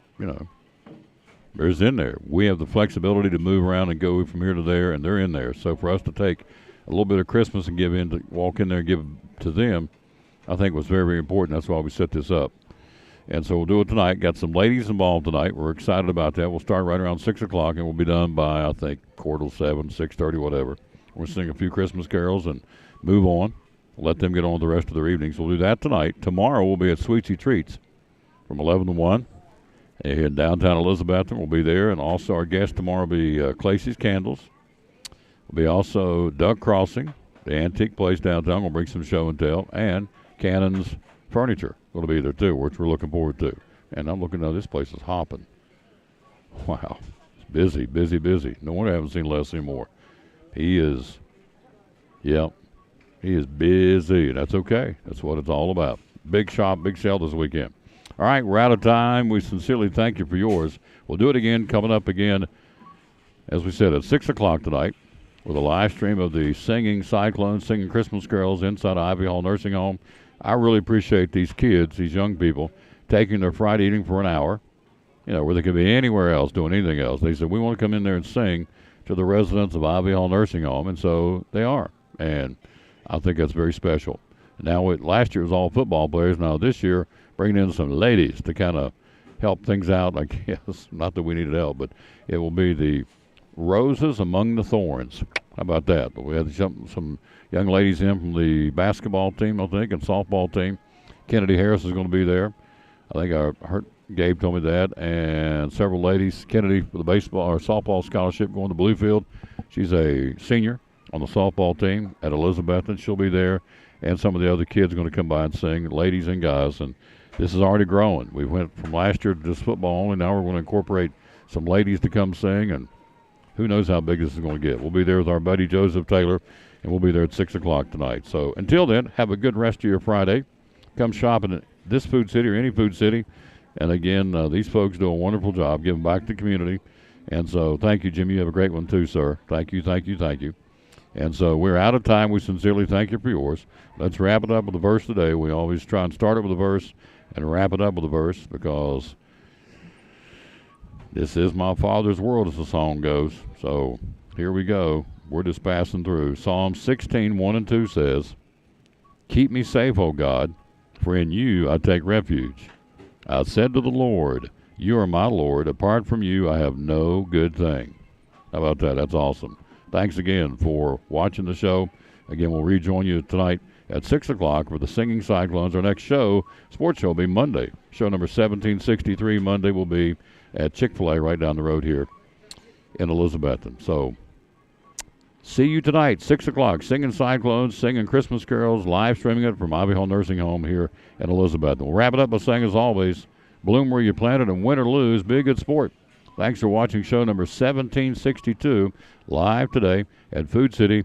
there's in there. We have the flexibility to move around and go from here to there, and they're in there. So for us to take a little bit of Christmas and walk in there and give to them, I think was very, very important. That's why we set this up. And so we'll do it tonight. Got some ladies involved tonight. We're excited about that. We'll start right around 6 o'clock, and we'll be done by, I think, 6:45, 6:30, whatever. We'll sing a few Christmas carols and move on. Let them get on with the rest of their evenings. We'll do that tonight. Tomorrow we'll be at Sweetsy Treats from 11 to 1. Here in downtown Elizabethton, we'll be there. And also our guest tomorrow will be Clayce's Candles. We'll be also Duck Crossing, the antique place downtown. We'll bring some show and tell. And Cannon's Furniture going to be there too, which we're looking forward to. And I'm looking at this place is hopping. Wow. It's busy, busy, busy. No wonder I haven't seen Leslie more. He is busy. That's okay. That's what it's all about. Big shop, big sale this weekend. All right, we're out of time. We sincerely thank you for yours. We'll do it again, coming up again, as we said, at 6 o'clock tonight with a live stream of the Singing Cyclones, singing Christmas carols inside Ivy Hall Nursing Home. I really appreciate these kids, these young people, taking their Friday evening for an hour, where they could be anywhere else doing anything else. They said, we want to come in there and sing to the residents of Ivy Hall Nursing Home, and so they are. And I think that's very special. Now, last year was all football players. Now, this year, bringing in some ladies to kind of help things out, I guess. Not that we needed help, but it will be the Roses Among the Thorns. How about that? We had some young ladies in from the basketball team, I think, and softball team. Kennedy Harris is going to be there. I think I heard Gabe told me that. And several ladies. Kennedy for the baseball or softball scholarship going to Bluefield. She's a senior on the softball team at Elizabethton. She'll be there. And some of the other kids are going to come by and sing, ladies and guys. And this is already growing. We went from last year to just football only. Now we're going to incorporate some ladies to come sing, and who knows how big this is going to get. We'll be there with our buddy Joseph Taylor, and we'll be there at 6 o'clock tonight. So until then, have a good rest of your Friday. Come shopping at this Food City or any Food City. And again, these folks do a wonderful job giving back to the community. And so thank you, Jimmy. You have a great one too, sir. Thank you, thank you, thank you. And so we're out of time. We sincerely thank you for yours. Let's wrap it up with a verse today. We always try and start it with a verse and wrap it up with a verse because this is my Father's world, as the song goes. So here we go. We're just passing through. Psalm 16, 1 and 2 says, "Keep me safe, O God, for in you I take refuge. I said to the Lord, you are my Lord. Apart from you, I have no good thing." How about that? That's awesome. Thanks again for watching the show. Again, we'll rejoin you tonight at 6 o'clock for the Singing Cyclones. Our next show, sports show, will be Monday. Show number 1763 Monday will be at Chick-fil-A right down the road here in Elizabethton. So see you tonight, 6 o'clock. Singing Cyclones, singing Christmas carols, live streaming it from Ivy Hall Nursing Home here in Elizabethton. We'll wrap it up by saying, as always, bloom where you planted and win or lose, be a good sport. Thanks for watching show number 1762 live today at Food City